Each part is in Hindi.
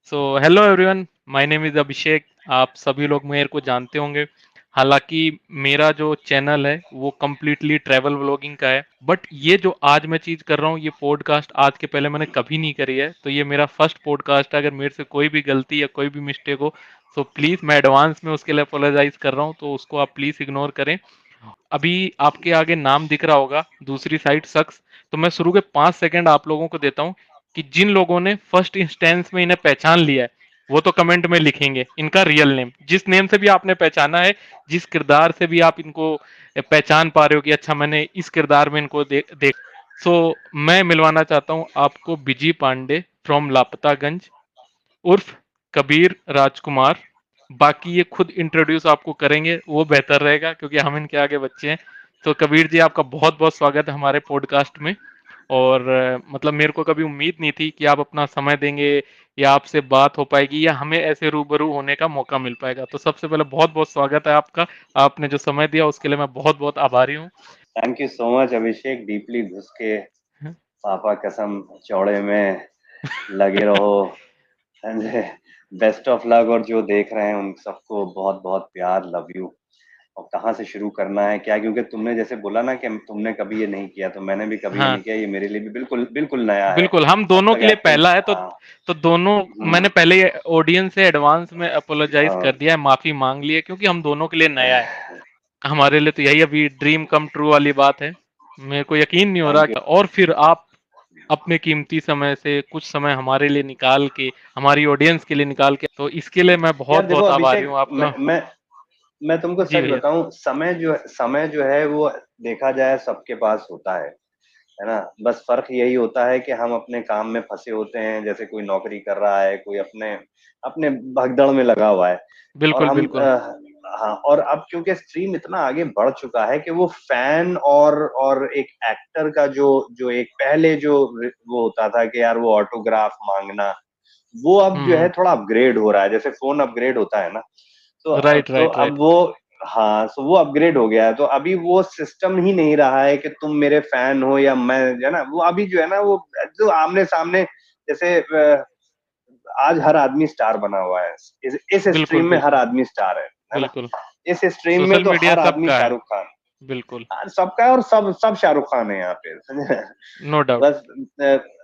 So hello everyone, my name is Abhishek. आप सभी लोग मेरे को जानते होंगे। हालाँकि मेरा जो चैनल है वो कंप्लीटली ट्रैवल व्लॉगिंग का है। बट ये जो आज मैं चीज़ कर रहा हूँ, ये पॉडकास्ट आज के पहले मैंने कभी नहीं करी है। तो ये मेरा फर्स्ट पॉडकास्ट है। अगर मेरे से कोई भी गलती या कोई भी मिस्टेक हो तो प्लीज़ मैं एडवांस में उसके लिए अपोलोजाइज़ कर रहा हूँ, तो उसको आप प्लीज़ इग्नोर करें। अभी आपके आगे नाम दिख रहा होगा दूसरी साइड शख्स। तो मैं शुरू के 5 सेकंड आप लोगों को देता हूँ कि जिन लोगों ने फर्स्ट इंस्टेंस में इन्हें पहचान लिया है वो तो कमेंट में लिखेंगे इनका रियल नेम, जिस नेम से भी आपने पहचाना है, जिस किरदार से भी आप इनको पहचान पा रहे हो कि अच्छा मैंने इस किरदार में इनको देख। सो मैं मिलवाना चाहता हूँ आपको बिजी पांडे फ्रॉम लापतागंज उर्फ कबीर राजकुमार। बाकी ये खुद इंट्रोड्यूस आपको करेंगे, वो बेहतर रहेगा क्योंकि हम इनके आगे बच्चे हैं। तो कबीर जी, आपका बहुत बहुत स्वागत है हमारे पॉडकास्ट में। और मतलब मेरे को कभी उम्मीद नहीं थी कि आप अपना समय देंगे या आपसे बात हो पाएगी या हमें ऐसे रूबरू होने का मौका मिल पाएगा। तो सबसे पहले बहुत बहुत स्वागत है आपका। आपने जो समय दिया उसके लिए मैं बहुत बहुत आभारी हूँ। Thank you so much Abhishek. Deeply घुस के पापा कसम चौड़े में लगे रहो। Best of luck. और जो देख रहे हैं उन सबको बहुत बहुत प्यार, लव यू। और कहाँ से शुरू करना है क्या, क्योंकि तुमने जैसे बोला ना कि तुमने कभी ये नहीं किया, तो मैंने भी कभी ये हाँ, नहीं किया। ये मेरे लिए भी बिल्कुल बिल्कुल नया है। बिल्कुल, हम अब दोनों तक के लिए एक्टिंग, पहला है। हाँ। तो दोनों मैंने पहले ऑडियंस से एडवांस में अपोलोजाइज हाँ। कर दिया है, माफी मांग ली है क्योंकि हम दोनों के लिए नया है। हमारे लिए तो यही अभी ड्रीम कम ट्रू वाली बात है। मेरे को यकीन नहीं हो रहा थैंक यू। और फिर आप अपने कीमती समय से कुछ समय हमारे लिए निकाल के, हमारी ऑडियंस के लिए निकाल के, तो इसके लिए मैं बहुत यार देखो बहुत आभारी अभिषेक, हूँ आपका। मैं तुमको जी सच भैया। बताऊं, समय जो है वो देखा जाए सबके पास होता है ना। बस फर्क यही होता है कि हम अपने काम में फंसे होते हैं, जैसे कोई नौकरी कर रहा है, कोई अपने अपने भगदड़ में लगा हुआ है। और बिल्कुल हम बिल्कुल। हाँ, और अब क्योंकि स्ट्रीम इतना आगे बढ़ चुका है कि वो फैन और एक एक्टर का जो जो एक पहले जो वो होता था कि यार वो ऑटोग्राफ मांगना, वो अब जो है हम्म। थोड़ा अपग्रेड हो रहा है, जैसे फोन अपग्रेड होता है ना। राइट तो राइट अब राइट। वो, हाँ, तो वो अपग्रेड हो गया है। तो अभी वो सिस्टम ही नहीं रहा है कि तुम मेरे फैन हो या मैं, है ना। वो अभी जो है ना, वो जो आमने सामने, जैसे आज हर आदमी स्टार बना हुआ है। इस बिल्कुल स्ट्रीम में हर बिल्कुल। आदमी स्टार है ना। बिल्कुल। इस स्ट्रीम में सोशल तो मीडिया हर आदमी सबका है। शाहरुख खान। बिल्कुल। हाँ, सबका है। और सब सब शाहरुख खान है यहाँ पे। No doubt. बस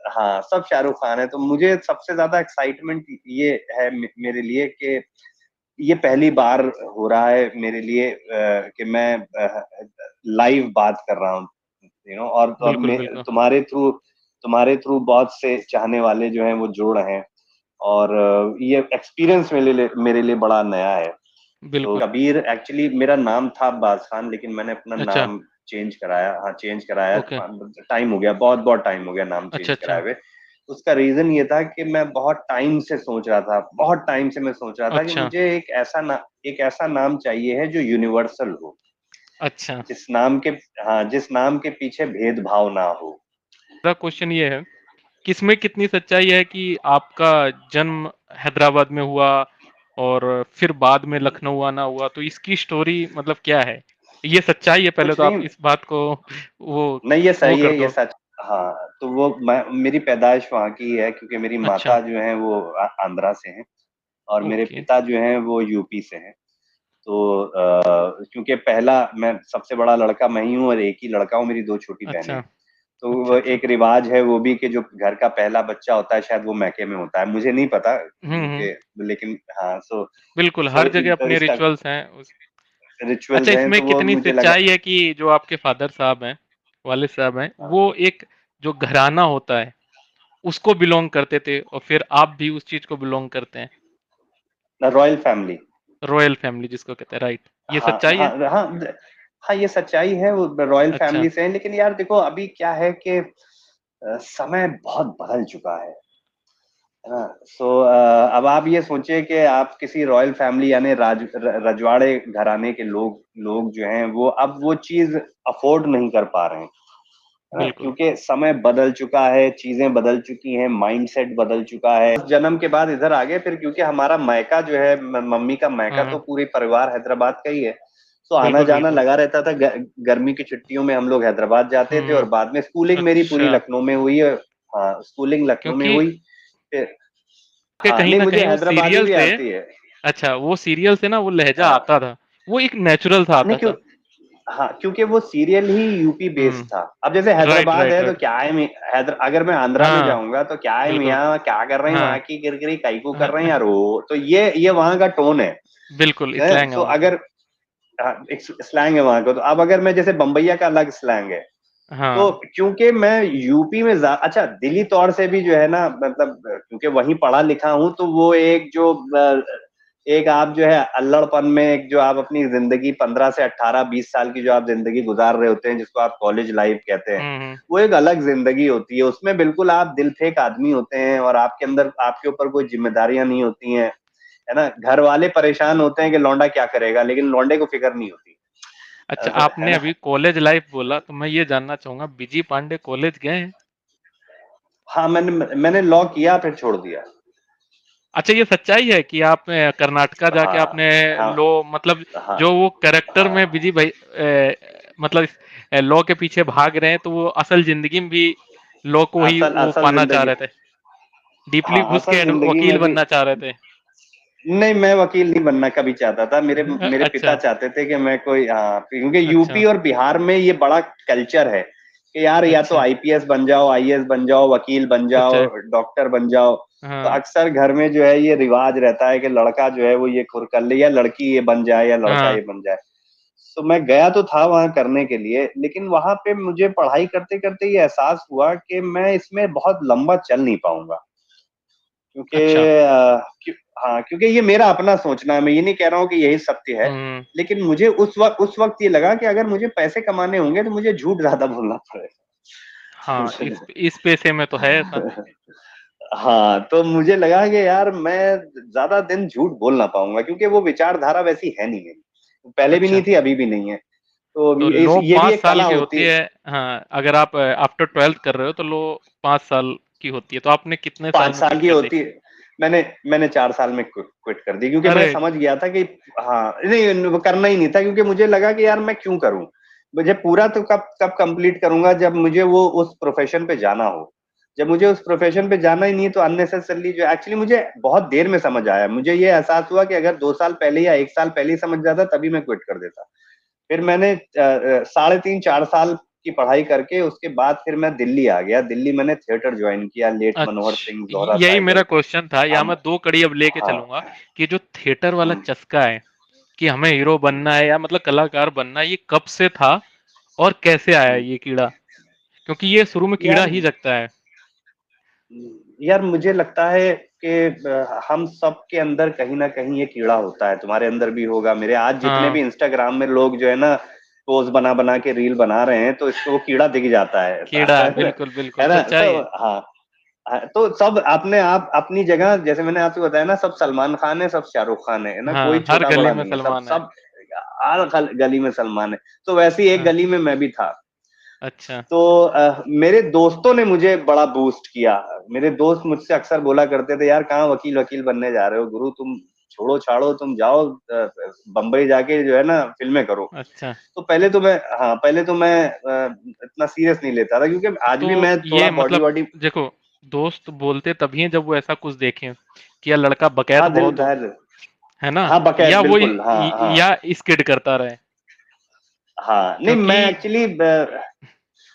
हाँ, सब शाहरुख खान है। तो मुझे सबसे ज्यादा एक्साइटमेंट ये है मेरे लिए कि ये पहली बार हो रहा है मेरे लिए कि मैं लाइव बात कर रहा हूँ, और बिल्कुल बिल्कुल। तुम्हारे थ्रू बहुत से चाहने वाले जो हैं वो जुड़ रहे हैं। और ये एक्सपीरियंस मेरे लिए बड़ा नया है। तो बिल्कुल। कबीर एक्चुअली मेरा नाम था अब्बास खान, लेकिन मैंने अपना अच्छा। नाम चेंज कराया। हाँ, चेंज कराया। ओके। टाइम हो गया, बहुत बहुत टाइम हो गया नाम अच्छा चेंज अच्छा। कराए हुए। उसका रीजन ये था कि मैं बहुत टाइम से मैं सोच रहा था कि अच्छा। मुझे एक ऐसा नाम चाहिए है जो यूनिवर्सल हो। अच्छा। जिस नाम के हाँ, जिस नाम के पीछे भेदभाव ना हो। मेरा क्वेश्चन ये है कि इसमें कितनी सच्चाई है कि आपका जन्म हैदराबाद में हुआ और फिर बाद में लखनऊ आना हुआ, तो इसकी स्टोरी मतलब क्या है? ये सच्चाई है, पहले कुछ तो आप नहीं। इस बात को वो नहीं, ये वो सही कर है, ये दो। सच। हाँ, तो मेरी पैदाइश वहाँ की है, क्योंकि मेरी अच्छा। माता जो है वो आंध्रा से हैं। और मेरे ओके। पिता जो हैं वो यूपी से हैं। तो क्योंकि पहला, मैं सबसे बड़ा लड़का मैं ही हूँ और एक ही लड़का हूँ, मेरी दो छोटी बहनें अच्छा हैं। तो अच्छा वो अच्छा। एक रिवाज है वो भी कि जो घर का पहला बच्चा होता है शायद वो मैके में होता है, मुझे नहीं पता हम्म। कि, लेकिन हाँ। सो बिल्कुल, सो हर जगह अपने इसका रिचुअल्स हैं अच्छा, रिचुअल्स हैं, इसमें तो वो कितनी मुझे लगा। सच्चाई है कि जो आपके फादर साहब हैं, वालिद साहब हैं, हाँ, वो एक जो घराना होता है उसको बिलोंग करते थे और फिर आप भी उस चीज को बिलोंग करते हैं, रॉयल फैमिली। रॉयल फैमिली जिसको कहते हैं, राइट? ये हाँ सच्चाई हाँ है? हाँ। हाँ, ये सच्चाई है, वो रॉयल अच्छा। फैमिली से है। लेकिन यार देखो, अभी क्या है कि समय बहुत बदल चुका है ना। सो अब आप ये सोचिए कि आप किसी रॉयल फैमिली यानी रजवाड़े घराने के लोग लोग जो हैं वो अब वो चीज अफोर्ड नहीं कर पा रहे हैं, है ना। बिल्कुल। क्योंकि समय बदल चुका है, चीजें बदल चुकी हैं, माइंडसेट बदल चुका है। जन्म के बाद इधर आ गए, फिर क्योंकि हमारा मायका जो है, मम्मी का मायका, हाँ तो हाँ। पूरे परिवार हैदराबाद का ही है। तो आना बिल्कुल जाना बिल्कुल। लगा रहता था। गर्मी की छुट्टियों में हम लोग हैदराबाद जाते थे, और हम्म। बाद में स्कूलिंग मेरी पूरी अच्छा। लखनऊ में हुई है। हाँ, स्कूलिंग लखनऊ में क्योंकि हुई। फिर के हाँ, कहीं नहीं न मुझे कहीं वो हैदराबादी सीरियल भी से आती है। अच्छा, वो सीरियल से ना वो लहज़ा हाँ। आता था। वो एक नेचुरल सा नहीं आता क्यों था। हाँ, क्योंकि वो सीरियल ही यूपी बेस्ड हुँ। था। अब जैसे राइट, हैदराबाद राइट, है तो राइट। क्या है हैदर अगर मैं आंध्रा में हाँ, जाऊँगा तो क्या है बिल्कुल। मियाँ, क्या कर रहे हैं हाँ। वहाँ की किरकिरी, काई को कर रहे हैं हाँ, यार वो, तो ये वहाँ का टोन है। बिल्कुल हैं? स्लैंग है तो वहाँ का। अगर एक स्लैंग है वहाँ का, तो अब अगर मैं जैसे बम्बईया का अलग स्लैंग है। तो हाँ। क्योंकि मैं यूपी में अच्छा दिली तौर से भी जो है ना मतलब क्योंकि वहीं पढ़ा लिखा हूँ तो वो एक जो एक आप जो है अल्लड़पन में एक जो आप अपनी ज़िंदगी 15 से 18-20 साल की जो आप ज़िंदगी गुज़ार रहे होते हैं, जिसको आप कॉलेज लाइफ़ कहते हैं, हुँ, हुँ। वो एक अलग ज़िंदगी होती है। उसमें बिल्कुल आप दिल फेक आदमी होते हैं और आपके अंदर आपके ऊपर कोई ज़िम्मेदारियाँ नहीं होती हैं, है ना? घर वाले परेशान होते हैं कि लौंडा क्या करेगा, लेकिन लौंडे को फ़िक्र नहीं होती। अच्छा, है आपने ना? अभी कॉलेज लाइफ़ बोला तो मैं ये जानना चाहूँगा बीजी पांडे कॉलेज गए हैं? हाँ, मैंने लॉ किया फिर छोड़ दिया। अच्छा ये सच्चाई है कि आप कर्नाटका जाके हाँ, आपने हाँ, लॉ मतलब हाँ, जो वो कैरेक्टर में हाँ। बिजी भाई मतलब लॉ के पीछे भाग रहे हैं तो वो असल ज़िंदगी में भी लॉ को ही असल वो असल पाना चाह ज़िंदगी रहे थे। डीपली हाँ, घुस असल के ज़िंदगी वकील में भी बनना चाह रहे थे। नहीं, मैं वकील नहीं बनना कभी चाहता था। मेरे मेरे पिता अच्छा, चाहते थे कि मैं कोई क्योंकि यूपी अच्छा, और बिहार में ये बड़ा कल्चर है कि यार या तो अच्छा, आईपीएस बन जाओ, आईएएस बन जाओ, वकील बन जाओ, अच्छा। डॉक्टर बन जाओ। तो हाँ, अक्सर घर में जो है ये रिवाज रहता है कि लड़का जो है वो ये खुर कर ले या लड़की ये बन जाए या लड़का हाँ। ये बन जाए। तो मैं गया तो था वहाँ करने के लिए, लेकिन वहाँ पे मुझे पढ़ाई करते-करते ये एहसास हुआ कि मैं इसमें बहुत लंबा चल नहीं पाऊँगा। क्योंकि अच्छा। हाँ, क्योंकि ये मेरा अपना सोचना है, मैं ये नहीं कह रहा हूँ कि यही सत्य है, हुँ। लेकिन मुझे उस वक़्त ये लगा कि अगर मुझे पैसे कमाने होंगे तो मुझे झूठ ज़्यादा बोलना पड़ेगा। हाँ, समझे? इस पेशे में तो है ऐसा। हाँ, तो मुझे लगा कि यार मैं ज़्यादा दिन झूठ बोल ना पाऊँगा क्योंकि वो विचारधारा वैसी है नहीं मेरी। पहले भी नहीं अच्छा। थी, अभी भी नहीं है। तो तो इस लो ये भी 5 एक साल कला की होती होती है। है हाँ, अगर आप आफ्टर 12th कर रहे हो तो लो 5 साल की होती है, तो आपने कितने 5 साल में साल क्विट की कर दी? होती है। मैंने 4 साल में क्विट कर दी क्योंकि मैं अरे! समझ गया था कि हाँ, नहीं वो करना ही नहीं था क्योंकि मुझे लगा कि यार मैं क्यों करूँ? मुझे पूरा तो कब कब कंप्लीट करूँगा जब मुझे वो उस प्रोफ़ेशन पे जाना हो। जब मुझे उस प्रोफ़ेशन पे जाना ही नहीं है तो अननेसेसरीली जो एक्चुअली मुझे बहुत देर में समझ आया। मुझे ये एहसास हुआ कि अगर 2 साल पहले या 1 साल पहले ही समझ जाता तभी मैं क्विट कर देता। फिर मैंने साढ़े 3-4 साल की पढ़ाई करके उसके बाद फिर मैं दिल्ली आ गया। दिल्ली मैंने थिएटर जॉइन किया, लेट मनोहर सिंह, ज़ोहरा यही मेरा साहिबल। क्वेश्चन था, यहाँ मैं अब 2 कड़ी अब लेके हाँ, चलूँगा कि जो थिएटर वाला हुँ, चस्का है, कि हमें हीरो हुँ, बनना है या मतलब कलाकार बनना है, ये कब से था और कैसे आया हुँ। ये कीड़ा? क्योंकि ये शुरू में कीड़ा यार ही जगता है। यार मुझे लगता है कि हम सबके अंदर कहीं न कहीं ये कीड़ा होता है, तुम्हारे अंदर भी होगा, मेरे आज जितने हाँ, भी इंस्टाग्राम में लोग जो है ना, पोज़ बना-बना के रील बना रहे हैं, तो इसको वो कीड़ा दिख जाता है। कीड़ा बिल्कुल, बिल्कुल है ना? सच्चाई तो है। हाँ। तो सब अपने आप अपनी जगह जैसे मैंने आपको बताया ना सब सलमान खान है, सब शाहरुख खान है ना? कोई हाँ, हर गली छोटा-बड़ा में नहीं है, सब सलमान है। सब हर गली में सलमान है। तो वैसे ही एक हाँ, गली में मैं भी था। अच्छा, तो मेरे दोस्तों ने मुझे बड़ा बूस्ट किया। मेरे दोस्त मुझसे अक्सर बोला करते थे, "यार कहाँ वकील-वकील बनने जा रहे हो गुरु तुम छोड़ो-छाड़ो तुम जाओ बम्बई जाके जो है ना फ़िल्में करो।" अच्छा। तो पहले तो मैं इतना सीरियस नहीं लेता था क्योंकि आज तो भी मैं थोड़ा ये मतलब बॉडी-वॉडी देखो, दोस्त बोलते तभी हैं जब वो ऐसा कुछ देखें, कि यार लड़का बकैत हाँ, दिल बहुत हो, दहल है ना? हाँ, बकैत या वो बिल्कुल, हाँ, हाँ। या स्किड करता रहे। हाँ, नहीं क्योंकि मैं एक्चुअली ब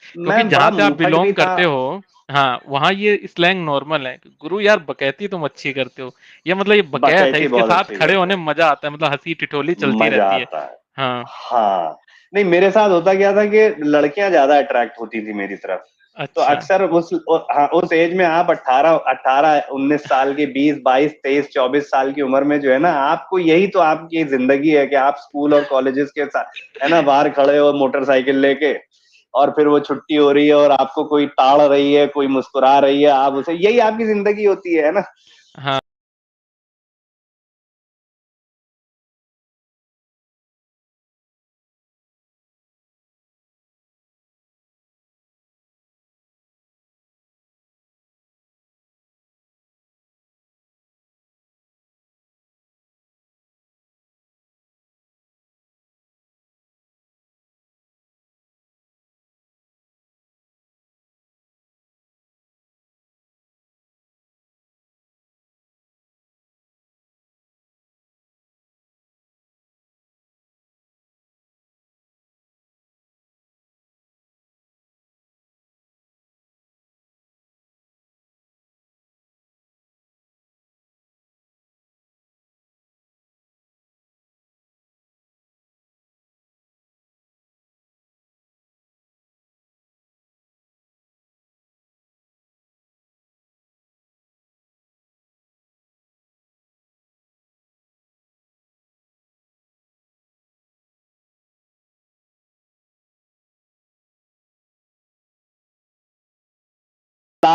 क्योंकि मैं बड़ा जहाँ से आप मुँहफट भी बिलॉन्ग था। करते हो हाँ, वहाँ ये स्लैंग नॉर्मल है। गुरु यार बकैती तुम अच्छी करते हो। या मतलब ये बकैत है, बकैती इसके बहुत साथ अच्छी खड़े करते होने हैं। में मज़ा आता है, मतलब हँसी-ठिठोली चलती मज़ा रहती है। आता है। हाँ, हाँ, नहीं मेरे साथ होता क्या था कि लड़कियाँ ज़्यादा अट्रैक्ट होती थी मेरी तरफ। तो अच्छा। अक्सर उस एज में आप 18-19 साल के 20, 22, 23, 24 साल की उम्र में जो है ना, आपको यही तो आपकी ज़िंदगी है कि आप स्कूल और कॉलेजेस के साथ है ना, बाहर खड़े हो मोटरसाइकिल लेके और फिर वो छुट्टी हो रही है और आपको कोई ताड़ रही है, कोई मुस्कुरा रही है, आप उसे यही आपकी ज़िंदगी होती है ना? हाँ।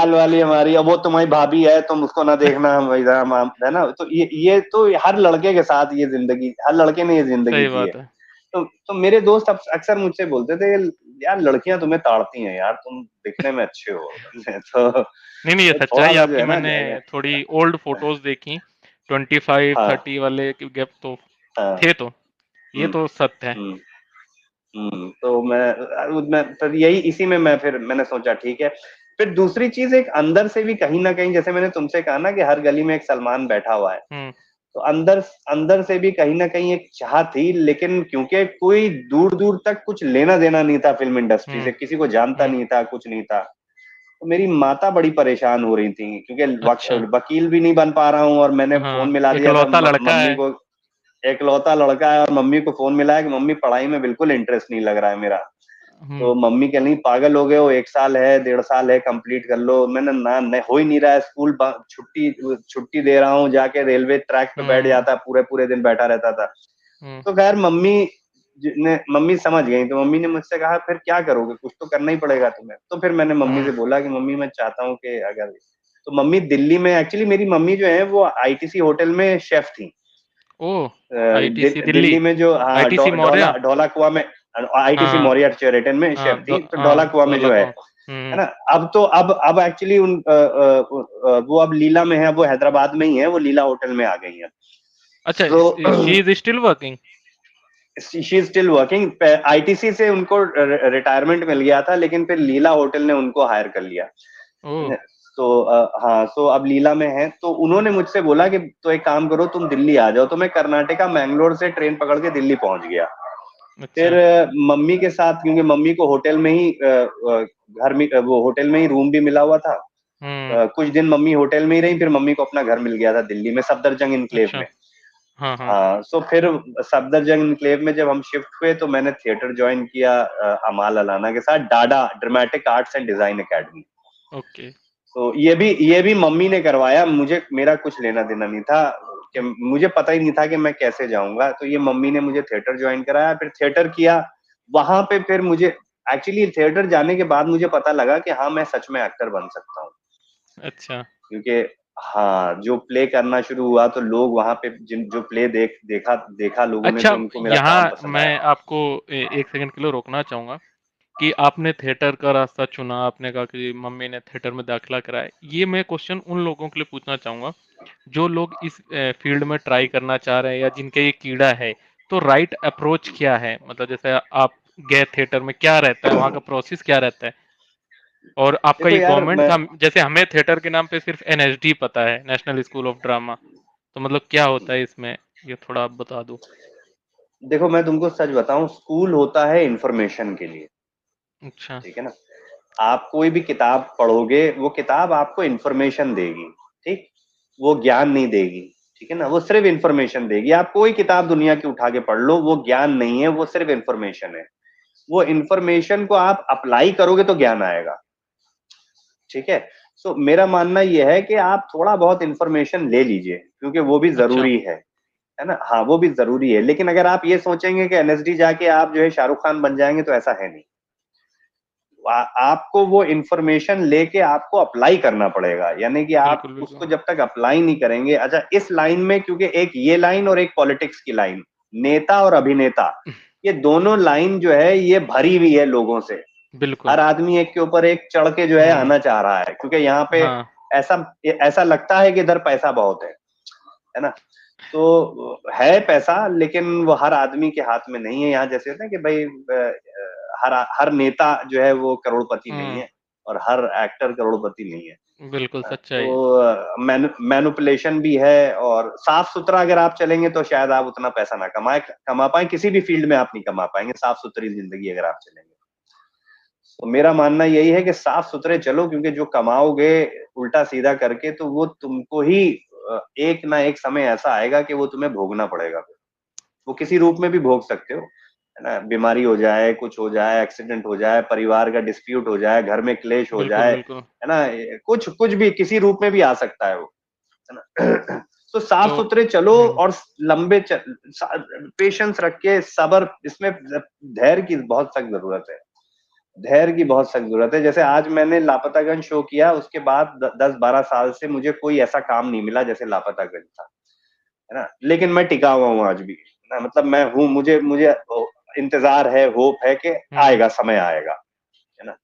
ससुराल वाली हमारी, अब वो तुम्हारी भाभी है, तुम उसको ना देखना, हम है ना। तो ये तो हर लड़के के साथ ये जिंदगी, हर लड़के ने ये जिंदगी सही जी है। बात है। तो मेरे दोस्त अक्सर मुझसे बोलते थे, यार लड़कियां तुम्हें ताड़ती हैं यार, तुम दिखने में अच्छे हो। तो नहीं, नहीं, ये थोड़ा सच्चाई सा जो आपकी है ना, मैंने थोड़ी ओल्ड फ़ोटोज़ देखी, 25, हाँ 30 वाले की गैप तो हाँ, थे तो, ये हम्म तो सत्य है। हम्म तो मैं फिर यही इसी में मैंने सोचा ठीक है। फिर दूसरी चीज, एक अंदर से भी कहीं ना कहीं, जैसे मैंने तुमसे कहा ना कि हर गली में एक सलमान बैठा हुआ है, हुँ, तो अंदर अंदर से भी कहीं ना कहीं एक चाह थी, लेकिन क्योंकि कोई दूर दूर तक कुछ लेना देना नहीं था फिल्म इंडस्ट्री हुँ, से, किसी को जानता हुँ, नहीं था, कुछ नहीं था। तो मेरी माता बड़ी परेशान हो रही थी, क्योंकि अच्छा, वकील भी नहीं बन पा रहा हूँ, और मैंने फोन हाँ, मिला दिया था इकलौता लड़का मम्मी है। को। एकलौता लड़का है, और मम्मी को फोन मिला है कि मम्मी पढ़ाई में बिल्कुल इंटरेस्ट नहीं लग रहा है मेरा। हुँ, तो मम्मी कह रही पागल हो गए हो, 1 साल है, 1.5 साल है, कंप्लीट कर लो। मैंने ना, नहीं हो ही नहीं रहा है, स्कूल छुट्टी छुट्टी दे रहा हूँ, जाके रेलवे ट्रैक पे बैठ हुँ, जाता, पूरे पूरे दिन बैठा रहता था। हुँ, तो खैर मम्मी समझ गई, तो मम्मी ने मुझसे कहा फिर क्या करोगे, कुछ तो करना ही पड़ेगा तुम्हें। तो फिर मैंने मम्मी हुँ, से बोला कि मम्मी मैं चाहता हूँ कि अगर, तो मम्मी दिल्ली में, एक्चुअली मेरी मम्मी जो है वो आईटीसी होटल में शेफ थी। ओह! आईटीसी दिल्ली, दिल्ली में जो, हाँ, आईटीसी ढोला मौर्या? ढोला कुआं में, आईटीसी हाँ, मौर्या चेरेटन में हाँ, शेफ थी, तो ढोला कुआं में जो दौलत है वहाँ। है हुँ, ना। अब तो अब एक्चुअली वो अब लीला में है, वो हैदराबाद में ही है, वो लीला होटल में आ गई है। अच्छा, तो she is still working? She is still working. ITC से उनको रिटायरमेंट मिल गया था, लेकिन फिर लीला होटल ने उनको हायर कर लिया। ओह! तो हाँ, तो अब लीला में है। तो उन्होंने मुझसे बोला कि तो एक काम करो, तुम दिल्ली आ जाओ। तो मैं कर्नाटका मैंगलोर से ट्रेन पकड़ के दिल्ली पहुंच गया। फिर अच्छा, मम्मी के साथ, क्योंकि मम्मी को होटल में ही घर में, वो होटल में ही रूम भी मिला हुआ था। हुँ, कुछ दिन मम्मी होटल में ही रही, फिर मम्मी को अपना घर मिल गया था दिल्ली में, सफदरजंग इनक्लेव अच्छा, में। हाँ, हाँ, हाँ, सो फिर सफदरजंग इनक्लेव में जब हम शिफ्ट हुए, तो मैंने थिएटर ज्वाइन किया अमाल अलाना के साथ, DADA dramatic arts and design academy. Okay, तो ये भी मम्मी ने करवाया, मुझे मेरा कुछ लेना देना नहीं था, कि मुझे पता ही नहीं था कि मैं कैसे जाऊंगा। तो ये मम्मी ने मुझे थिएटर ज्वाइन कराया, फिर थिएटर किया। वहां पे फिर मुझे, एक्चुअली थिएटर जाने के बाद मुझे पता लगा कि हाँ, मैं सच में एक्टर बन सकता हूँ। अच्छा। क्योंकि हाँ, जो प्ले करना शुरू हुआ, तो लोग वहां पे जिन जो प्ले देखा देखा लोगों ने, तो अच्छा, उनको मेरा काम यहाँ पसंद आया। मैं आपको 1 सेकंड के लिए रोकना चाहूँगा कि आपने थिएटर का रास्ता चुना, आपने कहा कि मम्मी ने थिएटर में दाखिला कराया। ये मैं क्वेश्चन उन लोगों के लिए पूछना चाहूँगा, जो लोग इस फ़ील्ड में ट्राई करना चाह रहे हैं या जिनके ये कीड़ा है, तो राइट अप्रोच क्या है? मतलब जैसे आप गए थिएटर में, क्या रहता है, वहाँ का प्रोसेस क्या रहता है? और आपका देखो ये यार, गवर्नमेंट मैं का, जैसे हमें थिएटर के नाम पे सिर्फ़ एनएसडी पता है, नेशनल स्कूल ऑफ ड्रामा, तो मतलब क्या होता है इसमें? ये थोड़ा आप बता दो। देखो, मैं तुमको सच बताऊं, स्कूल होता है इंफॉर्मेशन के लिए, अच्छा, ठीक है ना। आप कोई भी किताब पढ़ोगे, वो किताब आपको इंफॉर्मेशन देगी, ठीक, वो ज्ञान नहीं देगी, ठीक है ना। वो सिर्फ इंफॉर्मेशन देगी। आप कोई किताब दुनिया की उठा के पढ़ लो, वो ज्ञान नहीं है, वो सिर्फ इंफॉर्मेशन है। वो इंफॉर्मेशन को आप अप्लाई करोगे तो ज्ञान आएगा, ठीक है। सो मेरा मानना यह है कि आप थोड़ा बहुत इंफॉर्मेशन ले लीजिए, क्योंकि वो भी अच्छा। जरूरी है ना। हाँ, वो भी जरूरी है, लेकिन अगर आप ये सोचेंगे कि एनएसडी जाके आप जो है शाहरुख खान बन जाएंगे, तो ऐसा है नहीं। आपको वो इंफॉर्मेशन लेके आपको अप्लाई करना पड़ेगा, यानी कि आप बिल्कुल, बिल्कुल। उसको जब तक अप्लाई नहीं करेंगे। अच्छा, इस लाइन में, क्योंकि एक ये लाइन और एक पॉलिटिक्स की लाइन, नेता और अभिनेता, ये दोनों लाइन जो है ये भरी हुई है लोगों से। बिल्कुल। हर आदमी एक के ऊपर एक चढ़ के जो है हुँ, आना चाह रहा है, क्योंकि यहाँ पे हाँ। ऐसा ऐसा लगता है कि इधर पैसा बहुत है ना। तो है पैसा, लेकिन वो हर आदमी के हाथ में नहीं है। यहाँ जैसे होता है कि भाई, हर हर नेता जो है वो करोड़पति नहीं हुँ, है, और हर एक्टर करोड़पति नहीं है। बिल्कुल सच्चाई है। तो मैनुपुलेशन भी है, और साफ सुथरा अगर आप चलेंगे तो शायद आप उतना पैसा ना कमा पाए, किसी भी फील्ड में आप नहीं कमा पाएंगे साफ सुथरी जिंदगी अगर आप चलेंगे। तो मेरा मानना यही है कि साफ सुथरे चलो, क्योंकि जो कमाओगे उल्टा सीधा करके, तो वो तुमको ही एक ना एक समय ऐसा आएगा कि वो तुम्हें भोगना पड़ेगा। वो किसी रूप में भी भोग सकते हो, है ना। बीमारी हो जाए, कुछ हो जाए, एक्सीडेंट हो जाए, परिवार का डिस्प्यूट हो जाए, घर में क्लेश हो बिल्कुल, जाए, बिल्कुल। है ना। कुछ कुछ भी किसी रूप में भी आ सकता है वो, है ना। तो साफ तो सुथरे चलो, हुँ, और लंबे पेशेंस रख के, सब्र, इसमें धैर्य की बहुत सख्त जरूरत है धैर्य की बहुत सख्त जरूरत है। जैसे आज मैंने लापतागंज शो किया, उसके बाद 10-12 साल से मुझे कोई ऐसा काम नहीं मिला जैसे लापतागंज था, है ना? लेकिन मैं टिका हुआ हूँ आज भी, है ना? मतलब मैं हूँ, मुझे मुझे इंतजार है, होप है कि हम्म। आएगा, समय आएगा, है ना?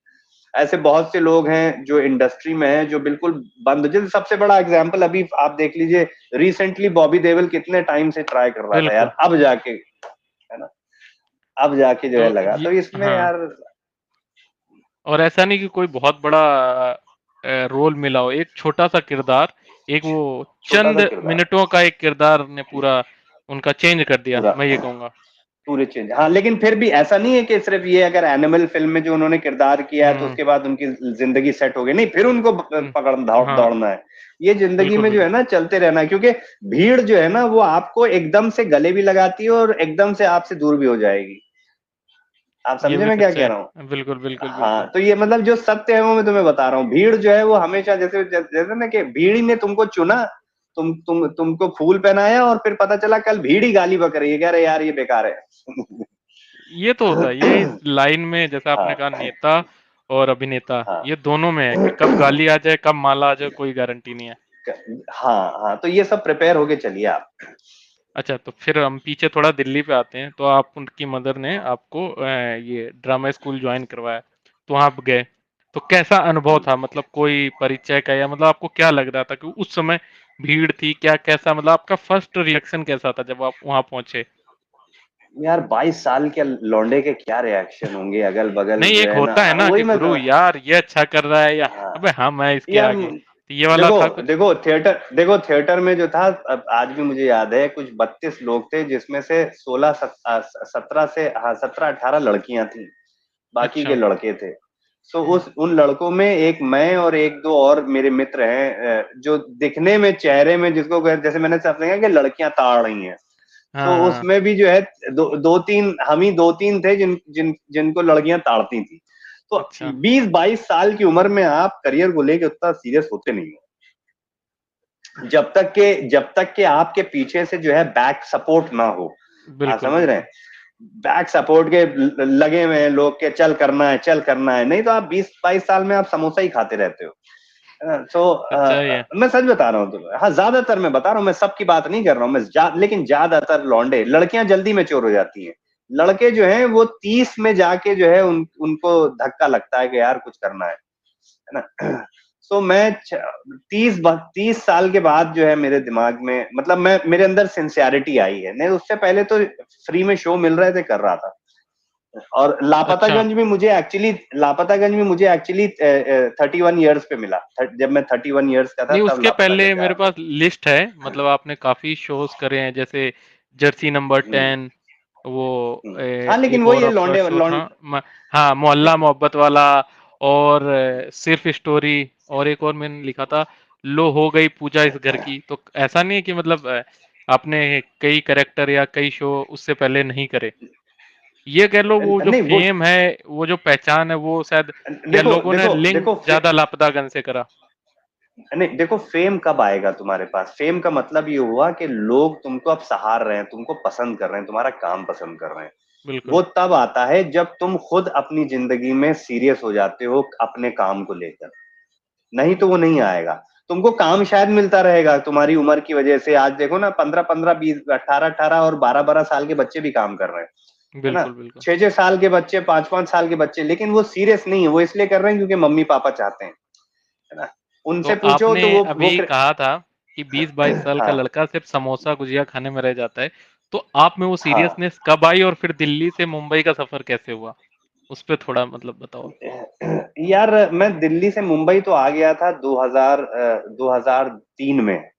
ऐसे बहुत से लोग हैं जो इंडस्ट्री में हैं, जो बिल्कुल बंद। जैसे सबसे बड़ा एग्जांपल अभी आप देख लीजिए, रिसेंटली बॉबी देओल कितने टाइम से ट्राई कर रहा था बिल्कुल। यार, अब जाके, है ना? अब जाके जो है तो लगा। ये, तो इसमें हाँ, यार और ऐसा नहीं कि कोई बहुत बड़ा रोल मिला हो, एक छोटा सा किरदार, एक वो छोटा सा चंद किरदार मिनटों का एक किरदार ने पूरा उनका चेंज कर दिया, पूरा मैं ये कहूंगा। पूरे चेंज। हाँ, लेकिन फिर भी ऐसा नहीं है कि सिर्फ ये अगर एनिमल फिल्म में जो उन्होंने किरदार किया है तो हम्म। उसके बाद उनकी जिंदगी सेट हो गई, नहीं, फिर उनको पकड़ हाँ, दौड़ना है। ये जिंदगी बिल्कुल में जो है बिल्कुल। ना चलते रहना है, क्योंकि भीड़ जो है ना वो आपको एकदम से गले भी लगाती है और एकदम से आपसे दूर भी हो जाएगी। आप ये समझे भी मैं क्या सच कह है। रहा हूँ? बिल्कुल बिल्कुल बिल्कुल। हाँ, तो ये मतलब जो सत्य है वो मैं तुम्हें बता रहा हूँ। भीड़ जो है वो हमेशा जैसे जैसे ना कि भीड़ ही ने तुमको चुना, तुमको फूल पहनाया और फिर पता चला कल भीड़ ही गाली बक रही है, कह रहे यार ये बेकार है। ये तो होता है, ये लाइन में जैसा आपने कहा, हाँ, नेता और अभिनेता, हाँ। ये दोनों में है कि कब गाली आ जाए, कब माला आ जाए, कोई गारंटी नहीं है। हाँ, हाँ, तो ये सब प्रिपेयर होके चलिए आप। अच्छा, तो फिर हम पीछे थोड़ा दिल्ली पे आते हैं। तो आप, उनकी मदर ने आपको ये ड्रामा स्कूल ज्वाइन करवाया, तो आप गए, तो कैसा अनुभव था? मतलब कोई परिचय का, या मतलब आपको क्या लग रहा था कि उस समय भीड़ थी क्या, कैसा, मतलब आपका फर्स्ट रिएक्शन कैसा था जब आप वहां पहुंचे? यार 22 साल के लौंडे के क्या रिएक्शन होंगे, अगल बगल नहीं, जो एक है ना, होता है ना कि वही मैं गुरु यार ये अच्छा कर रहा है, या हाँ अबे हाँ मैं इसके यार आगे, तो ये वाला देखो था कुछ? देखो थिएटर में जो था, अब आज भी मुझे याद है, कुछ 32 लोग थे जिसमें से 17 से, हाँ, 17-18 लड़कियां थी, बाकी के अच्छा। लड़के थे। सो उस उन लड़कों में एक मैं और एक दो और मेरे मित्र हैं, जो दिखने में, चेहरे में, जिसको जैसे मैंने आपने कहा कि लड़कियां ताड़ रही हैं, सो हाँ हाँ। उसमें भी जो है दो तीन, हम ही दो तीन थे जिनको लड़कियां ताड़ती थी। तो अच्छा। 20-22 साल की उम्र में आप करियर को लेके उतना सीरियस होते नहीं हो, जब तक के आपके पीछे से जो है बैक सपोर्ट ना हो। आप बिल्कुल समझ रहे हैं? बिल्कुल। बैक सपोर्ट के लगे हुए हैं लोग के, चल करना है, चल करना है, नहीं तो आप 20-22 साल में आप समोसा ही खाते रहते हो। तो सच्चाई है। मैं सच बता रहा हूँ तुम्हें, हाँ, ज्यादातर मैं बता रहा हूँ, मैं सबकी बात नहीं कर रहा हूँ, लेकिन ज्यादातर लौंडे, लड़कियां जल्दी मैच्योर हो जाती हैं। लड़के जो हैं वो 30 में जाके जो है उनको धक्का लगता है कि यार कुछ करना है ना? सो मैं 30 साल के बाद जो है मेरे दिमाग में, मतलब मैं, मेरे अंदर सिंसियरिटी आई है। नहीं, उससे पहले तो फ्री में शो मिल रहे थे, कर रहा था। और अच्छा। लापतागंज में मुझे एक्चुअली 31 ईयर्स पे मिला। जब मैं 31 ईयर्स का था नहीं, तब उसके पहले लापतागंज मेरे आया पास लिस्ट है, मतलब आपने काफी शोज करे हैं, जैसे जर्सी नंबर मैं। 10, वो हाँ, लेकिन एक वही और है, आपका लौंडे शो था, लौंड हाँ, मोहल्ला लेकिन मोहब्बत वाला, और सिर्फ स्टोरी, और एक और मैंने लिखा था, लो हो गई पूजा इस घर की। तो ऐसा नहीं है कि मतलब आपने कई करेक्टर या कई शो उससे पहले नहीं करे, ये कह लो वो जो नहीं, वो फेम है, वो जो पहचान है, वो शायद, या देखो लोगों ने देखो लिंक देखो ज्यादा लापतागंज से करा। नहीं, देखो, फेम कब आएगा तुम्हारे पास? फेम का मतलब ये हुआ कि लोग तुमको अब सहार रहे हैं, तुमको पसंद कर रहे हैं, तुम्हारा काम पसंद कर रहे हैं। बिल्कुल। वो तब आता है जब तुम खुद अपनी जिंदगी में सीरियस हो जाते हो अपने काम को लेकर, नहीं तो वो नहीं आएगा। तुमको काम शायद मिलता रहेगा तुम्हारी उम्र की वजह से। आज देखो ना, 15-15, 20, 18-18 और 12-12 साल के बच्चे भी काम कर रहे हैं, है ना? बिल्कुल बिल्कुल। 6-6 साल के बच्चे, 5-5 साल के बच्चे, लेकिन वो सीरियस नहीं है, वो इसलिए कर रहे हैं क्योंकि मम्मी पापा चाहते हैं, है ना? तो उनसे पूछो आपने तो अभी कहा था कि 20-22 साल का हाँ, लड़का सिर्फ समोसा गुजिया खाने में रह जाता है, तो आप में वो हाँ। सीरियसनेस कब आई, और फिर दिल्ली से मुंबई का सफर कैसे हुआ? उस पे थोड़ा मतलब बताओ। यार मैं दिल्ली से मुंबई तो आ गया था 2003 में,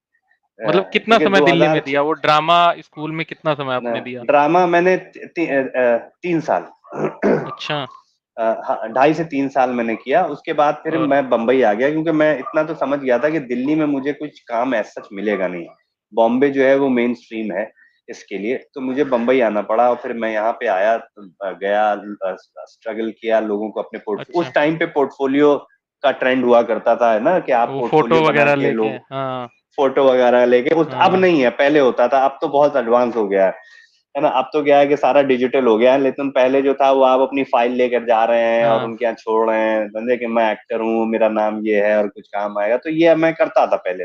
मतलब कितना क्योंकि समय दिल्ली में 2000 दिया, वो ड्रामा स्कूल में कितना समय आपने दिया? ड्रामा मैंने 3 साल, अच्छा। हाँ, 2.5 से 3 साल मैंने किया। उसके बाद फिर और मैं बंबई आ गया, क्योंकि मैं इतना तो समझ गया था कि दिल्ली में मुझे कुछ काम ऐसा सच मिलेगा नहीं। बॉम्बे जो है वो मेन स्ट्रीम है इसके लिए, तो मुझे बंबई आना पड़ा और फिर मैं यहाँ पे आया, गया, स्ट्रगल किया, लोगों को अपने अच्छा, उस टाइम पे पोर्टफोलियो का ट्रेंड हुआ करता था, है ना, कि आप वो फोटो पोर्टफोलियो बना वगैरह के लेके, लोग हाँ। फोटो वगैरह लेके, उस अब हाँ। नहीं है, पहले होता था, अब तो बहुत एडवांस हो गया है। है ना? अब तो क्या है कि सारा डिजिटल हो गया है, लेकिन पहले जो था वो आप अपनी फाइल लेकर जा रहे हैं और हाँ। उनके यहाँ छोड़ रहे हैं, समझे कि मैं एक्टर हूँ, मेरा नाम ये है और कुछ काम आएगा, तो ये मैं करता था पहले।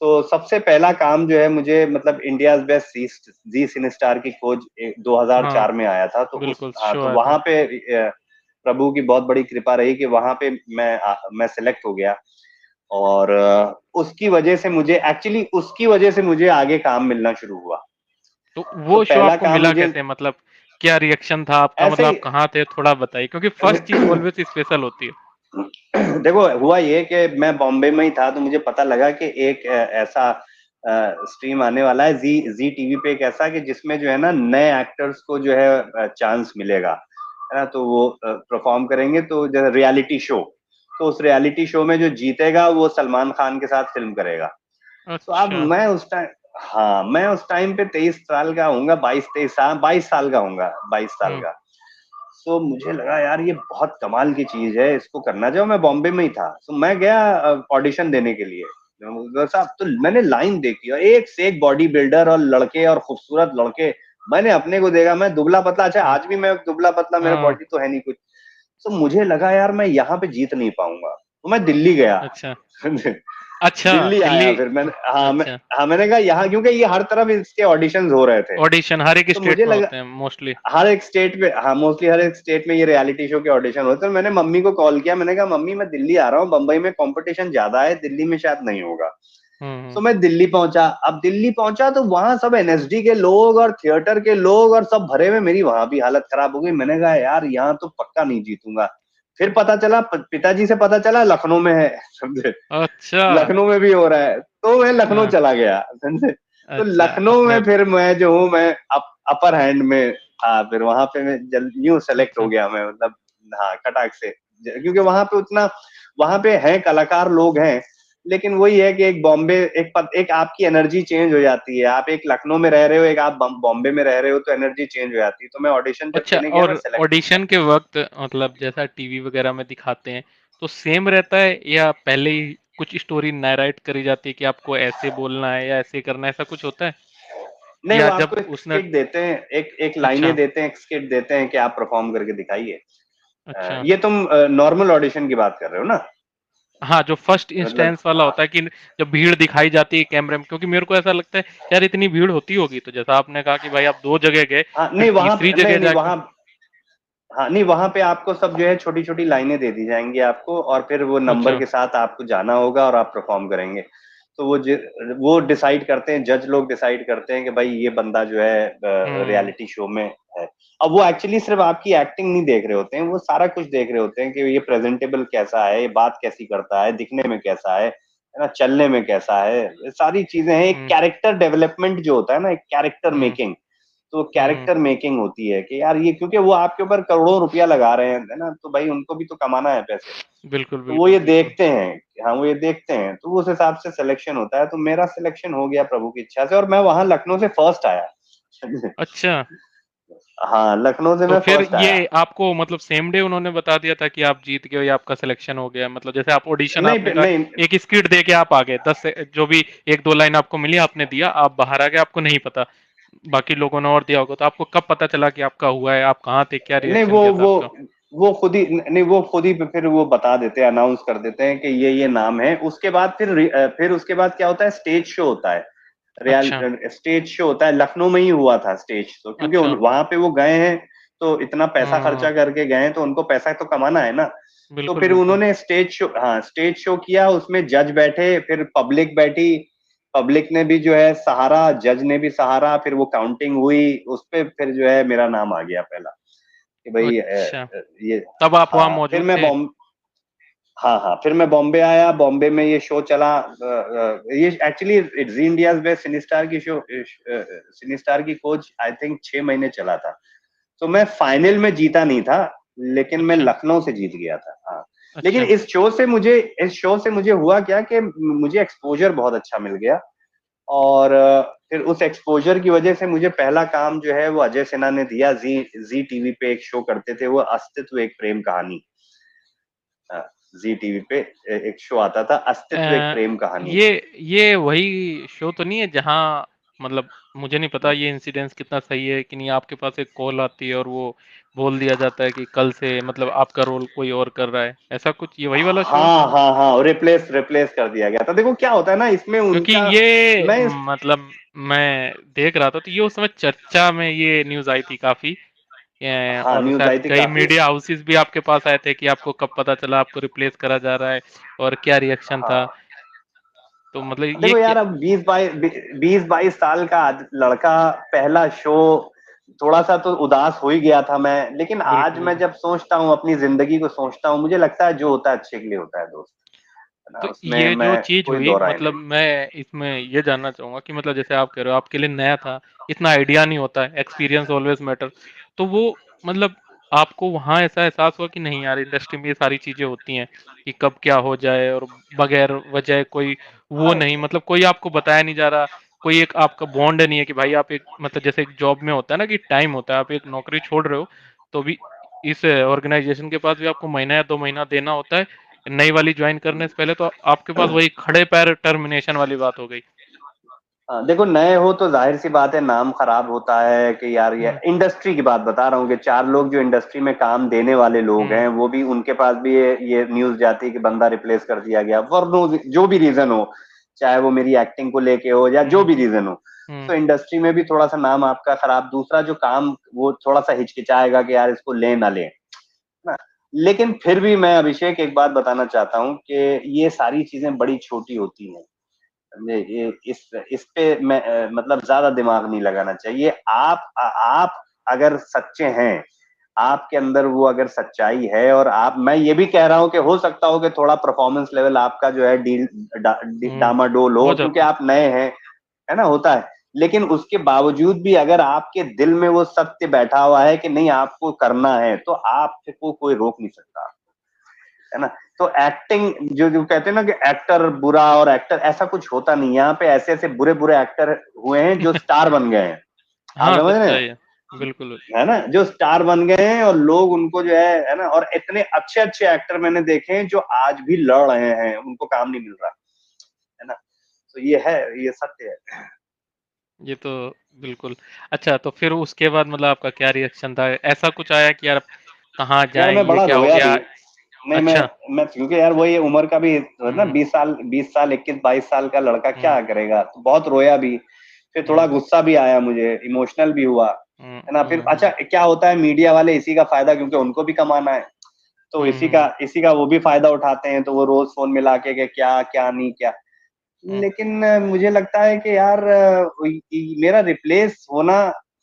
सो सबसे पहला काम जो है मुझे मतलब इंडियाज़ बेस्ट ज़ी सिने स्टार की खोज 2004 हाँ, में आया था, तो बिल्कुल हाँ, शो तो आया था। वहाँ पे प्रभु की बहुत बड़ी कृपा रही कि वहाँ पे मैं सेलेक्ट हो गया और उसकी वजह से मुझे एक्चुअली उसकी वजह से मुझे आगे काम मिलना शुरू हुआ। तो तो वो शो पहला आपको काम मिला मुझे कैसे? मतलब क्या रिएक्शन था आपका? ऐसे मतलब ही आप कहाँ थे? थोड़ा बताइए क्योंकि फर्स्ट चीज़ ऑलवेज़ स्पेशल होती है। देखो हुआ ये कि मैं बॉम्बे में ही था तो मुझे पता लगा कि एक ऐसा स्ट्रीम आने वाला है जी जी टीवी पे, एक ऐसा कि जिसमें जो है ना नए एक्टर्स को जो है चांस मिलेगा, है ना? तो वो परफॉर्म करेंगे, तो जैसे रियलिटी शो, तो उस रियलिटी शो में जो जीतेगा वो सलमान खान के साथ फिल्म करेगा। तो अब अच्छा। मैं उस टाइम, हाँ, मैं उस टाइम पे 23 साल का होऊंगा, 22-23 साल, 22 साल का होऊंगा, 22 साल हुँ। का। तो मुझे लगा यार ये बहुत कमाल की चीज है, इसको करना चाहिए। मैं बॉम्बे में ही था, तो मैं गया ऑडिशन देने के लिए। साहब तो मैंने लाइन देखी और एक से एक बॉडी बिल्डर और लड़के और खूबसूरत लड़के, मैंने अपने को देखा, मैं दुबला पतला, अच्छा हुँ। आज भी मैं दुबला पतला, मेरा हाँ। बॉडी तो है नहीं कुछ। तो मुझे लगा यार मैं यहाँ पे जीत नहीं पाऊंगा, तो मैं दिल्ली गया। अच्छा। अच्छा, दिल्ली दिल्ली। आया फिर मैंने, अच्छा। हाँ मैंने कहा यहाँ, क्योंकि ये हर तरफ इसके ऑडिशंस हो रहे थे, ऑडिशन हर एक तो मुझे स्टेट में लगा होते हैं मोस्टली। हर एक स्टेट पे, हाँ मोस्टली हर एक स्टेट में ये रियलिटी शो के ऑडिशन होते हैं। मैंने मम्मी को कॉल किया, मैंने कहा मम्मी मैं दिल्ली आ रहा हूँ, बम्बई में कंपटीशन ज्यादा है, दिल्ली में शायद नहीं होगा। हुँ, तो हुँ। मैं दिल्ली पहुंचा। अब दिल्ली पहुंचा तो वहां सब एनएसडी के लोग और थिएटर के लोग और सब भरे हुए, मेरी वहां भी हालत खराब हो गई। मैंने कहा यार यहाँ तो पक्का नहीं जीतूंगा। फिर पता चला, पिताजी से पता चला लखनऊ में है, समझे, अच्छा। लखनऊ में भी हो रहा है, तो मैं लखनऊ हाँ। चला गया, समझे। तो अच्छा, लखनऊ अपने में फिर मैं जो हूँ, मैं अपर हैंड में था, फिर वहां पे मैं न्यू सेलेक्ट हो अच्छा। गया मैं, मतलब हाँ कटाक से, क्योंकि वहां पे उतना, वहां पे हैं कलाकार लोग हैं, लेकिन वही है कि एक बॉम्बे, एक आपकी एनर्जी चेंज हो जाती है। आप एक लखनऊ में रह रहे हो, एक आप बॉम्बे में रह रहे हो, तो एनर्जी चेंज हो जाती है। तो मैं ऑडिशन जब अच्छा, देने गया, और मैं सेलेक्ट हो गया। ऑडिशन के वक़्त मतलब जैसा टीवी वगैरह में दिखाते हैं, तो सेम रहता है या पहले ही कुछ स्टोरी नैरेट करी जाती है कि आपको ऐसे बोलना है या ऐसे करना है, ऐसा कुछ होता है? नहीं, वो या आपको जब एक उसने स्किट देते हैं, एक एक लाइनें अच्छा, देते हैं, एक स्किट देते हैं कि आप परफॉर्म करके दिखाइए। अच्छा। ये तुम नॉर्मल ऑडिशन की बात कर रहे हो ना? हाँ, जो फर्स्ट मतलब इंस्टेंस वाला होता है कि जब भीड़ दिखाई जाती है कैमरे में, क्योंकि मेरे को ऐसा लगता है यार इतनी भीड़ होती होगी, तो जैसा आपने कहा कि भाई आप 2 जगह गए, हाँ, फिर नहीं वहाँ तीसरी पे, नहीं, जगह नहीं जाके वहाँ, हाँ, नहीं वहाँ पे आपको सब जो है छोटी-छोटी लाइनें दे दी जाएँगी आपको, और फिर वो नंबर अच्छा। के साथ आपको जाना होगा और आप परफ़ॉर्म करेंगे। तो वो डिसाइड करते हैं, जज लोग डिसाइड करते हैं कि भाई ये बंदा जो है हुँ, रियलिटी शो में है। अब वो एक्चुअली सिर्फ़ आपकी एक्टिंग नहीं देख रहे होते हैं, वो सारा कुछ देख रहे होते हैं कि ये प्रेज़ेंटेबल कैसा है, ये बात कैसी करता है, दिखने में कैसा है ना? चलने में कैसा है? ये सारी चीज़ें हैं, एक हुँ, कैरेक्टर डेवलपमेंट जो होता है ना, एक कैरेक्टर हुँ, मेकिंग, तो हुँ, कैरेक्टर मेकिंग होती है कि यार ये, क्योंकि वो आपके ऊपर करोड़ों रुपया लगा रहे हैं, है ना? तो भाई उनको भी तो कमाना है पैसे। बिल्कुल, तो वो बिल्कुल, ये बिल्कुल। देखते हैं, हाँ, वो ये देखते हैं, तो उस हिसाब से सिलेक्शन होता है। तो मेरा सिलेक्शन हो गया प्रभु की इच्छा से, और मैं वहाँ लखनऊ से फर्स्ट आया। अच्छा। हाँ, लखनऊ से तो मैं फिर फर्स्ट आया। ये आपको मतलब सेम डे उन्होंने बता दिया था कि आप जीत गए हो या आपका सिलेक्शन हो गया? मतलब जैसे आप ऑडिशन नहीं आपने कहा नहीं, एक स्किट दे के आप आ गए, 10 से जो भी 1-2 लाइन आपको मिली आपने दिया, आप बाहर आ गए, आपको नहीं पता। बाकी लोगों ने और दिया होगा, तो आपको कब पता चला कि आपका हुआ है? आप कहाँ थे? क्या नहीं रिएक्शन क्या था आपका? वो खुद ही नहीं, वो खुद ही फिर वो बता देते हैं, अनाउंस कर देते हैं कि ये नाम है। उसके बाद फिर उसके बाद क्या होता है, स्टेज शो होता है। रियल अच्छा, स्टेज शो होता है, लखनऊ में ही हुआ था स्टेज शो, क्योंकि अच्छा। वहां पे वो गए हैं, तो इतना पैसा हाँ, खर्चा करके गए हैं, तो उनको पैसा तो कमाना है ना। तो बिल्कुल, फिर बिल्कुल। उन्होंने स्टेज शो, हाँ स्टेज शो किया, उसमें जज बैठे, फिर पब्लिक बैठी, पब्लिक ने भी जो है सहारा, जज ने भी सहारा, फिर वो काउंटिंग हुई, उस पे फिर जो है मेरा नाम आ गया पहला, कि भाई अच्छा, ये, तब आप वहाँ हाँ फिर मौजूद मैं थे? बॉम्ब हाँ हाँ, फिर मैं बॉम्बे आया, बॉम्बे में ये शो चला। ये एक्चुअली जी इंडियाज बेस्ट सिनेस्टार की शो, सिनेस्टार की खोज आई थिंक 6 महीने चला था। तो मैं फाइनल में जीता नहीं था, लेकिन मैं अच्छा, लखनऊ से जीत गया था, हाँ। लेकिन अच्छा, इस शो से मुझे हुआ क्या कि मुझे एक्सपोजर बहुत अच्छा मिल गया, और फिर उस एक्सपोजर की वजह से मुझे पहला काम जो है वो अजय सिन्हा ने दिया। जी जी टीवी पे एक शो करते थे वो, अस्तित्व एक प्रेम कहानी। हाँ, जी टीवी पे एक शो आता था, अस्तित्व एक अ, प्रेम कहानी। ये वही शो तो नहीं है जहाँ मतलब मुझे नहीं पता ये इंसिडेंस कितना सही है कि नहीं। आपके पास एक कॉल आती है और वो बोल दिया जाता है कि कल से मतलब आपका रोल कोई और कर रहा है, ऐसा कुछ ये वही वाला शो है? हाँ हाँ हाँ, रिप्लेस रिप्लेस कर दिया गया था। देखो क्या होता है ना इसमें क्योंकि उनका, ये मैं मतलब मैं देख रहा था तो ये उस समय चर्चा में ये न्यूज़ आई थी काफ़ी। हाँ और न्यूज शायद आई थी कई काफी। मीडिया हाउसेस भी आपके पास आए थे कि आपको कब पता चला आपको रिप्लेस करा जा रहा है और क्या रिएक्शन था? हाँ तो मतलब ये देखो क्या? यार, अब 20-22 साल का लड़का, पहला शो, थोड़ा सा तो उदास हो ही गया था मैं। लेकिन आज बिल्कुल। मैं जब सोचता हूँ, अपनी जिंदगी को सोचता हूँ, मुझे लगता है जो होता है अच्छे के लिए होता है दोस्त, है ना, तो उसमें ये जो मैं चीज़ कोई हुई दो राय मतलब नहीं। मैं इसमें ये जानना चाहूँगा कि मतलब जैसे आप कह रहे हो आपके लिए नया था, इतना आइडिया नहीं होता है, एक्सपीरियंस ऑलवेज़ मैटर। तो वो मतलब आपको वहाँ ऐसा एहसास हुआ कि नहीं यार इंडस्ट्री में ये सारी चीज़ें होती हैं कि कब क्या हो जाए और बगैर वजह कोई वो हाँ नहीं मतलब कोई आपको बताया नहीं जा रहा, कोई एक आपका बॉन्ड नहीं है कि भाई आप एक मतलब जैसे एक जॉब में होता है ना कि टाइम होता है, आप एक नौकरी छोड़ रहे हो, तो भी इस ऑर्गेनाइज़ेशन के पास भी आपको महीना या 2 महीना देना होता है नई वाली ज्वाइन करने से पहले, तो आपके पास वही खड़े पैर टर्मिनेशन वाली बात हो गई। हाँ, देखो नए हो तो जाहिर सी बात है नाम खराब होता है कि यार, ये हुँ, इंडस्ट्री की बात बता रहा हूँ कि चार लोग जो इंडस्ट्री में काम देने वाले लोग हुँ, हैं, वो भी, उनके पास भी ये न्यूज जाती है कि बंदा रिप्लेस कर दिया गया, फॉर नो, जो भी रीजन हो, चाहे वो मेरी एक्टिंग को लेके हो या जो हुँ, भी रीजन हो। हुँ, तो इंडस्ट्री में भी थोड़ा सा नाम आपका खराब, दूसरा जो काम वो थोड़ा सा हिचकिचाएगा कि यार इसको ले ना ले ना। लेकिन फिर भी मैं अभिषेक एक बात बताना चाहता हूँ कि ये सारी चीजें बड़ी छोटी होती हैं। ये इस पे मैं मतलब ज्यादा दिमाग नहीं लगाना चाहिए। आप अगर सच्चे हैं, आपके अंदर वो अगर सच्चाई है, और आप, मैं ये भी कह रहा हूँ कि हो सकता हो कि थोड़ा परफॉर्मेंस लेवल आपका जो है हुँ, डामाडोल हो हो, क्योंकि जाता है। आप नए हैं, है ना, होता है। लेकिन उसके बावजूद भी अगर आपके दिल में वो सत्य बैठा हुआ है कि नहीं आपको करना है, तो आपको कोई रोक नहीं सकता, है ना। तो एक्टिंग, जो जो कहते हैं ना कि एक्टर बुरा और एक्टर, ऐसा कुछ होता नहीं। यहाँ पे ऐसे ऐसे बुरे बुरे एक्टर हुए हैं जो स्टार बन गए हैं। आप हाँ, समझ रहे हैं, सच्चाई है। बिल्कुल, है ना, जो स्टार बन गए हैं और लोग उनको जो है ना, और इतने अच्छे अच्छे एक्टर मैंने देखे हैं जो आज भी लड़ रहे हैं, उनको काम नहीं मिल रहा, है ना। तो ये है, ये सत्य है। ये तो बिल्कुल। अच्छा तो फिर उसके बाद मतलब आपका क्या रिएक्शन था? ऐसा कुछ आया कि यार कहाँ यार जाएँ, मैं ये बड़ा क्या हो रोया गया? भी। नहीं, अच्छा। मैं क्योंकि यार वो ये उम्र का भी ना, हुँ, 20 साल 21-22 साल का लड़का हुँ, क्या करेगा, तो बहुत रोया भी। फिर थोड़ा हुँ, गुस्सा भी आया मुझे, इमोशनल भी हुआ, हुँ, है ना। फिर हुँ, अच्छा हुँ, क्या होता है, मीडिया वाले इसी का फायदा, क्योंकि उनको भी कमाना है, तो हुँ, हुँ, इसी का वो भी फायदा उठाते हैं, तो वो रोज फोन मिला के क्या क्या नहीं क्या। हुँ। लेकिन मुझे लगता है कि यार मेरा रिप्लेस होना,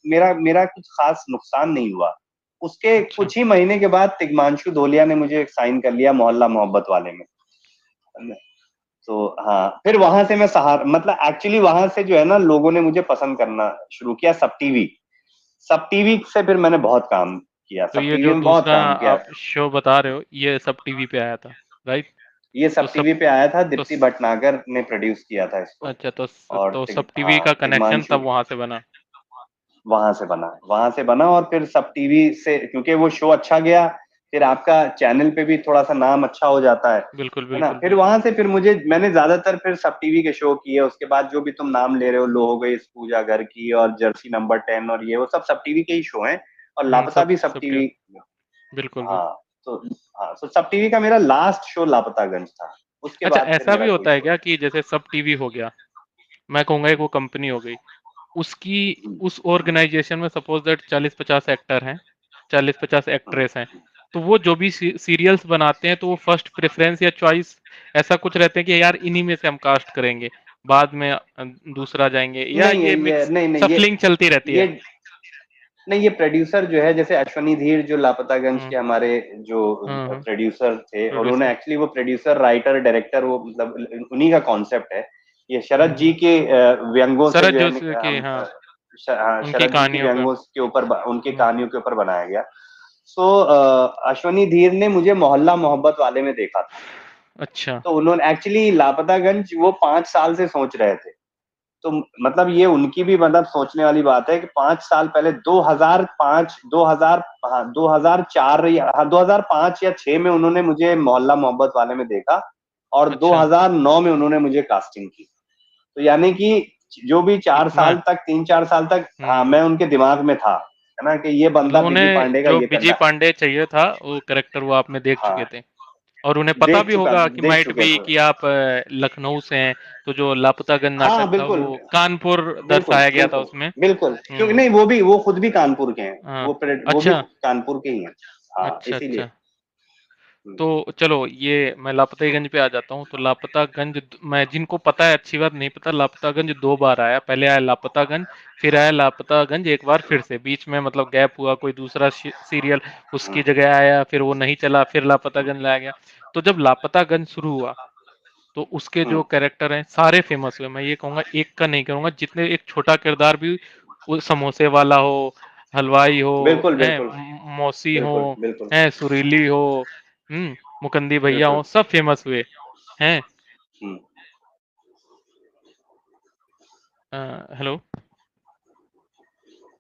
मेरा मेरा कुछ खास नुकसान नहीं हुआ। उसके अच्छा, कुछ ही महीने के बाद तिग्मांशु धोलिया ने मुझे साइन कर लिया मोहल्ला मोहब्बत वाले में। तो हाँ, फिर वहां से मैं सहार, मतलब एक्चुअली वहां से जो है ना, लोगों ने मुझे पसंद करना शुरू किया। सब टीवी से फिर मैंने बहुत काम किया, तो सब ये टीवी जो में बहुत दूसरा काम किया। आप शो बता रहे हो, ये सब टीवी पे आया था, राइट? ये तो सब सब टीवी पे आया था, तो दीप्ति भटनागर ने प्रोड्यूस किया था इसको। अच्छा और तो सब टीवी हाँ, का कनेक्शन तिग्मांशु तब वहाँ से बना। वहां से बना, और फिर सब टीवी से, क्योंकि वो शो अच्छा गया, फिर आपका चैनल पे भी थोड़ा सा नाम अच्छा हो जाता बिल्कुल, है ना। बिल्कुल, फिर बिल्कुल। वहां से फिर मैंने ज्यादातर फिर सब टीवी के शो किए। उसके बाद जो भी तुम नाम ले रहे हो, लो हो गई, इस पूजा घर की और जर्सी नंबर 10, और ये वो सब टीवी के ही शो हैं। और लापता भी सब सब टी टीवी। बिल्कुल, बिल्कुल। हाँ, तो हाँ, तो सब टीवी का मेरा लास्ट शो लापतागंज था। उसके अच्छा बाद फिर ऐसा भी मेरा कोई होता है शो क्या कि जैसे सब टीवी हो गया, मैं कहूँगा एक वो कंपनी हो गई, उसकी नहीं। उस ऑर्गेनाइज़ेशन में सपोज़ दैट 40-50 एक्टर हैं, 40-50 हम्म, एक्ट्रेस हैं, तो वो जो भी सीरियल्स बनाते हैं तो वो फर्स्ट प्रेफ़रेंस या चॉइस ऐसा कुछ रहते हैं कि यार इन्हीं में से हम कास्ट करेंगे, बाद में दूसरा जाएँगे या नहीं है ये ये, मिक्स नहीं नहीं शफलिंग चलती रहती ये है? नहीं, ये प्रोड्यूसर जो है, जैसे अश्वनी धीर जो लापतागंज हुँ, के हमारे जो हाँ, हाँ, प्रोड्यूसर थे, उन्होंने प्रोड्यूसर। एक्चुअली वो प्रोड्यूसर राइटर डायरेक्टर, वो मतलब उन्हीं का कॉन्सेप्ट है। ये हुँ, शरद जी हुँ। के व्यंगों से शरद जो है जोशी की हम हाँ, हाँ, उनकी शरद जी के कहानियों का। व्यंगों के ऊपर, उनकी हुँ, कहानियों के ऊपर बनाया गया। सो अश्वनी धीर ने मुझे मोहल्ला मोहब्बत वाले में देखा था। अच्छा, तो उन्होंने एक्चुअली लापतागंज वो 5 साल से सोच रहे थे। तो मतलब ये उनकी भी मतलब सोचने वाली बात है कि 5 साल पहले, 2005, 2000, हाँ 2004 या हाँ 2005 या 6 में उन्होंने मुझे मोहल्ला मोहब्बत वाले में देखा, और अच्छा, 2009 में उन्होंने मुझे कास्टिंग की। तो यानी कि जो भी 4 इतना साल तक 3-4 साल तक हाँ, हुँ। मैं उनके दिमाग में था, है ना? कि ये बंदा मतलब बिजी उन्हें पांडे का जो ये विजय करना है। पांडे चाहिए था, वो कैरेक्टर वो आपने देख चुके हाँ, थे। और उन्हें पता भी होगा कि देख माइट चुके बी थे। कि आप लखनऊ से हैं, तो जो लापतागंज हाँ, नाटक था बिल्कुल, वो कानपुर बिल्कुल, दर्शाया गया था बिल्कुल, उसमें। बिल्कुल। क्योंकि हुँ। नहीं वो खुद भी कानपुर के हैं, हाँ, वो भी अच्छा, कानपुर के ही हैं। हाँ, अच्छा, इसीलिए। अच्छा। हुँ, तो चलो ये मैं लापतागंज पे आ जाता हूँ। तो लापतागंज मैं जिनको पता है अच्छी बात, नहीं पता लापतागंज 2 बार आया। पहले आया लापतागंज, फिर आया लापतागंज एक बार फिर से। बीच में मतलब गैप हुआ, कोई दूसरा सीरियल हुँ, उसकी जगह आया, फिर वो नहीं चला, फिर लापतागंज लाया गया। तो जब लापतागंज शुरू हुआ, तो उसके हुँ। जो कैरेक्टर हैं सारे फेमस हुए। मैं ये कहूँगा एक का नहीं कहूँगा, जितने एक छोटा किरदार भी वो समोसे वाला हो, हलवाई हो, बिल्कुल, हैं बिल्कुल, मौसी हो, बिल्कुल, बिल्कुल, हैं सुरीली हो, मुकंदी भैया बिल्कुल। हो, सब फेमस हुए हैं। हुँ, हेलो।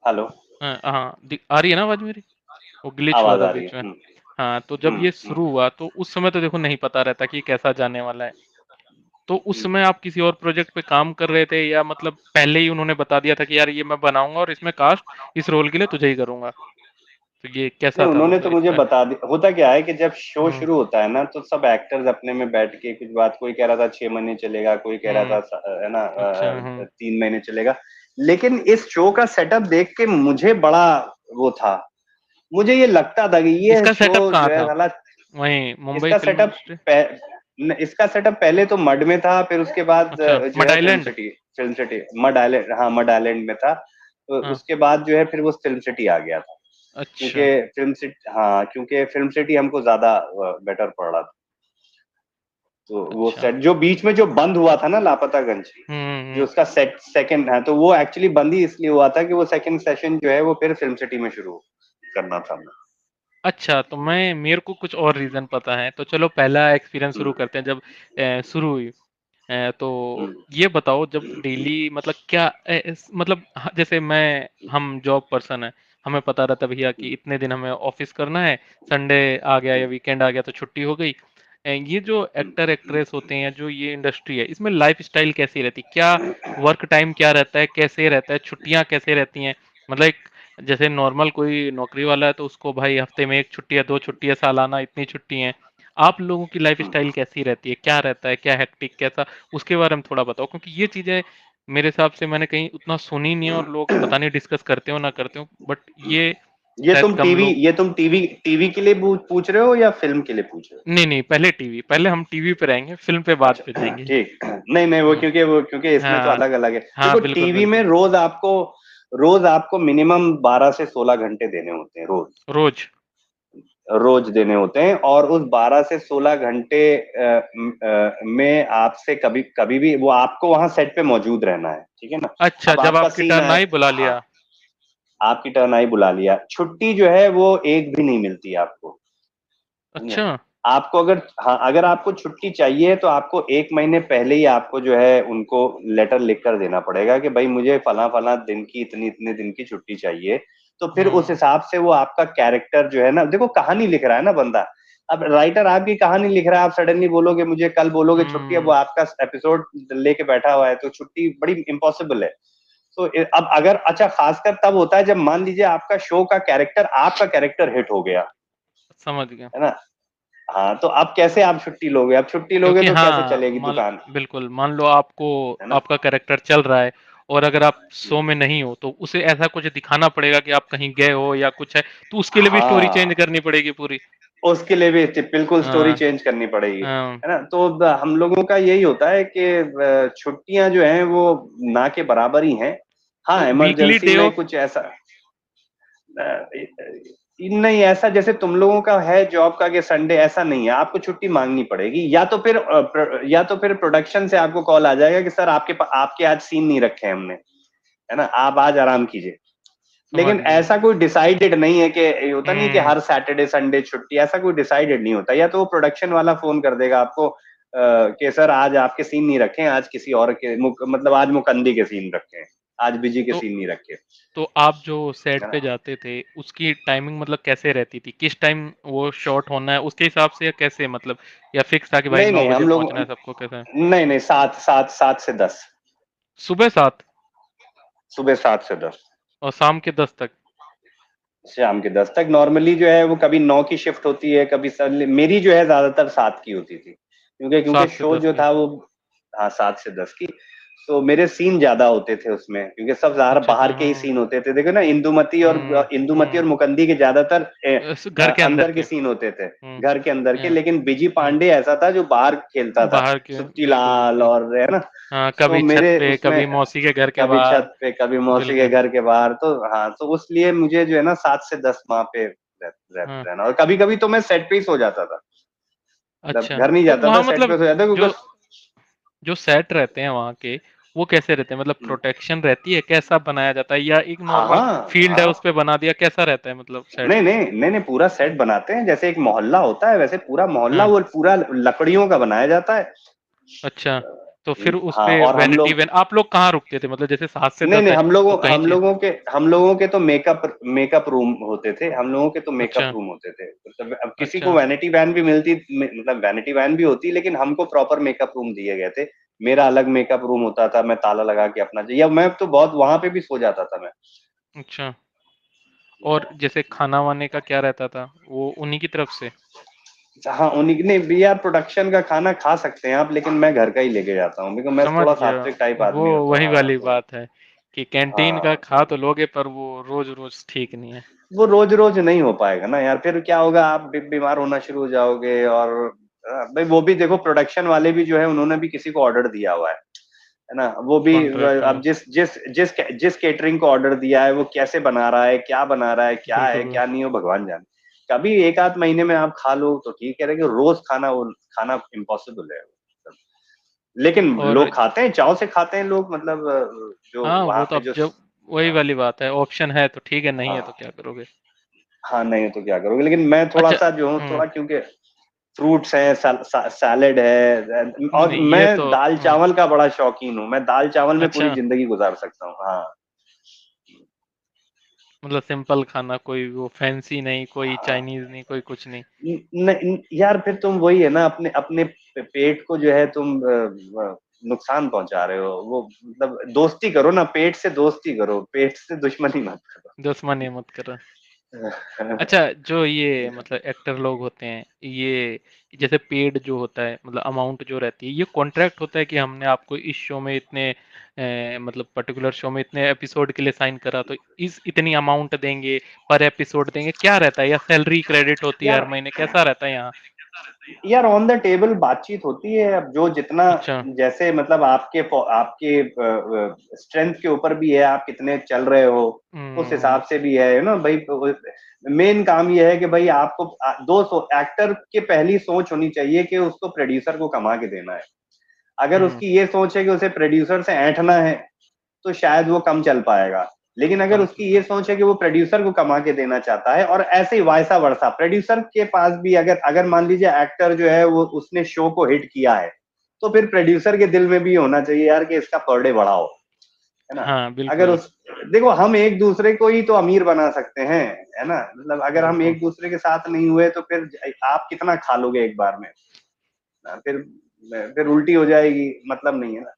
हेलो, हाँ आ रही है ना आवाज मेरी? वो ग्लिच हुआ आवाज़ था आ रही है। बीच में। हुँ, हाँ, तो जब हुँ, ये हुँ, शुरू हुआ तो उस समय तो देखो नहीं पता रहता कि कैसा जाने वाला है। तो उस हुँ। समय आप किसी और प्रोजेक्ट पे काम कर रहे थे, या मतलब पहले ही उन्होंने बता दिया था कि यार ये मैं बनाऊंगा और इसमें कास्ट इस रोल के लिए तुझे ही करूंगा? तो ये कैसा नहीं, था उन्होंने मतलब तो मुझे इसका? बता दिया। होता क्या है कि जब शो हम्म। शुरू होता है ना, तो सब एक्टर्स अपने में बैठ के कुछ बात, कोई कह रहा था 6 महीने चलेगा, कोई कह रहा था हम्म। है ना अच्छा। 3 महीने चलेगा। लेकिन इस शो का सेटअप देख के मुझे बड़ा वो था। मुझे ये लगता था कि ये इसका शो सेटअप कहाँ जो है था? साला वहीं मुंबई इसका फिल्म सेटअप इंडस्ट्री? इसका सेटअप पहले तो मड में था, फिर उसके बाद अच्छा, जो मड है island. Film city mud island, हाँ मड आइलैंड में था। तो हाँ। उसके बाद जो है फिर वो फिल्म सिटी आ गया था। अच्छा। क्योंकि फिल्म सिटी हमको ज्यादा बेटर पड़ रहा था। तो वो अच्छा। सेट जो बीच में जो बंद हुआ था ना लापतागंज, जो हम्म। उसका सेट सेकंड है, तो वो एक्चुअली बंद ही इसलिए हुआ था कि वो सेकंड सेशन जो है वो फिर फिल्म सिटी में शुरू करना था हमें। अच्छा, तो मेरे को कुछ और रीजन पता है, तो चलो पहला एक्सपीरियंस शुरू हम्म, करते हैं। जब शुरू हुई, तो हम्म, ये बताओ जब डेली मतलब क्या मतलब जैसे मैं हम जॉब पर्सन है, हमें पता रहता है भैया कि हम्म, इतने दिन हमें ऑफिस करना है, संडे आ गया या हम्म, वीकेंड आ गया तो छुट्टी हो गई। ये जो एक्टर एक्ट्रेस होते हैं, जो ये इंडस्ट्री है, इसमें लाइफ स्टाइल कैसी रहती, क्या वर्क टाइम क्या रहता है, कैसे रहता है, छुट्टियां कैसे रहती हैं? मतलब एक जैसे नॉर्मल कोई नौकरी वाला है तो उसको भाई हफ्ते में 1 छुट्टी है, 2 छुट्टी है, सालाना इतनी छुट्टी है। आप लोगों की लाइफ हम्म, स्टाइल कैसी रहती है, क्या रहता है, क्या हेक्टिक कैसा, उसके बारे में थोड़ा बताओ, क्योंकि ये चीजें मेरे हिसाब से मैंने कहीं उतना सुनी नहीं है, और लोग पता नहीं डिस्कस करते हो ना करते हो, बट ये शायद कम लोग। ये तुम टीवी के लिए पूछ रहे हो या फिल्म के लिए पूछ रहे हो? नहीं नहीं, पहले टीवी, पहले हम टीवी पे रहेंगे, फिल्म पे बाद पे अच्छा, जाएंगे। ठीक। नहीं नहीं, हाँ। वो क्योंकि इसमें तो हाँ। अलग अलग है। हाँ, देखो बिल्कुल टीवी में बिल्कुल। रोज आपको मिनिमम 12 से 16 घंटे देने होते हैं रोज। रोज। रोज देने होते हैं, और उस 12 से 16 घंटे में आपसे कभी कभी भी वो आपको वहां सेट पे मौजूद रहना है, ठीक है ना? अच्छा, अब जब आपका आपकी सीन टर्न आए, आई बुला हाँ, लिया। आपकी टर्न आई बुला लिया। छुट्टी जो है वो एक भी नहीं मिलती आपको, समझे? अच्छा। आपको अगर हाँ, अगर आपको छुट्टी चाहिए तो आपको 1 महीने पहले ही आपको जो है उनको लेटर लिख कर देना पड़ेगा कि भाई मुझे फला फला दिन की इतनी इतने दिन की छुट्टी चाहिए। तो फिर उस हम्म। हिसाब से वो आपका कैरेक्टर जो है ना, देखो कहानी लिख रहा है ना बंदा। अब राइटर आपकी कहानी लिख रहा है, आप सडनली बोलोगे मुझे कल बोलोगे छुट्टी, अब वो हम्म। आपका एपिसोड लेके बैठा हुआ है, तो छुट्टी बड़ी इम्पॉसिबल है। तो अब अगर अच्छा, खासकर तब होता है जब मान लीजिए आपका शो का कैरेक्टर, आपका कैरेक्टर हिट हो गया, समझ गया। है ना? हाँ, तो अब कैसे आप छुट्टी लोगे? अब छुट्टी लोगे क्योंकि तो कैसे हाँ, चलेगी दुकान, बिल्कुल मान लो आपको है ना? आपका कैरेक्टर चल रहा है, और अगर आप शो हम्म, में नहीं हो तो उसे ऐसा कुछ दिखाना पड़ेगा कि आप कहीं गए हो या कुछ है, तो उसके लिए भी स्टोरी चेंज हाँ, करनी पड़ेगी पूरी। उसके लिए भी बिल्कुल स्टोरी हाँ। चेंज करनी पड़ेगी, हाँ। है ना? तो हम लोगों का यही होता है कि छुट्टियां जो हैं वो ना के बराबर ही हैं। हाँ, तो वीकली इमरजेंसी डे में ऑफ। कुछ ऐसा नहीं, ऐसा जैसे तुम लोगों का है जॉब का कि संडे, ऐसा नहीं है। आपको छुट्टी मांगनी पड़ेगी, या तो फिर प्रोडक्शन से आपको कॉल आ जाएगा कि सर आपके आज सीन नहीं रखे हैं हमने, है ना? आप आज आराम कीजिए। समझ लेकिन गया। ऐसा कोई डिसाइडेड नहीं है कि ये होता नहीं कि हम्म। हर सैटरडे संडे छुट्टी, ऐसा कोई डिसाइडेड नहीं होता। या तो वो प्रोडक्शन वाला फोन कर देगा आपको कि सर आज आपके सीन नहीं रखे हैं, आज किसी और के मतलब आज मुकंदी के सीन रखे हैं, आज बिजी के तो सीन नहीं रखे, तो आप जो सेट है पे ना? जाते थे, उसकी टाइमिंग मतलब कैसे रहती थी, किस टाइम वो शॉट होना है उसके हिसाब से, या कैसे मतलब, या फिक्स था कि भाई नहीं 9 नहीं, बजे हम लोग पहुंचना है सबको, कैसा? नहीं नहीं, 7 7 7 से 10। सुबह 7 सुबह 7 से 10। और शाम के 10 तक? शाम के 10 तक नॉर्मली जो है वो कभी 9 की शिफ्ट होती है, कभी मेरी जो है ज्यादातर 7 की होती थी, क्योंकि 7 से शो 10 जो की? था वो, हाँ 7 से 10 की। तो मेरे सीन ज्यादा होते थे उसमें, क्योंकि सब ज्यादा अच्छा, बाहर अच्छा, के ही हाँ। सीन होते थे। देखो ना, इंदुमती और मुकंदी के ज्यादातर घर के अंदर अंदर के। के सीन होते थे, हुँ, घर के अंदर के। या लेकिन बिजी हुँ, पांडे ऐसा था जो बाहर खेलता था, बाहर के, सुक्ति बिल्कुल, लाल बिल्कुल। और, है ना। हाँ, तो कभी छत मेरे पे, उसमें कभी मौसी के घर के कभी बाहर। छत पे, कभी मौसी के बिल्कुल, घर के बाहर। तो हाँ, तो इसलिए मुझे जो है ना 7 से 10 वहां पे हाँ। रहना। और कभी कभी तो मैं सेट पे ही सो जाता था, मतलब अच्छा, घर नहीं तो जाता था, वहाँ सेट मतलब पे सो जाता जो क्योंकि जो सेट रहते हैं वहाँ के, वो कैसे रहते हैं? मतलब हम्म, प्रोटेक्शन रहती है? कैसा बनाया जाता है, या एक हाँ नॉर्मल हाँ फील्ड है हाँ। उस पे बना दिया, कैसा रहता है मतलब सेट? नहीं नहीं नहीं नहीं, पूरा सेट बनाते हैं, जैसे एक मोहल्ला होता है वैसे पूरा मोहल्ला हाँ, वो पूरा लकड़ियों का बनाया जाता है। अच्छा। तो फिर उस हाँ, पे और हम वैनिटी लोग, वैन आप लोग कहाँ रुकते थे? मतलब जैसे 7 से नहीं 10 नहीं, है, तो कहीं च हम लोगों के तो मेकअप रूम होते थे, हम लोगों के तो मेकअप अच्छा, रूम होते थे। मतलब अब किसी को अच्छा, वैनिटी वैन भी मिलती, मतलब वैनिटी वैन भी होती, लेकिन हमको प्रॉपर मेकअप रूम दिए गए थे। मेरा अलग मेकअप रूम होता था, मैं ताला लगा के अपना, या मैं तो बहुत वहां पे भी सो जाता था मैं। अच्छा। और जैसे खाना-वाने का क्या रहता था? वो उन्हीं की तरफ से? हाँ, उन्हीं ने भी यार, प्रोडक्शन का खाना खा सकते हैं आप, लेकिन मैं घर का ही लेके जाता हूँ, बिकॉज़ मैं समझ थोड़ा गया। सात्विक टाइप वो आदमी हूँ, तो वही हाँ, वाली तो बात है कि कैंटीन का हाँ, खा तो तो लोगे, पर वो रोज़-रोज़ ठीक नहीं है। वो रोज-रोज नहीं हो पाएगा ना यार, फिर क्या होगा, आप बीमार होना शुरू हो जाओगे। और भाई वो भी देखो, प्रोडक्शन वाले भी जो है उन्होंने भी किसी को ऑर्डर दिया हुआ है ना? वो भी कॉन्ट्रैक्ट अब वाला। जिस केटरिंग को ऑर्डर दिया है वो कैसे बना रहा है, क्या बना रहा है, बिल्कुल। क्या नहीं, हो भगवान जाने। कभी 1 आध महीने में आप खा लो तो ठीक है, लेकिन रोज खाना इम्पॉसिबल है। लेकिन और लोग खाते हैं, चाव से खाते हैं लोग, मतलब जो हाँ, वहाँ वो तो पे अब जो, जब वही हाँ, वाली बात है, ऑप्शन है तो ठीक है, नहीं है तो हाँ, क्या करोगे? हाँ, नहीं तो क्या करोगे? लेकिन मैं अच्छा। थोड़ा-सा जो हूँ, हुँ, थोड़ा क्योंकि फ्रूट्स हैं, सैलेड है, और नहीं ये मैं तो हाँ, दाल-चावल का बड़ा शौकीन हूँ। मैं दाल-चावल में पूरी अच्छा, ज़िंदगी गुज़ार सकता हूँ। हाँ। मतलब सिंपल खाना, कोई वो फैंसी नहीं, कोई हाँ। चाइनीज़ नहीं, कोई कुछ नहीं। नहीं यार, फिर तुम वही है ना, अपने अपने पेट को जो है तुम नुकसान पहुँचा रहे हो। वो मतलब दोस्ती करो ना, पेट से दोस्ती करो, पेट से दुश्मनी मत दुश्मनी मत करो। करो। अच्छा, जो ये मतलब एक्टर लोग होते हैं, ये जैसे पेड जो होता है, मतलब अमाउंट जो रहती है, ये कॉन्ट्रैक्ट होता है कि हमने आपको इस शो में इतने मतलब पर्टिकुलर शो में इतने एपिसोड के लिए साइन करा, तो इस इतनी अमाउंट देंगे, पर एपिसोड देंगे, क्या रहता है? या सैलरी क्रेडिट होती है हर यार महीने, कैसा रहता है यहाँ? यार ऑन द टेबल बातचीत होती है, अब जो जितना, अच्छा। जैसे मतलब आपके स्ट्रेंथ के ऊपर भी है, आप कितने चल रहे हो, उस हुँ, हिसाब से भी है ना भाई। मेन काम ये है कि भाई आपको दो एक्टर की पहली सोच होनी चाहिए कि उसको प्रोड्यूसर को कमा के देना है। अगर हुँ, उसकी ये सोच है कि उसे प्रोड्यूसर से ऐंठना है, तो शायद वो कम चल पाएगा। लेकिन अगर कम उसकी चलता ये है। सोच है कि वो प्रोड्यूसर को कमा के देना चाहता है, और ऐसे ही वाइसा वर्सा, प्रोड्यूसर के पास भी अगर अगर मान लीजिए एक्टर जो है वो उसने शो को हिट किया है, तो फिर प्रोड्यूसर के दिल में भी होना चाहिए यार कि इसका पर डे बढ़ाओ, है ना? हाँ, अगर बिल्कुल, उस देखो, हम एक दूसरे को ही तो अमीर बना सकते हैं, है ना? मतलब अगर हम बिल्कुल। एक दूसरे के साथ नहीं हुए तो फिर आप कितना खा लोगे एक बार में? फिर उल्टी हो जाएगी, मतलब नहीं है ना।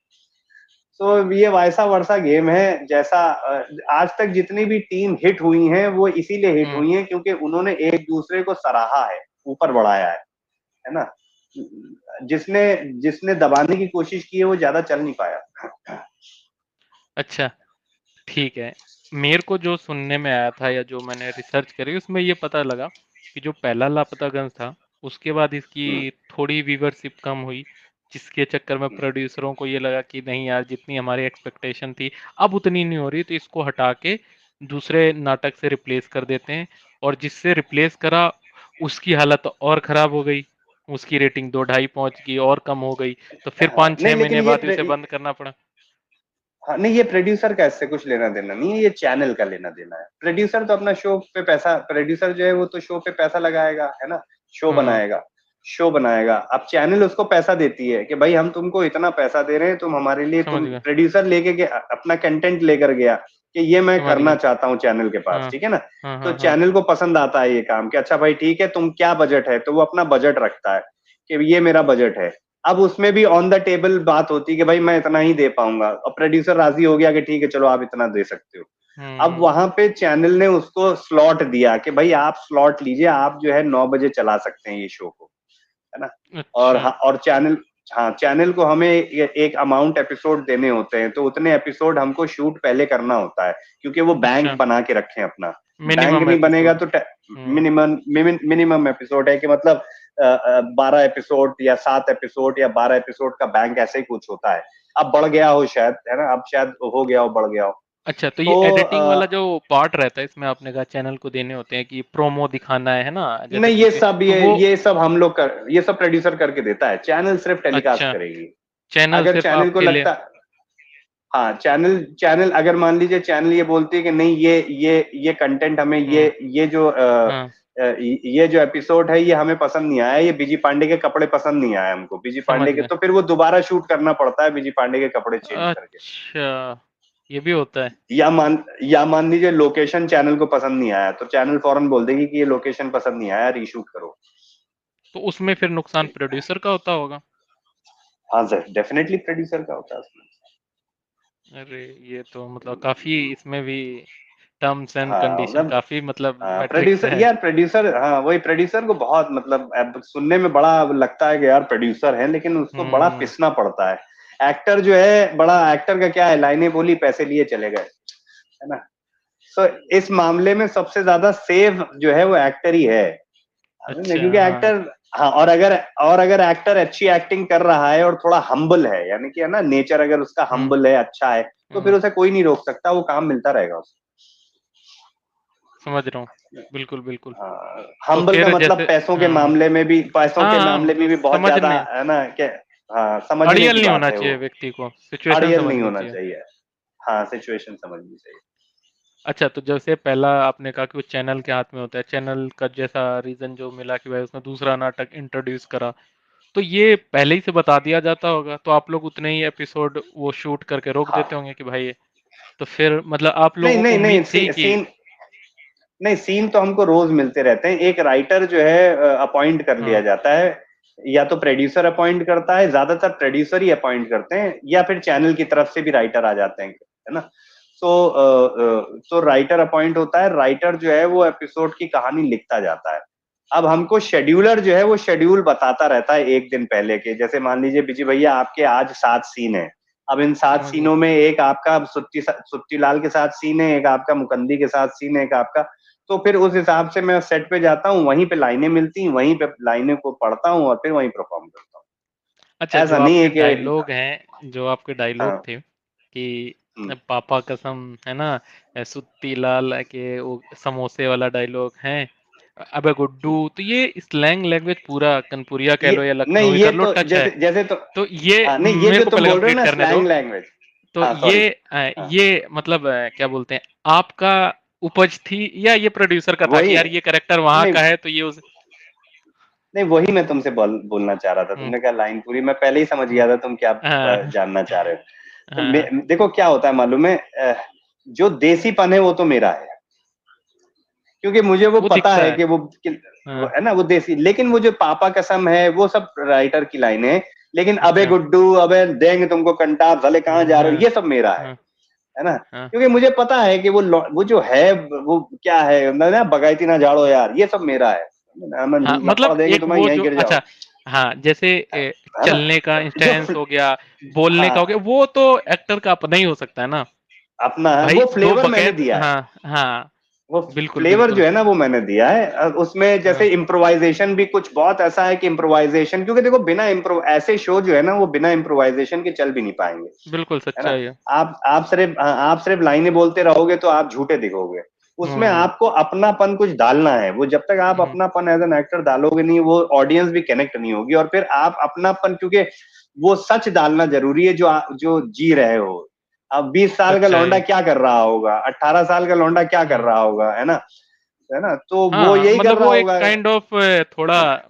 तो ये वैसा वर्सा गेम है, जैसा आज तक जितनी भी टीम हिट हुई हैं वो इसीलिए हिट हुँ, हुई हैं क्योंकि उन्होंने एक दूसरे को सराहा है, ऊपर बढ़ाया है ना? जिसने जिसने दबाने की कोशिश की है वो ज्यादा चल नहीं पाया। अच्छा। ठीक है। मेरे को जो सुनने में आया था, या जो मैंने रिसर्च करी, उसमें ये पता लगा कि जो पहला लापतागंज था, उसके बाद इसकी हम्म, थोड़ी व्यूवरशिप कम हुई, जिसके चक्कर में प्रोड्यूसरों को ये लगा कि नहीं यार, जितनी हमारी एक्सपेक्टेशन थी अब उतनी नहीं हो रही, तो इसको हटा के दूसरे नाटक से रिप्लेस कर देते हैं। और जिससे रिप्लेस करा, उसकी हालत और खराब हो गई, उसकी रेटिंग 2 ढाई पहुंच गई और कम हो गई, तो फिर हाँ, पाँच नहीं छह लेकिन महीने बाद उसे बंद करना पड़ा। हाँ, नहीं, ये प्रोड्यूसर का इससे कुछ लेना देना नहीं है, ये चैनल का लेना देना है। प्रोड्यूसर तो अपना शो पे पैसा, प्रोड्यूसर जो है वो तो शो पे पैसा लगाएगा, है ना? शो हम्म, बनाएगा, शो बनाएगा। अब चैनल उसको पैसा देती है कि भाई हम तुमको इतना पैसा दे रहे हैं, तुम हमारे लिए, समझ तुम गया, प्रोड्यूसर लेके के अपना कंटेंट लेकर गया कि ये मैं समझ करना गया। चाहता हूँ चैनल के पास, हाँ, ठीक है ना? हाँ, तो हाँ, हाँ। चैनल को पसंद आता है ये काम कि अच्छा भाई ठीक है, तुम क्या बजट है, तो वो अपना बजट रखता है कि ये मेरा बजट है। अब उसमें भी ऑन द टेबल बात होती है कि भाई मैं इतना ही दे पाऊंगा, और प्रोड्यूसर राजी हो गया कि ठीक है चलो आप इतना दे सकते हो। अब हम्म। वहां पे चैनल ने उसको स्लॉट दिया कि भाई आप स्लॉट लीजिए, आप जो है 9 बजे चला सकते हैं ये शो को, है ना। और अच्छा। और चैनल, हाँ चैनल को हमें एक अमाउंट एपिसोड देने होते हैं, तो उतने एपिसोड हमको शूट पहले करना होता है, क्योंकि वो बैंक अच्छा। बना के रखे हैं अपना। बैंक मिनिमम नहीं बनेगा एपिसोड। तो हम्म। मिनिमम एपिसोड है कि मतलब 12 एपिसोड या 7 एपिसोड या 12 एपिसोड का बैंक, ऐसे ही कुछ होता है। अब बढ़ गया हो शायद, है ना, अब शायद हो गया हो, बढ़ गया हो। अच्छा, तो ये तो एडिटिंग वाला जो पार्ट रहता है इसमें आपने कहा चैनल को देने होते हैं कि प्रोमो दिखाना है ना, जैसे नहीं, किसी तो वो। ये सब हम लोग कर, ये सब प्रोड्यूसर करके देता है, चैनल सिर्फ टेलीकास्ट अच्छा, करेगी। चैनल अगर सिर्फ चैनल को आपके लिए। लगता, हाँ चैनल चैनल अगर मान लीजिए चैनल ये बोलती है कि नहीं, ये कंटेंट हमें, हम्म। ये जो हाँ। ये जो एपिसोड है ये हमें पसंद नहीं आया, ये बीजी पांडे के कपड़े पसंद नहीं आए हमको, बीजी समझ पांडे के, गए। तो फिर वो दोबारा शूट करना पड़ता है बीजी पांडे के कपड़े चेंज करके। अच्छा, ये भी होता है। या मान लीजिए लोकेशन चैनल को पसंद नहीं आया, तो चैनल फौरन बोल देगी कि ये लोकेशन पसंद नहीं आया, रीशूट करो। तो उसमें फिर नुकसान प्रोड्यूसर का होता होगा। हाँ सर, डेफिनेटली प्रोड्यूसर का होता है उसमें। अरे, ये तो मतलब काफी इसमें भी टर्म्स एंड हाँ कंडीशन, मतलब, काफी मतलब मैट्रिक्स प्रोड्यूसर है। यार, प्रोड्यूसर, हाँ वही प्रोड्यूसर को बहुत मतलब, अब सुनने में बड़ा लगता है कि यार प्रोड्यूसर है, लेकिन उसको बड़ा हम्म। पिसना पड़ता है। एक्टर जो है, बड़ा एक्टर का क्या है, लाइनें बोली पैसे लिए चले गए, है ना। तो इस मामले में सबसे ज्यादा सेफ जो है वो एक्टर ही है, अच्छा, क्योंकि हाँ। एक्टर, हाँ, और अगर एक्टर अच्छी एक्टिंग कर रहा है और थोड़ा हम्बल है, यानी कि है ना, नेचर अगर उसका हम्म। हम्बल है, अच्छा है, तो फिर हम्म। उसे कोई नहीं रोक सकता, वो काम मिलता रहेगा उसे। समझ रहा हूँ। बिल्कुल बिल्कुल। हाँ, तो हम्बल का फिर मतलब जैसे पैसों के हाँ। मामले में भी, पैसों के हाँ, मामले में मतलब भी बहुत ज्यादा, समझने, है ना, कि हाँ समझने अड़ियल की नहीं बात होना है चाहिए वो, व्यक्ति को, सिचुएशन अड़ियल नहीं समझनी होना चाहिए। चाहिए। हाँ, सिचुएशन समझनी चाहिए। अच्छा, तो जैसे पहला आपने कहा कि वो चैनल के हाथ में होता है, चैनल का जैसा रीजन जो मिला कि भाई उसने दूसरा नाटक इंट्रोड्यूस करा, तो ये पहले ही से बता दिया जाता होगा, तो आप लोग उतने ही एपिसोड वो शूट करके रोक हाँ, देते होंगे कि भाई, तो फिर मतलब आप नहीं लोगों को नहीं नहीं, उम्मीद थी कि। सीन, नहीं सीन तो हमको रोज मिलते रहते हैं, एक राइटर जो है अपॉइंट कर लिया हाँ। जाता है, या तो प्रोड्यूसर अपॉइंट करता है, ज्यादातर प्रोड्यूसर ही अपॉइंट करते हैं, या फिर चैनल की तरफ से भी राइटर आ जाते हैं, है ना। तो राइटर अपॉइंट होता है, राइटर जो है वो एपिसोड की कहानी लिखता जाता है। अब हमको शेड्यूलर जो है वो शेड्यूल बताता रहता है एक दिन पहले के, जैसे मान लीजिए बिजी भैया आपके आज 7 सीन है, अब इन 7 सीनों समझ में एक आपका सुत्ती लाल के साथ सीन है, एक आपका मुकंदी के साथ सीन है, एक आपका, तो फिर उस हिसाब से मैं सेट पे जाता हूँ, वहीं पे लाइनें मिलती हैं, वहीं पे लाइनें को पढ़ता हूँ और फिर वहीं परफॉर्म करता हूँ। अच्छा, ऐसा जो नहीं आपके है कि, डायलॉग हैं, जो आपके डायलॉग हाँ, थे कि हम्म, पापा कसम, है ना, सुत्ती लाल के वो समोसे वाला डायलॉग है, अबे गुड्डू, तो ये स्लैंग लैंग्वेज पूरा कनपुरिया कह ये लो या नहीं, लखनवी ये कर लो, तो टच है। जैसे जैसे तो, तो ये हाँ नहीं, ये मेरे जो को तुम पहले बोल रहे हो कंप्लीट ना करने दो। स्लैंग लैंग्वेज, तो हाँ सॉरी, हाँ ये मतलब क्या बोलते हैं, आपका उपज थी या ये प्रोड्यूसर का था कि वही, यार ये करेक्टर वहां नहीं का है तो ये उस। नहीं, वही मैं तुमसे बोलना चाह रहा था, हम्म। तुमने कहा लाइन पूरी, मैं पहले ही समझ हम्म। गया था तुम क्या हाँ। जानना चाह रहे हो। तो हाँ। देखो क्या होता है मालूम है, जो देसीपन है वो तो मेरा है, क्योंकि मुझे वो वो पता दिखता है है। कि वो हाँ। है ना, वो देसी, लेकिन वो जो पापा कसम है वो सब राइटर की लाइन है, लेकिन अबे अच्छा। गुड्डू, अबे देंगे तुमको कंटाप, भले कहाँ जा रहे हो, हाँ। ये सब मेरा हाँ। है ना। हाँ। क्योंकि मुझे पता है कि वो जो है, वो क्या है ना, बगायती ना झाड़ो यार, ये सब मेरा है, मैं हाँ, लपड़ मतलब देंगे एक तुम्हें, वो यहीं जो गिर अच्छा, जाओगे, हाँ, जैसे है ना, चलने का जो इंस्टेंस हो गया, बोलने का हो गया, हाँ, वो तो एक्टर का अपना ही हो सकता है ना। अपना है, भाई वो दो फ्लेवर मैंने बकैत, दिया है, हाँ। हाँ। वो बिल्कुल फ्लेवर बिल्कुल। जो है ना वो मैंने दिया है। उसमें जैसे हाँ, इम्प्रोवाइजेशन भी कुछ बहुत ऐसा है कि इम्प्रोवाइजेशन, क्योंकि देखो बिना इम्प्रो ऐसे शो जो है ना वो बिना इम्प्रोवाइजेशन के चल भी नहीं पाएंगे, बिल्कुल है ना। सच्चाई है। आप सिर्फ लाइनें बोलते रहोगे तो आप झूठे दिखोगे, उसमें हम्म। आपको अपनापन कुछ डालना है, वो जब तक आप हम्म। अपनापन एज एन एक्टर डालोगे नहीं, वो ऑडियंस भी कनेक्ट नहीं होगी, और फिर आप अपनापन, क्योंकि वो सच डालना जरूरी है जो जी रहे हो। अब 20 साल का सच्चाई लौंडा है। क्या कर रहा होगा, 18 साल का लौंडा क्या कर हम्म। रहा होगा, है ना, है ना, तो वो हाँ, यही कर मतलब रहा वो एक होगा। काइंड ऑफ थोड़ा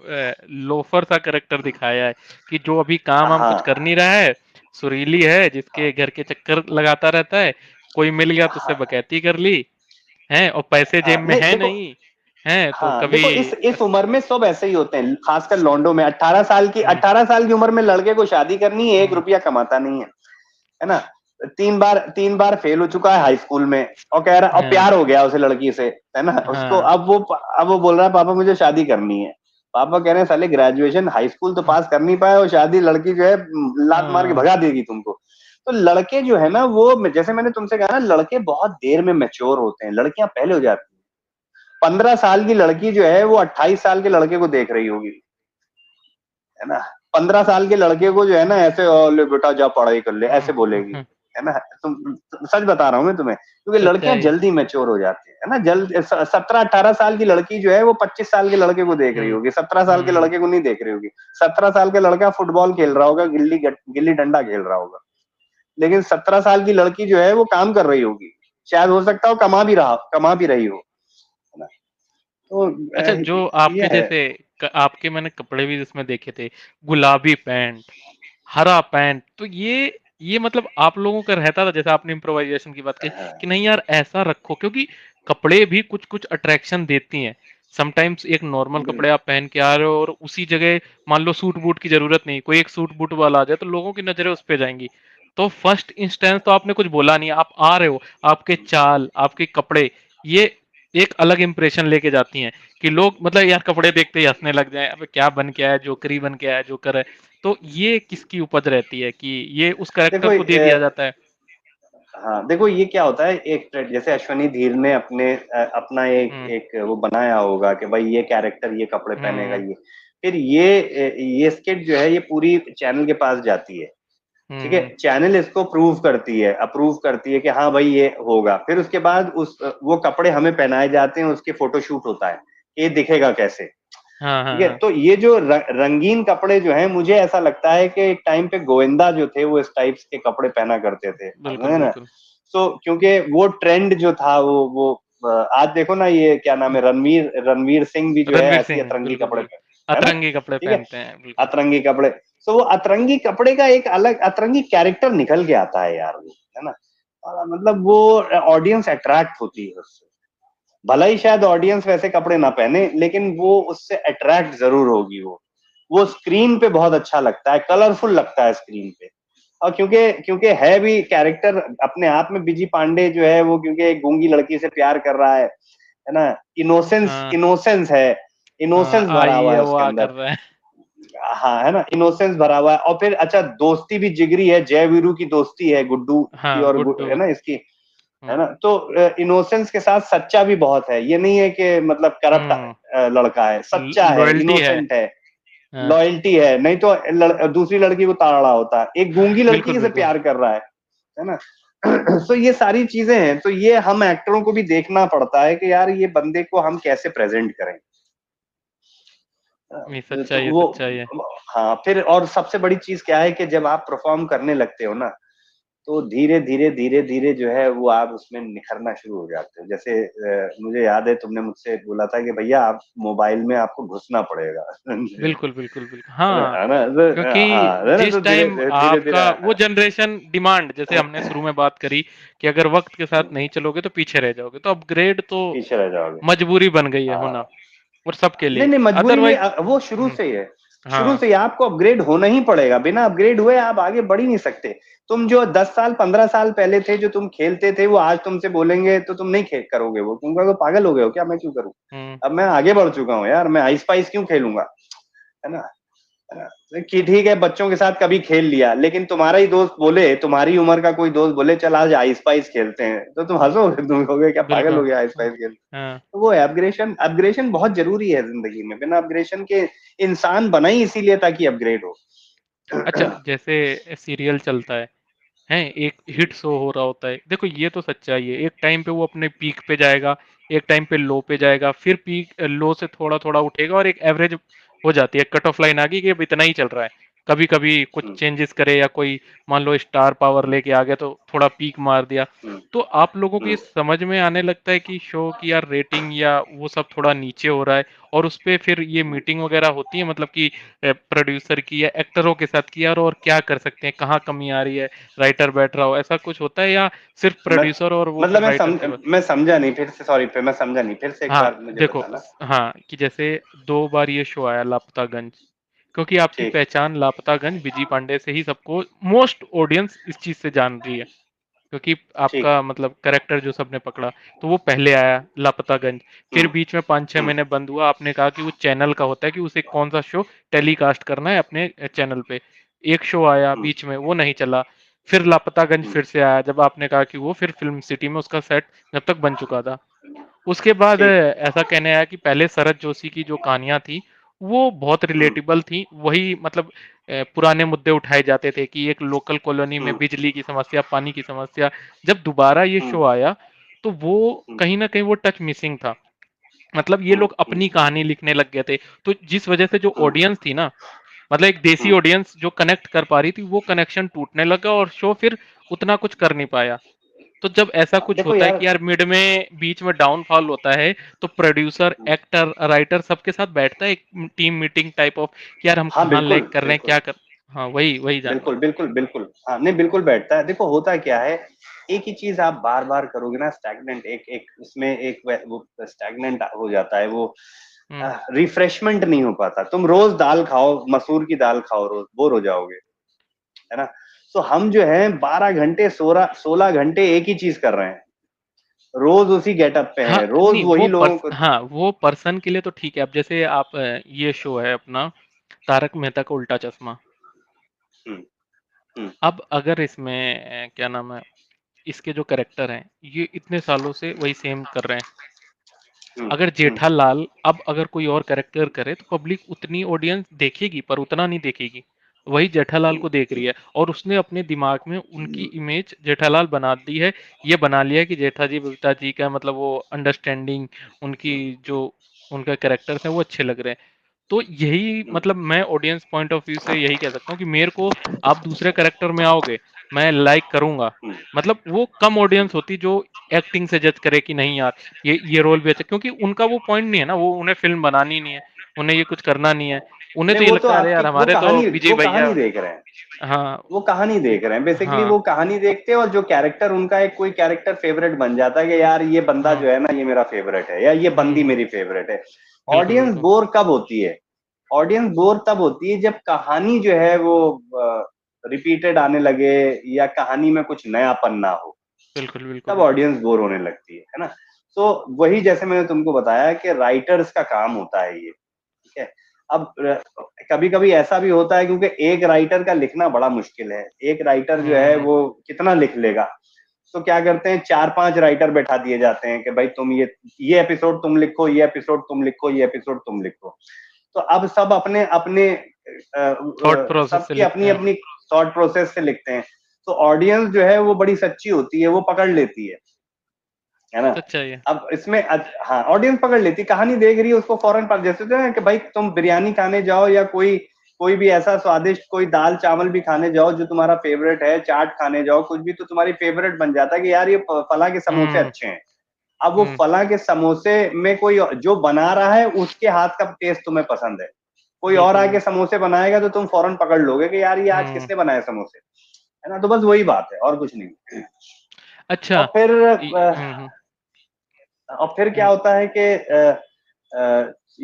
लोफर सा करेक्टर दिखाया है कि जो अभी काम वाम कुछ हाँ, कर नहीं रहा है, सुरीली है, जिसके घर के चक्कर लगाता रहता है, कोई मिल गया तो उससे हाँ, बकैती कर ली है, और पैसे जेब हाँ, में नहीं है देखो, नहीं, हैं तो हाँ कभी देखो इस उम्र में सब ऐसे ही होते हैं, खासकर लौंडों में। 18 साल की हम्म 18 साल की उम्र में लड़के को शादी करनी है, 1 रुपया कमाता नहीं है ना। 3 बार फेल हो चुका है हाई स्कूल में, और कह रहा, और हाँ प्यार हो गया उसे लड़की से, है ना उसको। हाँ अब वो बोल रहा है पापा मुझे शादी करनी है। पापा कह रहे हैं साले ग्रेजुएशन हाई स्कूल तो हाँ पास कर नहीं पाए, और शादी लड़की जो है लात मार के हाँ, भगा देगी तुमको। तो लड़के जो है ना, वो जैसे मैंने तुमसे कहा ना, लड़के बहुत देर में मैच्योर होते हैं, लड़कियां पहले हो जाती हैं। 15 साल की लड़की जो है वो 28 साल के लड़के को देख रही होगी, है ना। 15 साल के लड़के को जो है ना ऐसे, "ओ, ले बेटा जा पढ़ाई कर ले", ऐसे बोलेगी, हाँ, है ना। सच बता रहा हूँ मैं तुम्हें, क्योंकि लड़कियां सच्चाई। जल्दी मैच्योर हो जाती है ना। जल्द 17-18 साल की लड़की जो है वो 25 साल के लड़के को देख रही हुँ, होगी, 17 साल के हुँ, लड़के को नहीं देख रही होगी। 17 साल का लड़का फुटबॉल खेल रहा होगा, गिल्ली डंडा खेल रहा होगा, लेकिन 17 साल की लड़की जो है वो काम कर रही होगी, शायद हो सकता हो कमा भी रही हो, है ना। तो अच्छा, जो ये आपके है। जैसे आपके मैंने कपड़े भी जिसमें देखे थे, गुलाबी पैंट, हरा पैंट, तो ये मतलब आप लोगों का रहता था, जैसे आपने इम्प्रोवाइजेशन की बात कही कि नहीं यार ऐसा रखो, क्योंकि कपड़े भी कुछ कुछ अट्रैक्शन देती हैं। समटाइम्स एक नॉर्मल कपड़े आप पहन के आ रहे हो और उसी जगह मान लो सूट बूट की जरूरत नहीं, कोई एक सूट बूट वाला आ जाए तो लोगों की नजरें उस पे जाएंगी। तो फर्स्ट इंस्टेंस तो आपने कुछ बोला नहीं, आप आ रहे हो, आपके चाल, आपके कपड़े, ये एक अलग इंप्रेशन लेके जाती हैं कि लोग मतलब यार कपड़े देखते ही हंसने लग जाएं, अबे क्या बन के आया, जोकरी बन के आया, जोकर है। तो ये किसकी उपज रहती है कि ये उस कैरेक्टर देखो को दे दिया जाता है? हाँ देखो ये क्या होता है, एक जैसे अश्वनी धीर ने अपना एक हुँ, एक वो बनाया होगा कि भाई ये कैरेक्टर ये कपड़े पहनेगा, हुँ, ये फिर ये स्किट जो है ये पूरी चैनल के पास जाती है। हुँ, ठीक है, हुँ, चैनल इसको अप्रूव करती है कि हाँ भाई ये होगा। फिर उसके बाद उस वो कपड़े हमें पहनाए जाते हैं, उसके फोटोशूट होता है, ये दिखेगा कैसे। हाँ, ठीक हाँ, है, हाँ, तो ये जो रंगीन कपड़े जो हैं, मुझे ऐसा लगता है कि एक टाइम पे गोविंदा जो थे वो इस टाइप के कपड़े पहना करते थे, बिल्कुल, है ना। बिल्कुल। तो क्योंकि वो ट्रेंड जो था वो आज देखो ना, ये क्या नाम है, रणवीर रणवीर सिंह भी जो है रणवीर ऐसी सिंह, अतरंगी बिल्कुल, कपड़े बिल्कुल। पहन, है ना। अतरंगी कपड़े ठीक है, पहनते हैं, बिल्कुल। अतरंगी कपड़े। तो वो अतरंगी कपड़े का एक अलग अतरंगी कैरेक्टर निकल के आता है यार, वो है ना। मतलब वो ऑडियंस अट्रैक्ट होती है उससे। भला ही शायद ऑडियंस वैसे कपड़े ना पहने, लेकिन वो उससे अट्रैक्ट जरूर होगी। वो स्क्रीन पे बहुत अच्छा लगता है, कलरफुल लगता है स्क्रीन पे। और क्योंकि क्योंकि है भी कैरेक्टर अपने आप में, बिजी पांडे जो है वो, क्योंकि एक गूंगी लड़की से प्यार कर रहा है ना। इनोसेंस हाँ, इनोसेंस है, हाँ, इनोसेंस भरा आई हुआ है है वो उसके आ कर अंदर। रहा है। हाँ, है ना, इनोसेंस भरा हुआ है। और फिर अच्छा, दोस्ती भी जिगरी है, जय वीरू की दोस्ती है, गुड्डू की हाँ, और है गुड्डू। ना इसकी, है हुँ, ना। तो इनोसेंस के साथ सच्चा भी बहुत है, ये नहीं है कि मतलब करप्ट हुँ, लड़का है, सच्चा है, लॉयल्टी है। इनोसेंट है, हाँ, लॉयल्टी है। नहीं तो दूसरी लड़की को ताड़ा होता है, एक गूंगी बिल्कुल, लड़की से बिल्कुल। प्यार कर रहा है ना। तो ये सारी चीजें हैं, तो ये हम एक्टरों को भी देखना पड़ता है कि यार ये बंदे को हम कैसे प्रेजेंट करें। नहीं, तो सच्चाई है, वो, सच्चाई है। हाँ, फिर और सबसे बड़ी चीज क्या है कि जब आप परफॉर्म करने लगते हो ना, तो धीरे-धीरे जो है वो आप उसमें निखरना शुरू हो जाते हो। जैसे मुझे याद है तुमने मुझसे बोला था कि भैया आप मोबाइल में आपको घुसना पड़ेगा। बिल्कुल, बिल्कुल, बिल्कुल। हाँ, है ना? तो हाँ, क्योंकि है ना? जिस तो टाइम धीरे-धीरे आपका वो जनरेशन डिमांड, जैसे हमने शुरू में बात करी कि अगर वक़्त के साथ नहीं चलोगे तो पीछे रह जाओगे, तो अपग्रेड तो पीछे रह जाओगे। मजबूरी बन गई है होना, हाँ। और सबके नहीं, लिए। नहीं, मजबूरी नहीं, अदरवाइज़ वो शुरू हुँ, से ही है। शुरू हाँ, से ही आपको अपग्रेड होना ही पड़ेगा, बिना अपग्रेड हुए आप आगे बढ़ ही नहीं सकते। तुम जो 10 साल 15 साल पहले थे, जो तुम खेलते थे, वो आज तुमसे बोलेंगे तो तुम नहीं खे करोगे वो, तुम कहोगे पागल हो गए हो क्या, मैं क्यों करूँ? हुँ, अब मैं आगे बढ़ चुका हूँ यार, मैं आइस-पाइस क्यों खेलूँगा? है ना? है ना? कि ठीक है, बच्चों के साथ कभी खेल लिया, लेकिन तुम्हारा ही दोस्त बोले, तुम्हारी उम्र का कोई दोस्त बोले चल आज आइस-पाइस खेलते हैं, तो तुम हँसोगे, तुम कहोगे क्या पागल बिल्कुल। हो गया हाँ, आइस-पाइस खेल। हाँ। तो वो है अपग्रेशन। अपग्रेशन बहुत ज़रूरी है ज़िंदगी में, बिना अपग्रेशन के इंसान बना ही इसीलिए ताकि अपग्रेड हो। अच्छा, जैसे सीरियल चलता है, एक हिट शो हो रहा होता है। देखो ये तो सच्चाई है, एक टाइम पे वो अपने पीक पे जाएगा, एक टाइम पे लो पे जाएगा, फिर पीक लो से थोड़ा-थोड़ा उठेगा और एक एवरेज हो जाती है, कट ऑफ लाइन आ गई कि अब इतना ही चल रहा है। कभी-कभी कुछ हम्म, चेंजेस करे या कोई मान लो स्टार पावर लेके आ गया तो थोड़ा पीक मार दिया। हम्म, तो आप लोगों को ये हम्म, समझ में आने लगता है कि शो की यार रेटिंग या वो सब थोड़ा नीचे हो रहा है और उसपे फिर ये हम्म, मीटिंग वगैरह होती है मतलब कि प्रोड्यूसर की या एक्टरों के साथ कि यार और क्या कर सकते हैं, कहाँ कमी आ रही है, राइटर बैठ रहा हो, ऐसा कुछ होता है या सिर्फ मैं प्रोड्यूसर और वो मतलब फिर राइटर से बस? मैं समझा नहीं, फिर से सॉरी, फिर मैं समझा नहीं, फिर से एक हाँ, बार मुझे देखो बताना। हाँ, कि जैसे 2 बार ये शो आया लापतागंज, क्योंकि आपकी ठीक। पहचान लापतागंज विजी पांडे से ही सबको मोस्ट ऑडियंस इस चीज़ से जान रही है। क्योंकि ठीक। आपका मतलब कैरेक्टर जो सबने पकड़ा, तो वो पहले आया लापतागंज। फिर हम्म, बीच में 5-6 हम्म, महीने बंद हुआ, आपने कहा कि वो चैनल का होता है कि उसे कौन-सा शो टेलीकास्ट करना है अपने चैनल पे। एक शो आया हम्म, बीच में, वो नहीं चला। फिर लापतागंज हम्म, फिर से आया, जब आपने कहा कि वो फिर फ़िल्म सिटी में उसका सेट जब तक बन चुका था। उसके बाद ठीक। ऐसा कहने आया कि पहले शरद जोशी की जो कहानियाँ थी, वो बहुत हम्म, रिलेटेबल थी। वही मतलब पुराने मुद्दे उठाए जाते थे कि एक लोकल कॉलोनी में हम्म, बिजली की समस्या, पानी की समस्या। जब दोबारा ये हम्म, शो आया, तो वो हम्म, कहीं न कहीं वो टच मिसिंग था। मतलब ये हम्म, लोग अपनी कहानी लिखने लग गए थे। तो जिस वजह से जो हम्म, ऑडियंस थी ना, मतलब एक देसी हम्म। ऑडियंस जो कनेक्ट कर पा रही थी, वो कनेक्शन टूटने लगा और शो फिर उतना कुछ कर नहीं पाया। तो जब ऐसा कुछ देखो होता है यार। कि यार मिड में बीच में डाउनफॉल होता है तो प्रोड्यूसर हम्म, एक्टर राइटर सबके साथ बैठता है एक टीम मीटिंग टाइप ऑफ कि यार हम हाँ कहाँ बिल्कुल लैग कर रहे हैं क्या बिल्कुल। कर। हाँ वही वही जानना बिल्कुल था। बिल्कुल बिल्कुल, हाँ नहीं बिल्कुल बैठता है। देखो होता क्या है, एक ही चीज आप बार बार करोगे ना, स्टैग्नेंट एक एक उसमें एक वो स्टैग्नेंट हो जाता है वो। हम्म। रिफ्रेशमेंट नहीं हो पाता। तुम रोज दाल खाओ, मसूर की दाल खाओ, रोज बोर हो जाओगे, है ना। तो हम जो है 12 घंटे 16 16 घंटे एक ही चीज कर रहे हैं, रोज उसी गेटअप पे हाँ हैं, रोज नहीं वही लोगों को। हाँ वो पर्सन के लिए तो ठीक है। अब जैसे आप ये शो है अपना तारक मेहता का उल्टा चश्मा। हम्म, हम्म, अब अगर इसमें क्या नाम है, इसके जो कैरेक्टर हैं ये इतने सालों से वही सेम कर रहे हैं। हम्म, अगर हम्म, जेठालाल अब अगर कोई और कैरेक्टर करे तो पब्लिक उतनी ऑडियंस देखेगी पर उतना नहीं देखेगी। वही जेठालाल हम्म, को देख रही है और उसने अपने दिमाग में उनकी इमेज जेठालाल बना दी है। ये बना लिया है कि जेठा जी बबीता जी का मतलब वो अंडरस्टैंडिंग, उनकी जो उनका कैरेक्टर्स हैं वो अच्छे लग रहे हैं। तो यही हम्म, मतलब मैं ऑडियंस पॉइंट ऑफ व्यू से यही कह सकता हूँ कि मेरे को आप दूसरे कैरेक्टर में आओगे, मैं लाइक करूंगा। हम्म, मतलब वो कम ऑडियंस होती जो एक्टिंग से जज करे कि नहीं यार ये रोल भी अच्छा, क्योंकि उनका वो पॉइंट नहीं है ना, वो उन्हें फिल्म बनानी नहीं है, उन्हें ये कुछ करना नहीं है। उन्हें नहीं तो ये वो तो लगता है अरे आपकी यार हमारे तो विजय वो भैया। कहानी देख रहे हैं, हाँ वो कहानी देख रहे हैं बेसिकली, हाँ वो कहानी देखते हैं, और जो कैरेक्टर उनका एक कोई कैरेक्टर फेवरेट बन जाता है कि यार ये बंदा हाँ जो है ना ये मेरा फेवरेट है, या ये बंदी हम्म। मेरी फेवरेट है। बिल्कुल ऑडियंस बिल्कुल बोर कब होती है? ऑडियंस बोर तब होती है जब कहानी जो है वो रिपीटेड आने लगे, या कहानी में कुछ नयापन ना हो, बिल्कुल तब बिल्कुल। ऑडियंस बोर होने लगती है ना। तो वही जैसे मैंने तुमको बताया कि राइटर्स का काम होता है ये, ठीक है। अब कभी कभी ऐसा भी होता है, क्योंकि एक राइटर का लिखना बड़ा मुश्किल है, एक राइटर जो है हम्म वो कितना लिख लेगा। तो क्या करते हैं, 4 5 राइटर बैठा दिए जाते हैं कि भाई तुम ये एपिसोड तुम लिखो, ये एपिसोड तुम लिखो, ये एपिसोड तुम लिखो। तो अब सब अपने अपने थॉट प्रोसेस से सबकी लिखते अपनी हैं। अपनी थॉट प्रोसेस से लिखते हैं। तो ऑडियंस जो है वो बड़ी सच्ची होती है, वो पकड़ लेती है ना। सच्चाई है। अब इसमें हाँ ऑडियंस पकड़ लेती, कहानी देख रही है उसको फौरन पकड़, जैसे तो ना कि भाई तुम बिरयानी खाने जाओ, या कोई कोई भी ऐसा स्वादिष्ट कोई दाल चावल भी खाने जाओ जो तुम्हारा फेवरेट है, चाट खाने जाओ, कुछ भी, तो तुम्हारी फेवरेट बन जाता है कि यार ये फला के समोसे हम्म अच्छे हैं। अब वो हम्म फला के समोसे में कोई जो बना रहा है उसके हाथ का टेस्ट तुम्हें पसंद है, कोई और बिल्कुल आके समोसे बनाएगा तो तुम फौरन पकड़ लोगे कि यार ये आज हम्म। किसने बनाए समोसे, है ना। तो बस वही बात है, और कुछ नहीं। अच्छा। और फिर हम्म। और फिर क्या हम्म, होता है कि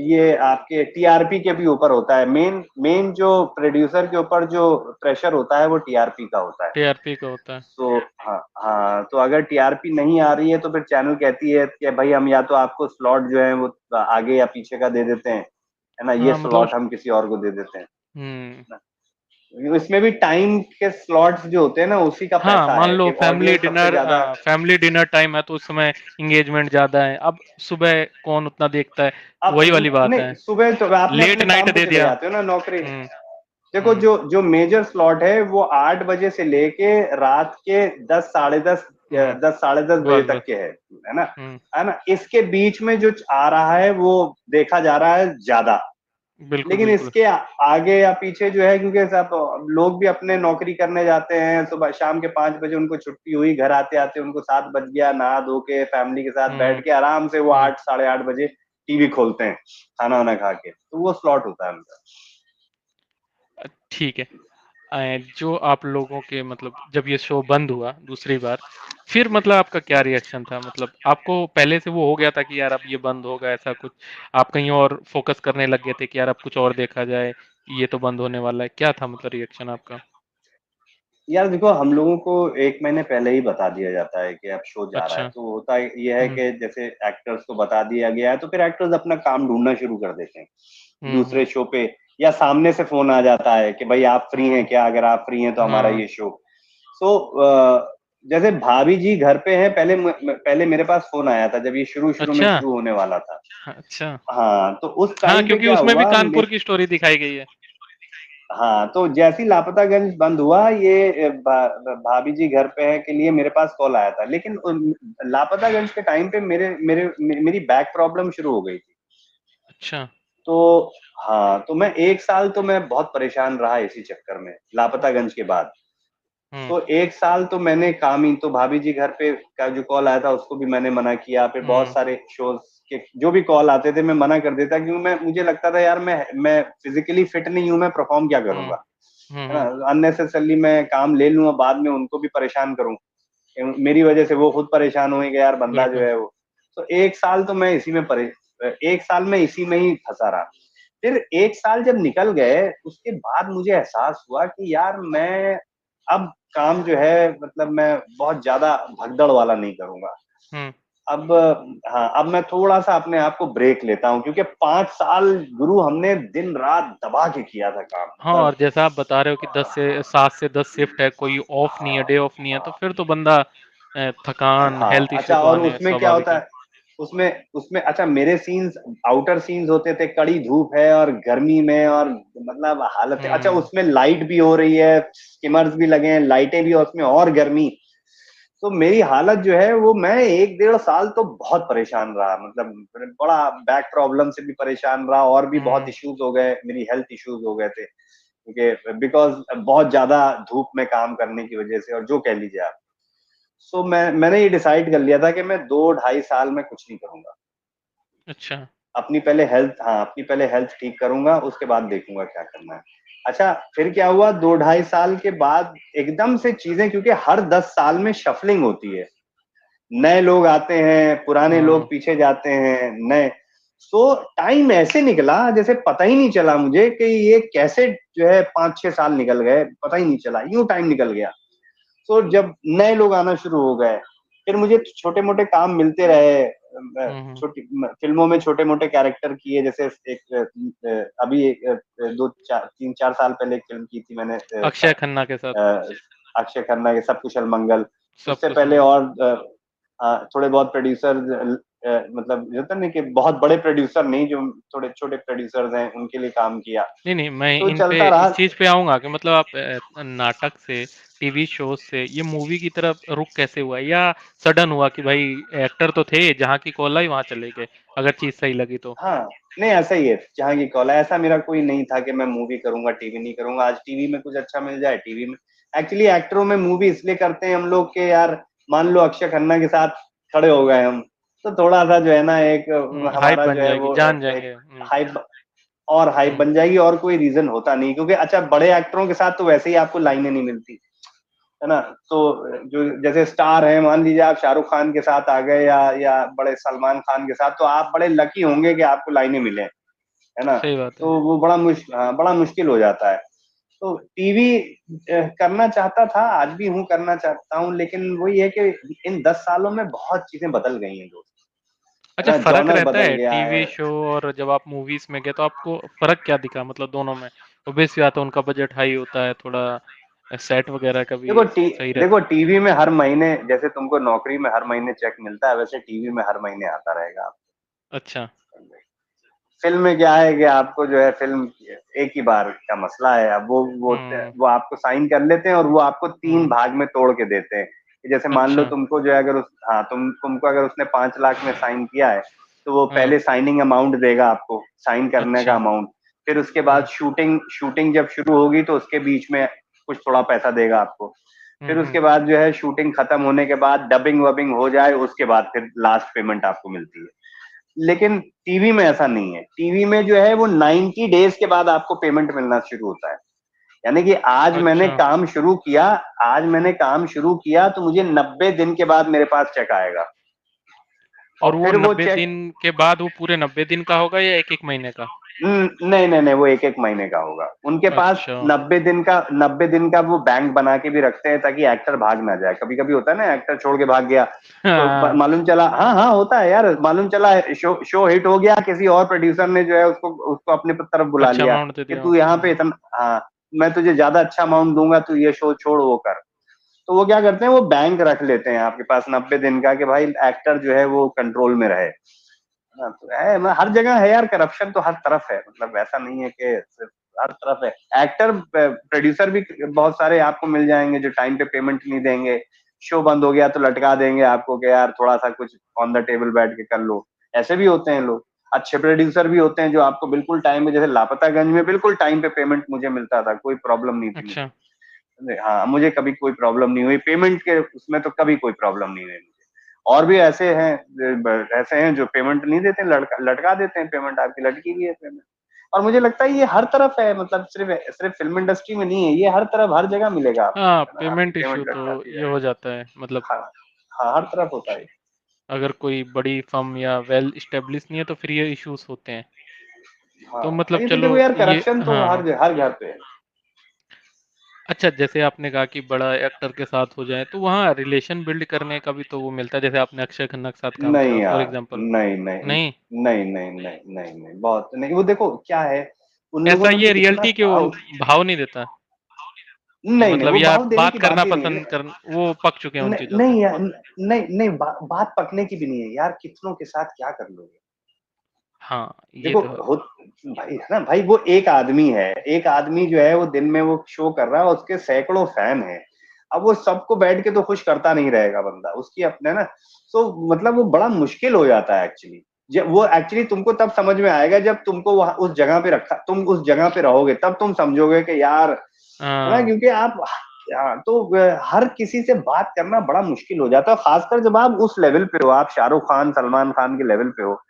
ये आपके टीआरपी के भी ऊपर होता है, मेन मेन जो प्रोड्यूसर के ऊपर जो प्रेशर होता है वो टीआरपी का होता है। टीआरपी का होता है। तो हाँ हाँ, तो अगर टीआरपी नहीं आ रही है तो फिर चैनल कहती है कि भाई हम या तो आपको स्लॉट जो है वो आगे या पीछे का दे देते हैं, है ना, ये हाँ मतलब स्लॉट हम किसी और को दे देते हैं हम्म। ना। इसमें भी टाइम के स्लॉट्स जो होते हैं ना, उसी का हाँ पैसा मान है लो कि ऑडियंस सबसे ज्यादा। फैमिली डिनर टाइम है तो उस समय इंगेजमेंट ज्यादा है। अब सुबह कौन उतना देखता है, अब वही वाली बात नहीं, है। सुबह तो आपने लेट अपने काम नाइट पे दे चले दिया। जाते हो ना, नौकरी। देखो हम्म जो जो मेजर स्लॉट है वो 8 बजे से लेके रात के 10 साढ़े 10, हम्म 10 साढ़े 10 बजे बस तक बस। के है ना। हम्म है ना, इसके बीच में जो आ रहा है वो देखा जा रहा है ज्यादा, बिल्कुल, लेकिन बिल्कुल। इसके आगे या पीछे जो है, क्योंकि सब लोग भी अपने नौकरी करने जाते हैं, सुबह शाम के 5 बजे उनको छुट्टी हुई, घर आते-आते उनको 7 बज गया, नहा धो के फैमिली के साथ हुँ, बैठ के आराम से वो हुँ। 8 साढ़े 8 बजे टीवी खोलते हैं, खाना-वाना खा के, तो वो स्लॉट होता है उनका। ठीक है। जो आप लोगों के मतलब जब ये शो बंद हुआ दूसरी बार, फिर मतलब आपका क्या रिएक्शन था? मतलब आपको पहले से वो हो गया था कि यार अब ये बंद होगा ऐसा कुछ? आप कहीं और फ़ोकस करने लग गए थे कि यार अब कुछ और देखा जाए, ये तो बंद होने वाला है। क्या था मतलब रिएक्शन आपका? यार देखो, हम लोगों को 1 महीने पहले ही बता दिया जाता है कि अब शो जा रहा है, अच्छा। तो होता ये है हुँ, कि जैसे एक्टर्स को बता दिया गया है, तो फिर एक्टर्स अपना काम ढूँढना शुरू कर देते हैं, हुँ, दूसरे हुँ, शो पे, या सामने से फ़ोन आ जाता है कि भाई आप फ्री हैं हुँ। क्या? अगर आप फ्री हैं तो हमारा हाँ। ये शो। सो जैसे भाभी जी घर पे हैं, पहले मेरे पास फ़ोन आया था जब ये शुरू-शुरू में अच्छा, शुरू होने वाला था। अच्छा। हाँ, तो उस हाँ, टाइम पे क्योंकि क्या उसमें भी हुआ कानपुर की स्टोरी दिखाई गई है। हाँ, तो जैसे ही लापतागंज बंद हुआ, ये भाभी जी घर पे हैं के लिए मेरे पास कॉल आया था। लेकिन लापतागंज के टाइम पे मेरी बैक प्रॉब्लम शुरू हो गई थी। अच्छा। तो हाँ, तो मैं 1 साल तो मैं बहुत परेशान रहा इसी चक्कर में, लापतागंज के बाद। हुँ, तो 1 साल तो मैंने काम ही, तो भाभी जी घर पे का जो कॉल आया था उसको भी मैंने मना किया, फिर बहुत हुँ, सारे शोज़ के जो भी कॉल आते थे मैं मना कर देता, क्योंकि मुझे लगता था यार मैं फिज़िकली फिट नहीं हूँ, मैं परफ़ॉर्म क्या हुँ। करूँगा? हुँ, है ना? हुँ। अननेसेसरली मैं काम ले लूँगा, बाद में उनको भी परेशान करूँ। मेरी वजह से वो खुद परेशान होंगे कि यार बंदा जो बिल्कुल। है वो, तो 1 साल तो मैं इसी में 1 साल मैं इसी में ही फँसा रहा। फिर 1 साल जब निकल गए, उसके बाद मुझे एहसास हुआ कि यार मैं अब काम जो है, मतलब मैं बहुत ज़्यादा भगदड़ वाला नहीं करूँगा। हुँ। अब हाँ, अब मैं थोड़ा-सा अपने आप को ब्रेक लेता हूँ, क्योंकि 5 साल गुरु हमने दिन-रात दबा के किया था काम, हाँ, मतलब और जैसा आप बता रहे हो कि 10 से 7 से 10 शिफ्ट है, कोई ऑफ नहीं है, डे ऑफ नहीं है, तो फिर तो बंदा थकान, हाँ, हेल्थ इश्यू अच्छा, तो और आने उसमें क्या स्वाभाविक होता है। है, उसमें उसमें अच्छा, मेरे सीन्स आउटर सीन्स होते थे, कड़ी धूप है और गर्मी में, और मतलब हालत, अच्छा हुँ, उसमें लाइट भी हो रही है, स्किमर्स भी लगे हैं, लाइटें भी, और उसमें और गर्मी। तो मेरी हालत जो है वो, मैं 1 डेढ़ साल तो बहुत परेशान रहा, मतलब बड़ा बैक प्रॉब्लम से भी परेशान रहा, और भी बहुत हुँ, इश्यूज़ हो गए, मेरी हेल्थ इश्यूज़ हो गए थे, क्योंकि बिकॉज़ बहुत ज़्यादा धूप में काम करने की वजह से, और जो कह लीजिए आप। सो मैंने ये डिसाइड कर लिया था कि मैं 2 ढाई साल में कुछ नहीं करूँगा। अच्छा। अपनी पहले हेल्थ ठीक करूँगा, उसके बाद देखूँगा क्या करना है। अच्छा, फिर क्या हुआ, 2 ढाई साल के बाद एकदम से चीज़ें, क्योंकि हर 10 साल में शफलिंग होती है। नए लोग आते हैं, पुराने हाँ, लोग पीछे जाते हैं, नए, सो टाइम ऐसे निकला जैसे पता ही नहीं चला मुझे कि ये कैसे जो है 5-6 साल निकल गए, पता ही नहीं चला, यूँ टाइम निकल गया। तो जब नए लोग आना शुरू हो गए, फिर मुझे छोटे-मोटे काम मिलते रहे, हुँ, हुँ। छोटी फ़िल्मों में छोटे-मोटे कैरेक्टर किए, जैसे एक अभी एक 2 4 3-4 साल पहले एक फ़िल्म की थी मैंने, अक्षय खन्ना के साथ, अक्षय खन्ना के सब कुशल मंगल। सब उससे कुछ पहले अलग। और थोड़े बहुत प्रोड्यूसर, मतलब जो होता है ना कि बहुत बड़े प्रोड्यूसर नहीं, जो थोड़े छोटे प्रोड्यूसर्स हैं, उनके लिए काम किया। नहीं, नहीं, मैं तो इन पे चलता इस रहा। चीज़ पे आऊँगा कि मतलब आप नाटक से, टीवी शोज़ से ये मूवी की तरफ रुख कैसे हुआ? या सडन हुआ कि भाई एक्टर तो थे, जहाँ की कॉल आई वहाँ चले गए, अगर चीज़ सही लगी तो? हाँ, नहीं ऐसा ही है, जहाँ की कॉल है, ऐसा मेरा कोई नहीं था कि मैं मूवी करूँगा, टीवी नहीं करूँगा, आज टीवी में कुछ अच्छा मिल जाए, टीवी में, एक्चुअली एक्टरों में मूवी इसलिए करते हैं हम लोग के यार, मान लो अक्षय खन्ना के साथ खड़े हो गए हम, तो थोड़ा-सा जो है ना, एक हाइप हमारा बन जो है जाएगी, वो जान एक जाएँगे। हाइप, और हाइप हुँ, बन जाएगी, और कोई रीज़न होता नहीं, क्योंकि अच्छा बड़े एक्टरों के साथ तो वैसे ही आपको लाइनें नहीं मिलती, है ना? तो जो जैसे स्टार हैं, मान लीजिए आप शाहरुख खान के साथ आ गए, या बड़े सलमान खान के साथ, तो आप बड़े लकी होंगे कि आपको लाइनें मिलें। है ना? सही बात है। तो वो बड़ा मुश्किल हो जाता है। तो टीवी करना चाहता था, आज भी हूँ, करना चाहता हूँ, लेकिन वही है कि इन 10 सालों में बहुत चीज़ें बदल गई हैं दोस्त, है अच्छा ना? फ़र्क जॉनर रहता बदल है गया टीवी है। शो और जब आप मूवीज़ में गए तो आपको फ़र्क क्या दिखा मतलब दोनों में? ऑब्वियस सी बात है उनका बजट हाई होता है, थोड़ा सेट वगैरह का भी सही रहता देखो टीवी में हर महीने, जैसे तुमको नौकरी में हर महीने चेक मिलता है, वैसे टीवी में हर महीने आता रहेगा। अच्छा। फ़िल्म में क्या है कि आपको जो है फ़िल्म एक ही बार का मसला है। अब हुँ, वो आपको साइन कर लेते हैं, और वो आपको 3 हुँ। भाग में तोड़ के देते हैं। कि जैसे मान लो अच्छा, तुमको जो है, अगर तुमको अगर उसने 5 लाख में साइन किया है, तो वो हाँ, पहले साइनिंग अमाउंट देगा आपको, साइन करने का अच्छा। अमाउंट। फिर उसके बाद शूटिंग शूटिंग जब शुरू होगी तो उसके बीच में कुछ थोड़ा पैसा देगा आपको। फिर उसके बाद जो है शूटिंग खत्म होने के बाद डबिंग वबिंग हो जाए, उसके बाद फिर लास्ट पेमेंट आपको मिलती है। लेकिन टीवी में ऐसा नहीं है। टीवी में जो है वो 90 डेज के बाद आपको पेमेंट मिलना शुरू होता है। यानी कि अच्छा। आज मैंने काम शुरू किया तो मुझे 90 दिन के बाद मेरे पास चेक आएगा। और और वो फिर वो 90 चेक दिन के बाद वो पूरे 90 दिन का होगा या 1-1 महीने का? नहीं नहीं नहीं, वो एक एक महीने का होगा। उनके पास अच्छा। 90 दिन का वो बैंक बना के भी रखते हैं ताकि एक्टर भाग ना जाए। कभी कभी होता है ना, एक्टर छोड़ के भाग गया तो हाँ, मालूम चला, हाँ हाँ होता है यार, मालूम चला शो शो हिट हो गया, किसी और प्रोड्यूसर ने जो है उसको उसको अपने तरफ बुला अच्छा लिया अमाउंट दे कि दिया। तू यहाँ पे इतना, हाँ मैं तुझे ज्यादा अच्छा अमाउंट दूंगा, तू ये शो छोड़ वो कर। तो वो क्या करते हैं, वो बैंक रख लेते हैं आपके पास 90 दिन का कि भाई एक्टर जो है वो कंट्रोल में रहे। हाँ, तो है हर जगह है यार, करप्शन तो हर तरफ है। मतलब ऐसा नहीं है कि सिर्फ, हर तरफ है। एक्टर प्रोड्यूसर भी बहुत सारे आपको मिल जाएंगे जो टाइम पे पेमेंट नहीं देंगे। शो बंद हो गया तो लटका देंगे आपको कि यार थोड़ा सा कुछ ऑन द टेबल बैठ के कर लो। ऐसे भी होते हैं लोग। अच्छे प्रोड्यूसर भी होते हैं जो आपको बिल्कुल टाइम पे, जैसे लापतागंज में बिल्कुल टाइम पे पेमेंट मुझे मिलता था, कोई प्रॉब्लम नहीं थी अच्छा। मुझे। हाँ मुझे कभी कोई प्रॉब्लम नहीं हुई पेमेंट के उसमें, तो कभी कोई प्रॉब्लम नहीं हुई मुझे। और भी ऐसे हैं जो पेमेंट नहीं देते, लटका देते हैं पेमेंट, आपकी लटकी हुई है पेमेंट। और मुझे लगता है ये हर तरफ है, मतलब सिर्फ सिर्फ फिल्म इंडस्ट्री में नहीं है, ये हर तरफ हर जगह मिलेगा आपको, हाँ, है ना, आपकी पेमेंट इश्यू पेमेंट तो लटका दी ये हो जाएगी। जाता है मतलब हाँ हाँ, हर तरफ होता है। अगर कोई बड़ी फर्म या वेल एस्टेब्लिश नहीं है तो फिर ये इश्यूज होते हैं। तो हाँ मतलब ये तो चलो देखो यार, ये करप्शन तो हाँ। हर घर पे है। अच्छा, जैसे आपने कहा कि बड़ा एक्टर के साथ हो जाए तो वहाँ रिलेशन बिल्ड करने का भी तो वो मिलता है, जैसे आपने अक्षय खन्ना के साथ काम नहीं करा फॉर यार, एग्जांपल। नहीं नहीं नहीं, नहीं नहीं नहीं नहीं नहीं, बहुत नहीं। वो देखो क्या है, उन लोगों ऐसा ने भी ये इतना रियलिटी क्यों काम, भाव नहीं देता कि नहीं नहीं मतलब वो यार भाव देने बात की करना बात ही नहीं पसंद है। कर वो पक चुके हैं उन नहीं चीजों से। नहीं यार, नहीं नहीं, बात पकने की भी नहीं है यार, कितनों के साथ क्या कर लोगे। हाँ, ये देखो तो है। हो भाई, है ना भाई, वो एक आदमी है, एक आदमी जो है वो दिन में वो शो कर रहा है, उसके सैकड़ों फैन हैं। अब वो सबको बैठ के तो खुश करता नहीं रहेगा बंदा, उसकी अपने ना। तो मतलब वो बड़ा मुश्किल हो जाता है एक्चुअली। जब वो एक्चुअली तुमको तब समझ में आएगा जब तुमको वहां उस जगह पे रखा, तुम उस जगह पे रहोगे, तब तुम समझोगे कि यार, है ना, हाँ, क्योंकि आप, तो हर किसी से बात करना बड़ा मुश्किल हो जाता है, खासकर जब आप उस लेवल पे हो, आप शाहरुख खान सलमान खान के लेवल पे हो,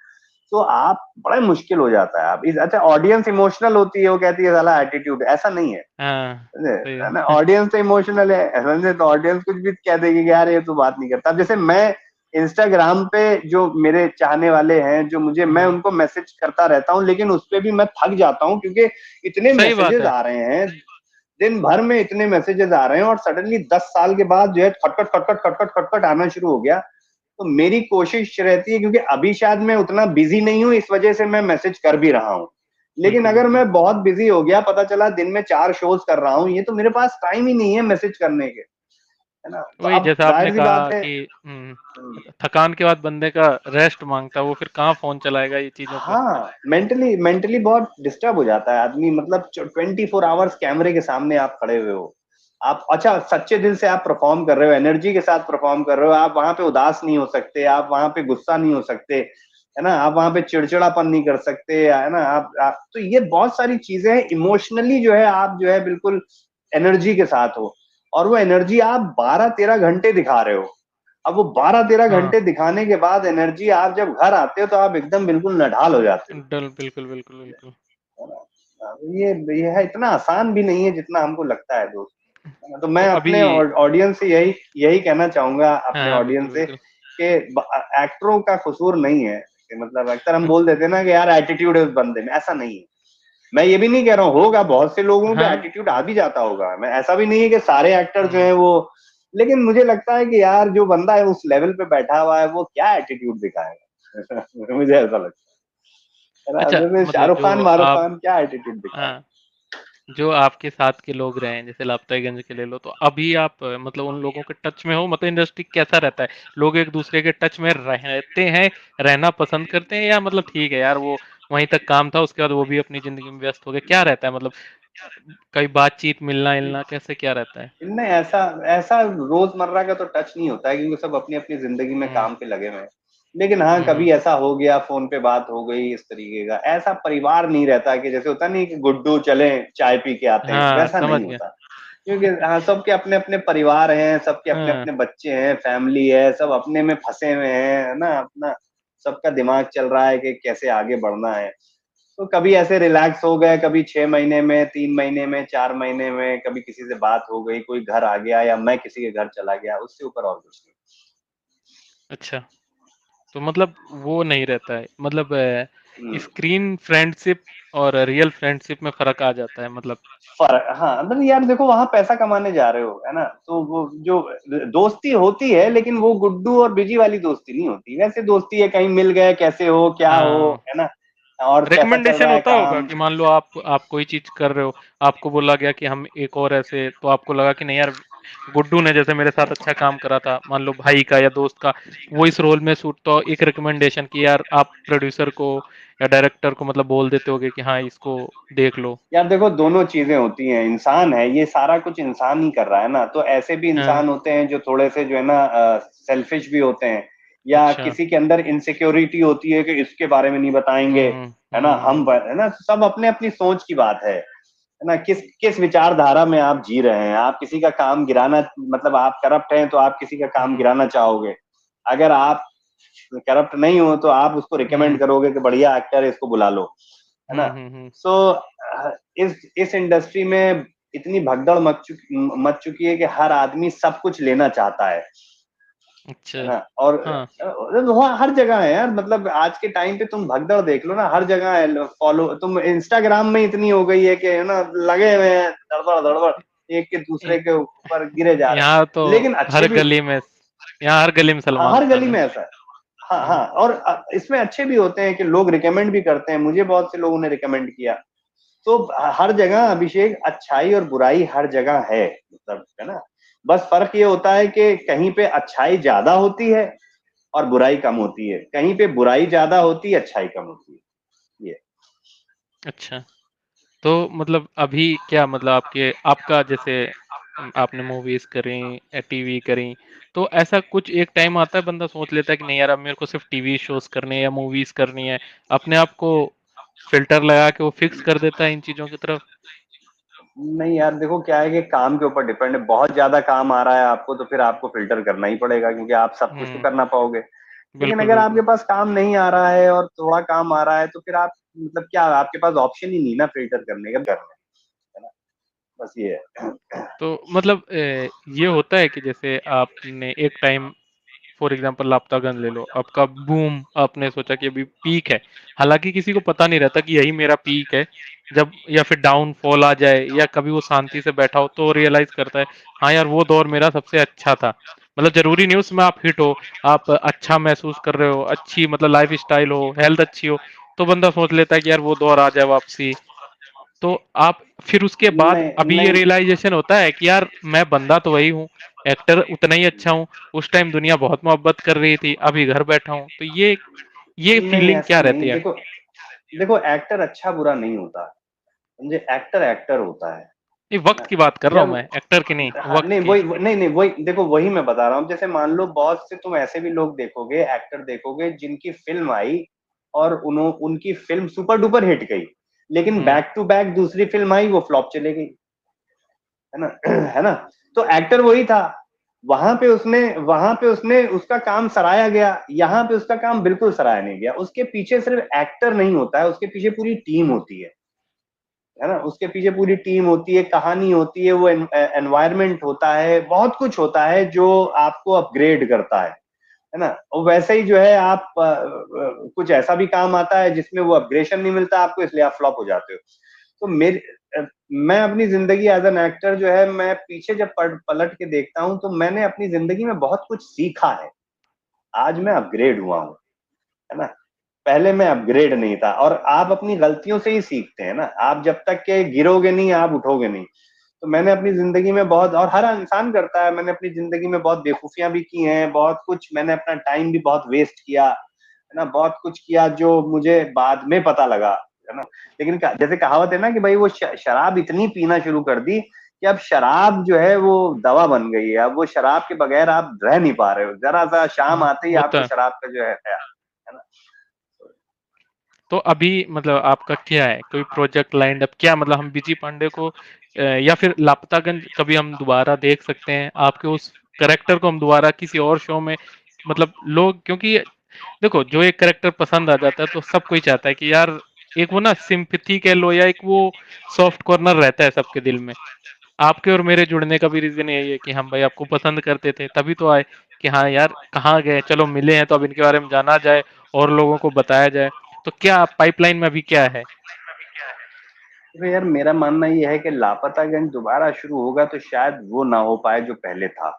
तो आप बड़ा मुश्किल हो जाता है। आप अच्छा, ऑडियंस इमोशनल होती है, वो कहती है साला एटीट्यूड, ऐसा नहीं है। हाँ, सही है ना, बात है। ऑडियंस तो इमोशनल है, समझे, तो ऑडियंस कुछ भी कह देगी कि यार ये तो बात नहीं करता। अब जैसे मैं इंस्टाग्राम पे जो मेरे चाहने वाले हैं, जो मुझे, मैं हाँ, उनको मैसेज करता रहता हूँ, लेकिन उस पे भी मैं थक जाता हूँ क्योंकि इतने सही बात मैसेजेस है। आ रहे हैं, दिन भर में इतने मैसेजेस आ रहे हैं, और सडनली 10 साल के बाद जो है खटखट खटखट खटखट खटखट आना शुरू हो गया। तो मेरी कोशिश रहती है, क्योंकि अभी शायद मैं उतना बिजी नहीं हूँ, इस वजह से मैं मैसेज कर भी रहा हूँ। लेकिन बिल्कुल, अगर बिल्कुल। मैं बहुत बिजी हो गया, पता चला दिन में 4 शोज कर रहा हूँ, ये तो मेरे पास टाइम ही नहीं है मैसेज करने के, है ना। तो वही अब जैसा आपने जाहिर सी कहा बात है। कि थकान के बाद बंदे का रेस्ट माँगता है, वो फिर कहाँ फ़ोन चलाएगा ये चीज़ों पे। हाँ, मेंटली मेंटली बहुत डिस्टर्ब हो जाता है आदमी, मतलब 24 आवर्स कैमरे के सामने आप खड़े हुए हो। आप अच्छा सच्चे दिल से आप परफॉर्म कर रहे हो, एनर्जी के साथ परफॉर्म कर रहे हो, आप वहां पे उदास नहीं हो सकते, आप वहां पे गुस्सा नहीं हो सकते, है ना, आप वहां पे चिड़चिड़ापन नहीं कर सकते, है ना, आप तो ये बहुत सारी चीजें हैं, इमोशनली जो है आप जो है बिल्कुल एनर्जी के साथ हो। और वो एनर्जी आप 12-13 घंटे दिखा रहे हो। अब वो 12-13 हाँ, घंटे दिखाने के बाद एनर्जी, आप जब घर आते हो तो आप एकदम बिल्कुल नढाल हो जाते हो। बिल्कुल, बिल्कुल, बिल्कुल। है ना? ये है, इतना आसान भी नहीं है जितना हमको लगता है दोस्त। है ना? तो तो मैं अभी अपने ऑडियंस से यही यही कहना चाहूंगा, अपने हाँ, बिल्कुल, ऑडियंस से बिल्कुल। कि एक्टरों का कसूर नहीं है, कि मतलब अक्सर हम बोल देते हैं ना कि यार एटीट्यूड है उस बंदे में, ऐसा नहीं है। मैं ये भी नहीं कह रहा हूँ, होगा बहुत से लोगों पे हाँ, एटीट्यूड आ भी जाता होगा, मैं ऐसा भी नहीं है कि सारे एक्टर जो हुँ। है वो, लेकिन मुझे लगता है कि यार जो बंदा है उस लेवल पे बैठा हुआ है, वो क्या एटीट्यूड दिखाएगा। मुझे ऐसा लगता है ना, अच्छा जैसे मतलब शाहरुख जो खान मारूफ आप खान क्या एटीट्यूड दिखाएगा। हाँ, जो आपके साथ के लोग रहे हैं, जैसे लापतागंज के ले लो, तो अभी आप मतलब उन लोगों के टच में हो, मतलब इंडस्ट्री कैसा रहता है? लोग एक-दूसरे के टच में रहते हैं, रहना पसंद करते हैं या मतलब ठीक है यार वो वहीं तक काम था, उसके बाद वो भी अपनी ज़िंदगी में व्यस्त हो गए, क्या रहता है मतलब कहीं बातचीत, मिलना-इलना कैसे क्या रहता है? इनमें ऐसा ऐसा रोजमर्रा का तो टच नहीं होता है, क्योंकि सब अपनी अपनी जिंदगी में हुँ, काम पे लगे हुए हैं। लेकिन हाँ, कभी ऐसा हो गया, फोन पे बात हो गई इस तरीके का। ऐसा परिवार नहीं रहता कि जैसे होता नहीं कि गुड्डू चले चाय पी के आते हैं, हाँ, वैसा समझ नहीं गया। होता। क्योंकि हाँ, सबके अपने अपने परिवार हैं, सबके अपने हाँ, अपने बच्चे हैं, फैमिली है, सब अपने में फंसे हुए हैं, है ना? अपना सबका दिमाग चल रहा है कि कैसे आगे बढ़ना है। तो कभी ऐसे रिलैक्स हो गए, कभी 6 महीने में, 3 महीने में, 4 महीने में, कभी किसी से बात हो गई, कोई घर आ गया या मैं किसी के घर चला गया, उससे ऊपर और कुछ नहीं। अच्छा। तो मतलब वो नहीं रहता है, मतलब हम्म। स्क्रीन फ्रेंडशिप और रियल फ्रेंडशिप में फ़र्क आ जाता है मतलब। फर्क, हाँ, मतलब यार देखो वहां पैसा कमाने जा रहे हो, है ना? तो वो जो दोस्ती होती है, लेकिन वो गुड्डू और बिजी वाली दोस्ती नहीं होती। वैसे दोस्ती है, कहीं मिल गए, कैसे हो, क्या हो, हाँ। है ना? और कैसा चल रिकमेंडेशन रहा है होता होगा काम। कि मान लो आप कोई चीज़ कर रहे हो, आपको बोला गया कि हम एक और ऐसे, तो आपको लगा कि नहीं यार, गुड्डू ने जैसे मेरे साथ अच्छा काम करा था, मान लो भाई का या दोस्त का, वो इस रोल में सूट, तो एक रिकमेंडेशन कि यार आप प्रोड्यूसर को या डायरेक्टर को मतलब बोल देते होगे कि हाँ, इसको देख लो। यार देखो, दोनों चीजें होती हैं। इंसान है, ये सारा कुछ इंसान ही कर रहा है ना। तो ऐसे भी हाँ, इंसान होते हैं जो थोड़े से जो है ना सेल्फिश भी होते हैं, या अच्छा। किसी के अंदर इनसिक्योरिटी होती है कि इसके बारे में नहीं बताएंगे, हुँ, है ना? हुँ, है ना? सब अपने अपनी सोच की बात है ना? किस किस विचारधारा में आप जी रहे हैं। आप किसी का काम गिराना, मतलब आप करप्ट हैं तो आप किसी का काम हुँ, गिराना चाहोगे। अगर आप करप्ट नहीं हो तो आप उसको रिकमेंड हुँ, करोगे कि बढ़िया एक्टर है, इसको बुला लो, है ना? हुँ, हुँ, हुँ। सो इस इंडस्ट्री में इतनी भगदड़ मच चुकी है कि हर आदमी सब कुछ लेना चाहता है अच्छा, ना? और हाँ। वो हर जगह है यार। मतलब आज के टाइम पे तुम भगदड़ देख लो ना, हर जगह है। फॉलो तुम इंस्टाग्राम में इतनी हो गई है कि, है ना, लगे हुए हैं धड़बड़ धड़बड़, एक के इ दूसरे के ऊपर गिरे जा रहे यहाँ तो हैं। लेकिन अच्छे हर भी, गली में यहाँ हर गली में हाँ, सलमान हर गली खान है। में ऐसा है। हाँ, हुँ, हाँ, और इसमें अच्छे भी होते हैं कि लोग रिकमेंड भी करते हैं। मुझे बहुत से लोगों ने रिकमेंड किया। तो हर जगह अभिषेक, अच्छाई और बुराई हर जगह है, मतलब, है ना? बस फर्क ये होता है कि कहीं पे अच्छाई ज्यादा होती है और बुराई कम होती है, कहीं पे बुराई ज्यादा होती है, अच्छाई कम होती है। ये अच्छा। तो मतलब अभी क्या मतलब आपका जैसे आपने मूवीज़ करी, टीवी करी, तो ऐसा कुछ एक टाइम आता है बंदा सोच लेता है कि नहीं यार, अब मेरे को सिर्फ़ टीवी शोज़ करने हैं या मूवीज़ करनी है, अपने आप को फ़िल्टर लगा के वो फ़िक्स कर देता है इन चीज़ों की तरफ? नहीं यार, देखो क्या है कि काम के ऊपर डिपेंड है। बहुत ज्यादा काम आ रहा है आपको तो फिर आपको फिल्टर करना ही पड़ेगा, क्योंकि आप सब कुछ तो हुँ, कर ना पाओगे। लेकिन बिल्कुल, अगर आपके बिल्कुल। पास काम नहीं आ रहा है और थोड़ा काम आ रहा है तो फिर आप, मतलब क्या, आपके पास ऑप्शन ही नहीं ना फिल्टर करने का, करने, है ना? बस ये है। तो मतलब ये होता है कि जैसे आपने एक टाइम फॉर एग्जांपल लापतागंज ले लो, आपका बूम, आपने सोचा कि अभी पीक है, हालांकि किसी को पता नहीं रहता कि यही मेरा पीक है, जब या फिर डाउनफॉल आ जाए या कभी वो शांति से बैठा हो तो रियलाइज करता है हाँ यार, वो दौर मेरा सबसे अच्छा था। मतलब जरूरी नहीं उसमें आप हिट हो, आप अच्छा महसूस कर रहे हो, अच्छी मतलब लाइफ स्टाइल हो, हेल्थ अच्छी हो, तो बंदा सोच लेता है कि यार वो दौर आ जाए वापसी। तो आप फिर उसके बाद नहीं, अभी ये नहीं, रियलाइजेशन होता है कि यार मैं बंदा तो वही हूँ, एक्टर उतना ही अच्छा हूँ, उस टाइम दुनिया बहुत मोहब्बत कर रही थी, अभी घर बैठा हूँ, तो ये नहीं, फीलिंग ऐसा क्या रहती नहीं। है? देखो, देखो, एक्टर अच्छा बुरा नहीं होता। समझे? एक्टर एक्टर होता ये है वक्त ना? की बात कर रहा हूँ जब, मैं, एक्टर की नहीं, हाँ, वक्त नहीं की। वही, नहीं, नहीं, वही देखो, वही मैं बता रहा हूँ। जैसे मान लो बहुत से तुम ऐसे भी लोग देखोगे, एक्टर देखोगे, जिनकी फिल्म आई और उनकी फिल्म सुपर डुपर हिट गई, लेकिन हम्म, बैक टू बैक दूसरी फिल्म आई, वो फ्लॉप चले गई, है ना? है ना? तो एक्टर वही था। वहां पे उसने उसका काम सराहा गया, यहाँ पे उसका काम बिल्कुल सराहा नहीं गया। उसके पीछे सिर्फ एक्टर नहीं होता है, उसके पीछे पूरी टीम होती है ना? उसके पीछे पूरी टीम होती है, कहानी होती है, वो एनवायरनमेंट होता है, बहुत कुछ होता है जो आपको अपग्रेड करता है ना? और वैसे ही जो है, आप कुछ ऐसा भी काम आता है जिसमें वो अपग्रेडेशन नहीं मिलता आपको, इसलिए आप फ्लॉप हो जाते हो। तो मैं अपनी जिंदगी एज एन एक्टर जो है, मैं पीछे जब पलट के देखता हूँ तो मैंने अपनी जिंदगी में बहुत कुछ सीखा है। आज मैं अपग्रेड हुआ हूँ, है ना? पहले मैं अपग्रेड नहीं था। और आप अपनी गलतियों से ही सीखते हैं ना। आप जब तक के गिरोगे नहीं, आप उठोगे नहीं। तो मैंने अपनी जिंदगी में बहुत, और हर इंसान करता है, मैंने अपनी जिंदगी में बहुत बेवकूफियां भी की हैं, बहुत कुछ मैंने अपना टाइम भी बहुत वेस्ट किया, है ना? बहुत कुछ किया जो मुझे बाद में पता लगा, है ना? लेकिन जैसे कहावत है ना कि भाई वो शराब इतनी पीना शुरू कर दी कि अब शराब जो है वो दवा बन गई है। अब वो शराब के बगैर आप रह नहीं पा रहे हो, जरा-सा शाम आते ही होता आपको है। शराब का जो है ना? तो अभी मतलब आपका क्या है? कोई प्रोजेक्ट लाइंड अप क्या मतलब हम बीजी पांडे को या फिर लापतागंज कभी हम दोबारा देख सकते हैं? आपके उस कैरेक्टर को हम दोबारा किसी और शो में मतलब लोग क्योंकि देखो जो एक कैरेक्टर पसंद आ जाता है तो सब कोई चाहता है कि यार एक वो ना सिंपैथी कह लो या एक वो सॉफ्ट कॉर्नर रहता है सबके दिल में। आपके और मेरे जुड़ने का भी रीज़न यही है कि हम भाई आपको पसंद करते थे, तभी तो आए कि हाँ यार कहाँ गए? चलो मिले हैं तो अब इनके बारे में जाना जाए और लोगों को बताया जाए। तो क्या पाइपलाइन में अभी क्या है? तो यार मेरा मानना ये है कि लापतागंज दोबारा शुरू होगा तो शायद वो ना हो पाए जो पहले था।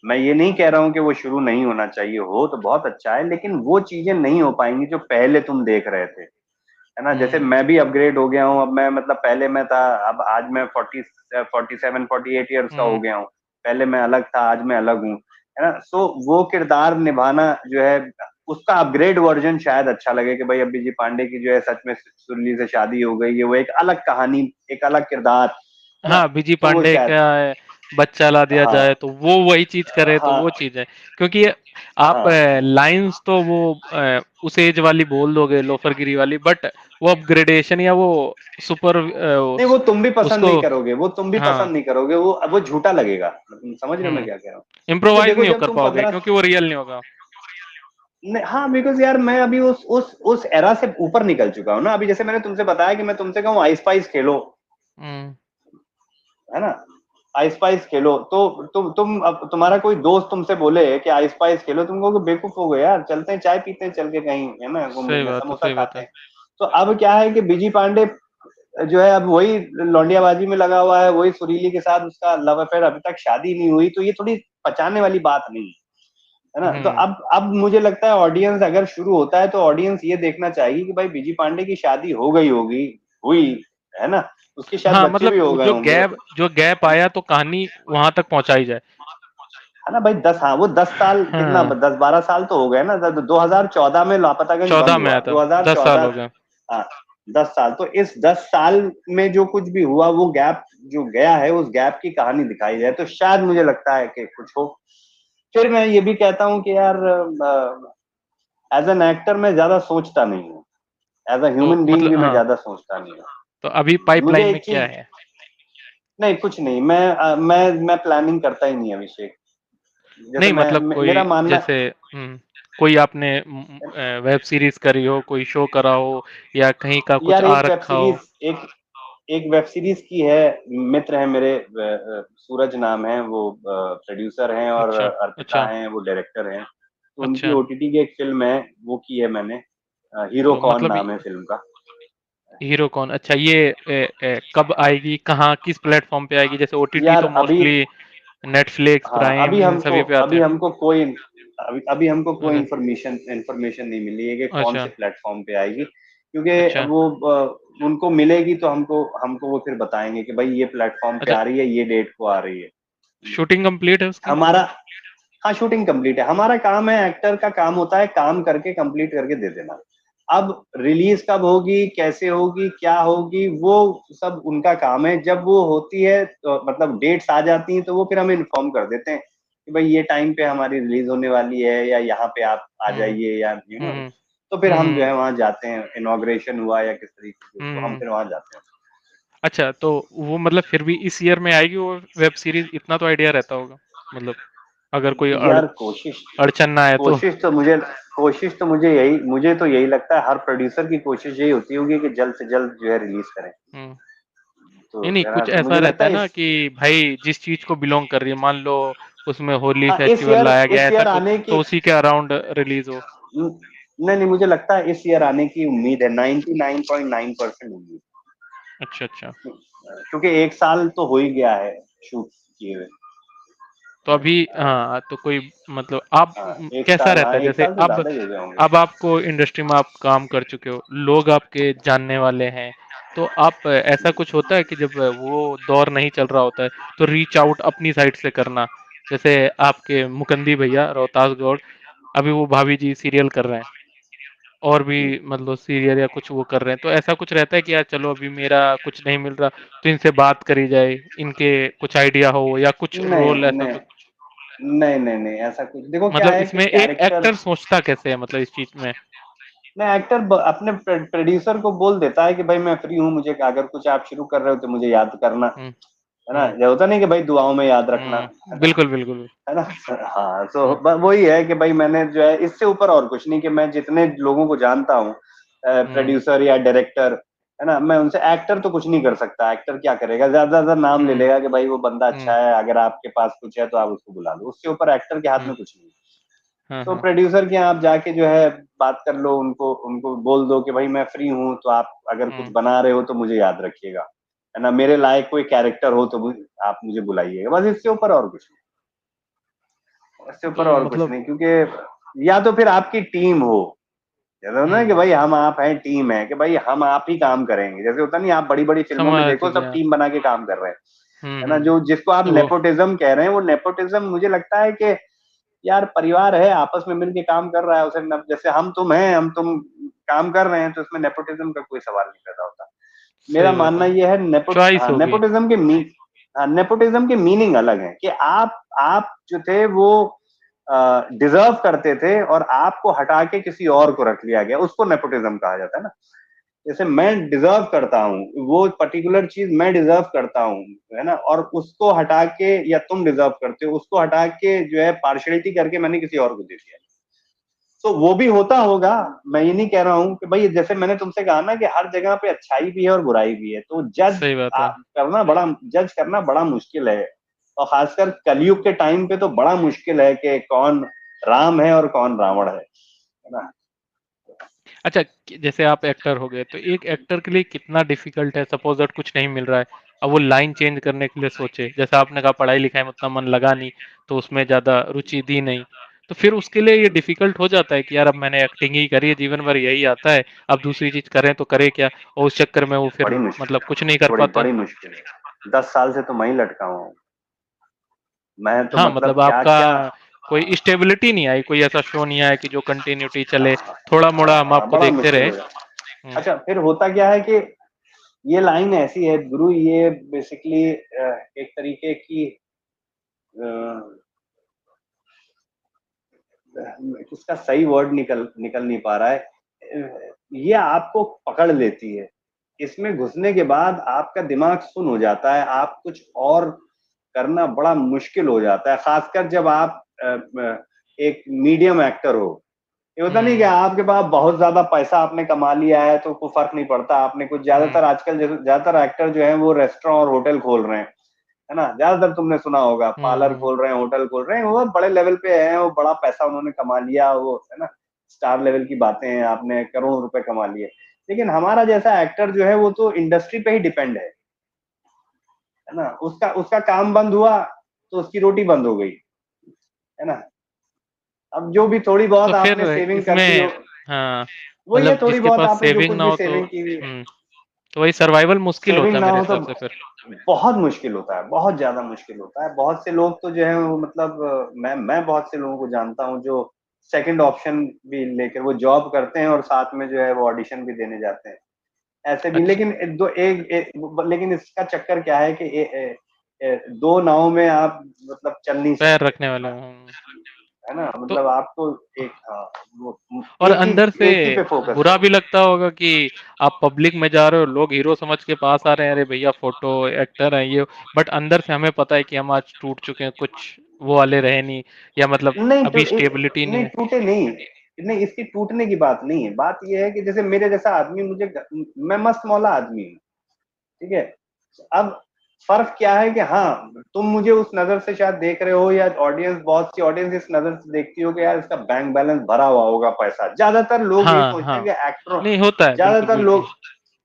मैं ये नहीं कह रहा हूँ कि वो शुरू नहीं होना चाहिए, हो तो बहुत अच्छा है, लेकिन वो चीजें नहीं हो पाएंगी जो पहले तुम देख रहे थे, है ना? जैसे हुँ। मैं भी अपग्रेड हो गया हूँ, अब मैं मतलब पहले मैं था, अब आज मैं 47-48 ईयर्स का हो हुँ। गया हूँ। पहले मैं अलग था, आज मैं अलग हूँ, है ना? सो वो किरदार निभाना जो है, उसका अपग्रेड वर्जन शायद अच्छा लगे कि भाई अब बीजी पांडे की जो है सच में सुरली से शादी हो गई है, वो एक अलग कहानी, एक अलग किरदार, है ना? हाँ, बीजी तो वो पांडे शायद, का बच्चा ला दिया हाँ, जाए तो वो वही चीज़ करे तो हाँ, वो चीज़ है। क्योंकि आप हाँ। लाइन्स तो वो उस एज वाली बोल दोगे लोफरगिरी वाली बट वो अपग्रेडेशन या वो सुपर नहीं, वो तुम भी पसंद उसको नहीं करोगे, वो तुम भी हाँ। पसंद नहीं करोगे, वो झूठा लगेगा। तुम समझ रहे हो मैं हुँ। क्या कह रहा हूँ? क्योंकि इम्प्रोवाइज़ देखो नहीं हो जब कर तुम पाओगे 15, क्योंकि वो रियल नहीं होगा। हाँ, बिकॉज़ यार मैं अभी उस एरा से ऊपर निकल चुका हूँ ना। अभी जैसे मैंने तुमसे बताया कि मैं तुमसे कहूँ आइस पाइस खेलो, हुँ। है ना? आइस पाइस खेलो, तो तुम अब तुम्हारा कोई दोस्त तुमसे बोले कि आइस पाइस खेलो, तुम कहोगे बेवकूफ हो गए यार, चलते हैं चाय पीते हैं चल के कहीं, है ना? सही घूम बात है, समोसा सही बात खाते है। हैं। तो अब क्या है कि बीजी पांडे जो है अब वही लौंडियाबाजी में लगा हुआ है, वही सुरीली के साथ उसका लव अफेयर, अभी तक शादी नहीं हुई, तो ये थोड़ी पचाने वाली बात नहीं है ना? तो हुँ। अब मुझे लगता है ऑडियंस अगर शुरू होता है तो ऑडियंस ये देखना चाहेगी कि भाई बीजी पांडे की शादी हो गई होगी, हुई, है ना? उसके शायद हाँ, बच्चे भी मतलब हो गए होंगे, जो गैप आया तो कहानी वहाँ तक पहुँचाई जाए। है ना भाई? 10, हाँ, वो 10 साल कितना, हाँ, 10-12 साल तो हो गए ना। 2014 में लापतागंज 14 बंद में हुआ, आया था, 10 साल 2014, हो गए। हाँ, 10 साल। तो इस 10 साल में जो कुछ भी हुआ, वो गैप जो गया है, उस गैप की कहानी दिखाई जाए तो शायद मुझे लगता है कि कुछ हो। फिर मैं ये भी कहता हूँ कि यार एज एन एक्टर मैं ज्यादा सोचता नहीं हूँ, एज अ तो ह्यूमन बीइंग मतलब भी मैं हाँ, ज्यादा सोचता नहीं हूँ। तो अभी मुझे पाइपलाइन में एक क्या चीज, है? नहीं कुछ नहीं, मैं प्लानिंग करता ही नहीं अभिषेक। जैसे नहीं मतलब मेरा कोई मानना, जैसे कोई आपने वेब सीरीज़ करी हो, कोई शो करा हो या कहीं का कुछ यार आ एक वेब रखा हो? सीरीज, एक एक वेब सीरीज की है, मित्र है मेरे, सूरज नाम है, वो प्रोड्यूसर हैं, और अच्छा, अर्पिता अच्छा, हैं वो डायरेक्टर हैं। तो उनकी अच्छा। ओटीटी की एक फिल्म है, वो की है मैंने, हीरो तो कौन मतलब नाम है फिल्म का। हीरो कौन? अच्छा ये कब आएगी? कहाँ किस प्लेटफ़ॉर्म पे आएगी? जैसे ओटीटी यार तो अभी, मोस्टली नेटफ्लिक्स, हाँ, प्राइम इन सभी पे आते अभी हैं। हमको कोई, अभी हमको कोई अच्छा, इन्फॉर्मेशन नहीं मिली है कि कौन अच्छा, से प्लेटफॉर्म पे आएगी, क्योंकि अच्छा, वो उनको मिलेगी तो हमको हमको वो फिर बताएंगे कि भाई ये प्लेटफॉर्म पे अच्छा। आ रही है, ये डेट को आ रही है। शूटिंग कंप्लीट है उसकी? हमारा, हाँ, शूटिंग कंप्लीट है। हमारा काम है, एक्टर का काम होता है काम करके कंप्लीट करके दे देना। अब रिलीज कब होगी, कैसे होगी, क्या होगी, वो सब उनका काम है। जब वो होती है तो मतलब डेट्स आ जाती हैं तो वो फिर हमें इन्फॉर्म कर देते हैं कि भाई ये टाइम पे हमारी रिलीज होने वाली है, या यहाँ पे आप आ हुँ, जाइए, या हुँ, हुँ, तो फिर हुँ, हम जो हुँ, है वहां जाते हैं, इनॉग्रेशन हुआ या किस तरीके से, तो हम हुँ। फिर वहां जाते हैं। अच्छा तो वो मतलब फिर भी इस ईयर में आएगी वो वेब सीरीज़ इतना तो आइडिया रहता होगा? मतलब अगर कोई यार कोशिश, अड़चन ना आए तो? कोशिश तो मुझे मुझे तो यही लगता है, हर प्रोड्यूसर की कोशिश यही होती होगी कि जल्द से जल्द जो है रिलीज करें। हुँ। तो नहीं, नहीं, है ना, कुछ तो ऐसा मुझे रहता लगता है है ना इस, कि भाई जिस चीज़ को बिलॉन्ग कर रही है, मान लो उसमें होली हाँ, फेस्टिवल लाया गया है, इस ऐसा ईयर कुछ, आने तो की, उसी के अराउंड रिलीज़ हो। नहीं नहीं, मुझे लगता है इस ईयर आने की उम्मीद है, 99.9% उम्मीद, अच्छा, अच्छा। क्योंकि एक साल तो हो ही गया है शूट किए हुए। तो अभी हाँ, तो कोई मतलब आप हाँ, एक कैसा साल, हाँ, रहता है? एक जैसे साल से ज्यादा ही हो गए होंगे। अब आपको इंडस्ट्री में आप काम कर चुके हो, लोग आपके जानने वाले हैं, तो आप ऐसा कुछ होता है कि जब वो दौर नहीं चल रहा होता है, तो रीच आउट अपनी साइड से करना? जैसे आपके मुकंदी भैया रोहतास गौड़, अभी वो भाभी जी सीरियल कर रहे हैं और भी मतलब सीरियल या कुछ वो कर रहे हैं, तो ऐसा कुछ रहता है कि यार चलो अभी मेरा कुछ नहीं मिल रहा, तो इनसे बात करी जाए, इनके कुछ आइडिया हो या कुछ नहीं रोल ऐसा नहीं कुछ? नहीं नहीं नहीं, ऐसा कुछ देखो क्या मतलब है कि इसमें एक कैरेक्टर, एक्टर सोचता कैसे है मतलब इस चीज में? मैं एक्टर अपने प्रोड्यूसर को बोल देता है कि भाई मैं फ्री हूँ, मुझे अगर कुछ आप शुरू कर रहे हो तो मुझे याद करना, हम्म। है ना, हम्म। ये होता नहीं कि भाई दुआओं में याद रखना, है ना, बिल्कुल बिल्कुल। है ना। हाँ, तो हम्म। वही है कि भाई मैंने जो है इससे ऊपर और कुछ नहीं, कि मैं जितने लोगों को जानता हूँ, हम्म। प्रोड्यूसर या डायरेक्टर, है ना, मैं उनसे, एक्टर तो कुछ नहीं कर सकता, एक्टर क्या करेगा, ज्यादा ज्यादा नाम ले हम्म। लेगा कि भाई वो बंदा अच्छा हम्म। है, अगर आपके पास कुछ है तो आप उसको बुला लो, उससे ऊपर एक्टर के हाथ हम्म। में कुछ नहीं। हाँ तो हाँ। प्रोड्यूसर के यहाँ आप जाके जो है बात कर लो, उनको उनको बोल दो कि भाई मैं फ्री हूँ, तो आप अगर कुछ हम्म। बना रहे हो तो मुझे याद रखिएगा, है ना, मेरे लायक कोई कैरेक्टर हो तो आप मुझे बुलाइएगा, बस इससे ऊपर और कुछ नहीं, इससे ऊपर तो और कुछ मतलब नहीं, क्योंकि या तो फिर आपकी टीम हो, जैसे होता है ना कि हम्म, भाई हम आप हैं, टीम है, कि भाई हम आप ही काम करेंगे, जैसे होता नहीं, आप बड़ी बड़ी फिल्मों में समझ देखो सब गया। टीम बना के काम कर रहे हैं, है ना, हम्म। जो जिसको आप तो वो नेपोटिज्म कह रहे हैं, वो नेपोटिज्म मुझे लगता है कि यार परिवार है, आपस में मिलके काम कर रहा है, उसे जैसे हम तुम हैं, हम तुम काम कर रहे हैं, तो इसमें नेपोटिज्म का कोई सवाल नहीं पैदा होता। मेरा सही बात मानना है, यह है, चॉइस होगी। नेपोटिज्म के हाँ, नेपोटिज्म के मीनिंग अलग है, कि आप जो थे वो डिजर्व करते थे और आपको हटा के किसी और को रख लिया गया, उसको नेपोटिज्म कहा जाता है ना। जैसे मैं डिजर्व करता हूँ, वो पर्टिकुलर चीज मैं डिजर्व करता हूँ, है ना, और उसको हटा के, या तुम डिजर्व करते हो, उसको हटा के जो है पार्शियलिटी करके मैंने किसी और को दे दिया, तो वो भी होता होगा। मैं ये नहीं कह रहा हूँ कि भाई, जैसे मैंने तुमसे कहा ना कि हर जगह पे अच्छाई भी है और बुराई भी है, तो सही बात है। जज करना बड़ा मुश्किल है, और खासकर कलयुग के टाइम पे तो बड़ा मुश्किल है कि कौन राम है और कौन रावण है ना। अच्छा, जैसे आप एक्टर हो गए, तो एक एक्टर के लिए कितना डिफिकल्ट है, सपोज दैट कुछ नहीं मिल रहा है, अब वो लाइन चेंज करने के लिए सोचे, जैसा आपने कहा पढ़ाई लिखाई में उतना मन लगा नहीं, तो उसमें ज्यादा रुचि दी नहीं, तो फिर उसके लिए ये डिफिकल्ट हो जाता है कि यार अब मैंने एक्टिंग ही करी है, जीवन भर यही आता है, अब दूसरी चीज करें तो करे क्या, और उस चक्कर में वो फिर बड़ी मुश्किल मतलब है, कुछ नहीं कर बड़ी पाता। बड़ी मुश्किल है, 10 साल से तो मैं ही लटका हुआ हूँ, मैं तो हाँ, मतलब मतलब क्या आपका क्या। कोई स्टेबिलिटी नहीं आई, कोई ऐसा शो नहीं आया कि जो कंटिन्यूटी चले, हाँ, थोड़ा मोड़ा हम आपको बड़ा देखते मुश्किल रहे। हो जाता है। अच्छा, फिर होता क्या है कि ये लाइन ऐसी है गुरु, ये बेसिकली एक तरीके की, अ, इसका सही वर्ड निकल निकल नहीं पा रहा है, ये आपको पकड़ लेती है, इसमें घुसने के बाद आपका दिमाग सुन हो जाता है, आप कुछ और करना बड़ा मुश्किल हो जाता है, खासकर जब आप एक मीडियम एक्टर हो। ये होता नहीं कि हम्म। आपके पास बहुत ज्यादा पैसा आपने कमा लिया है तो कोई फर्क नहीं पड़ता, आपने कुछ, हम्म। ज्यादातर आजकल ज्यादातर एक्टर जो है वो रेस्टोरेंट और होटल खोल रहे हैं, है ना, ज्यादातर तुमने सुना होगा, पार्लर हम्म। खोल रहे हैं, होटल खोल रहे हैं, वो बड़े लेवल पे हैं, वो बड़ा पैसा उन्होंने कमा लिया, वो है ना, स्टार लेवल की बातें हैं, आपने करोड़ों रुपए कमा लिए। लेकिन हमारा जैसा एक्टर जो है वो तो इंडस्ट्री पे ही डिपेंड है ना, उसका उसका काम बंद हुआ तो उसकी रोटी बंद हो गई, है ना। अब जो भी थोड़ी तो बहुत फिर आपने सेविंग कर ली इसमें हो, हाँ, वो ये मतलब थोड़ी जिसके बहुत पास आपने जो सेविंग कुछ ना भी हो तो सेविंग की हुई है, तो वही सर्वाइवल मुश्किल होता सेविंग है ना मेरे हो तो हिसाब से फिर। बहुत मुश्किल होता है, बहुत ज्यादा मुश्किल होता है। बहुत से लोग तो जो है वो मतलब, मैं बहुत से लोगों को जानता हूँ जो सेकंड ऑप्शन भी लेकर वो जॉब करते हैं और साथ में जो है वो ऑडिशन भी देने जाते हैं, ऐसे भी। अच्छा, लेकिन लेकिन इसका चक्कर क्या है कि दो नाव में आप मतलब चल नहीं पैर सकते, रखने वाले है ना, तो मतलब आपको एक, हाँ, वो और अंदर से एक ही पे फोकस बुरा भी करना। लगता होगा कि आप पब्लिक में जा रहे हो, लोग हीरो समझ के पास आ रहे हैं, अरे भैया फोटो एक्टर है ये, बट अंदर से हमें पता है कि हम आज टूट चुके हैं, कुछ वो वाले रहे नहीं, या मतलब नहीं अभी स्टेबिलिटी नहीं नहीं है। टूटे नहीं, नहीं इसकी टूटने की बात नहीं है, बात यह है कि जैसे मेरे जैसा आदमी, मैं मस्त मौला आदमी हूँ, ठीक है। अब फर्क क्या है कि हाँ, तुम मुझे उस नजर से शायद देख रहे हो, या ऑडियंस, बहुत सी ऑडियंस इस नजर से देखती हो कि यार इसका बैंक बैलेंस भरा हुआ होगा पैसा, ज्यादातर लोग ये हाँ सोचते हाँ, हैं कि एक्टरों, नहीं होता है, बिल्कुल ज्यादातर बिल्कुल। लोग,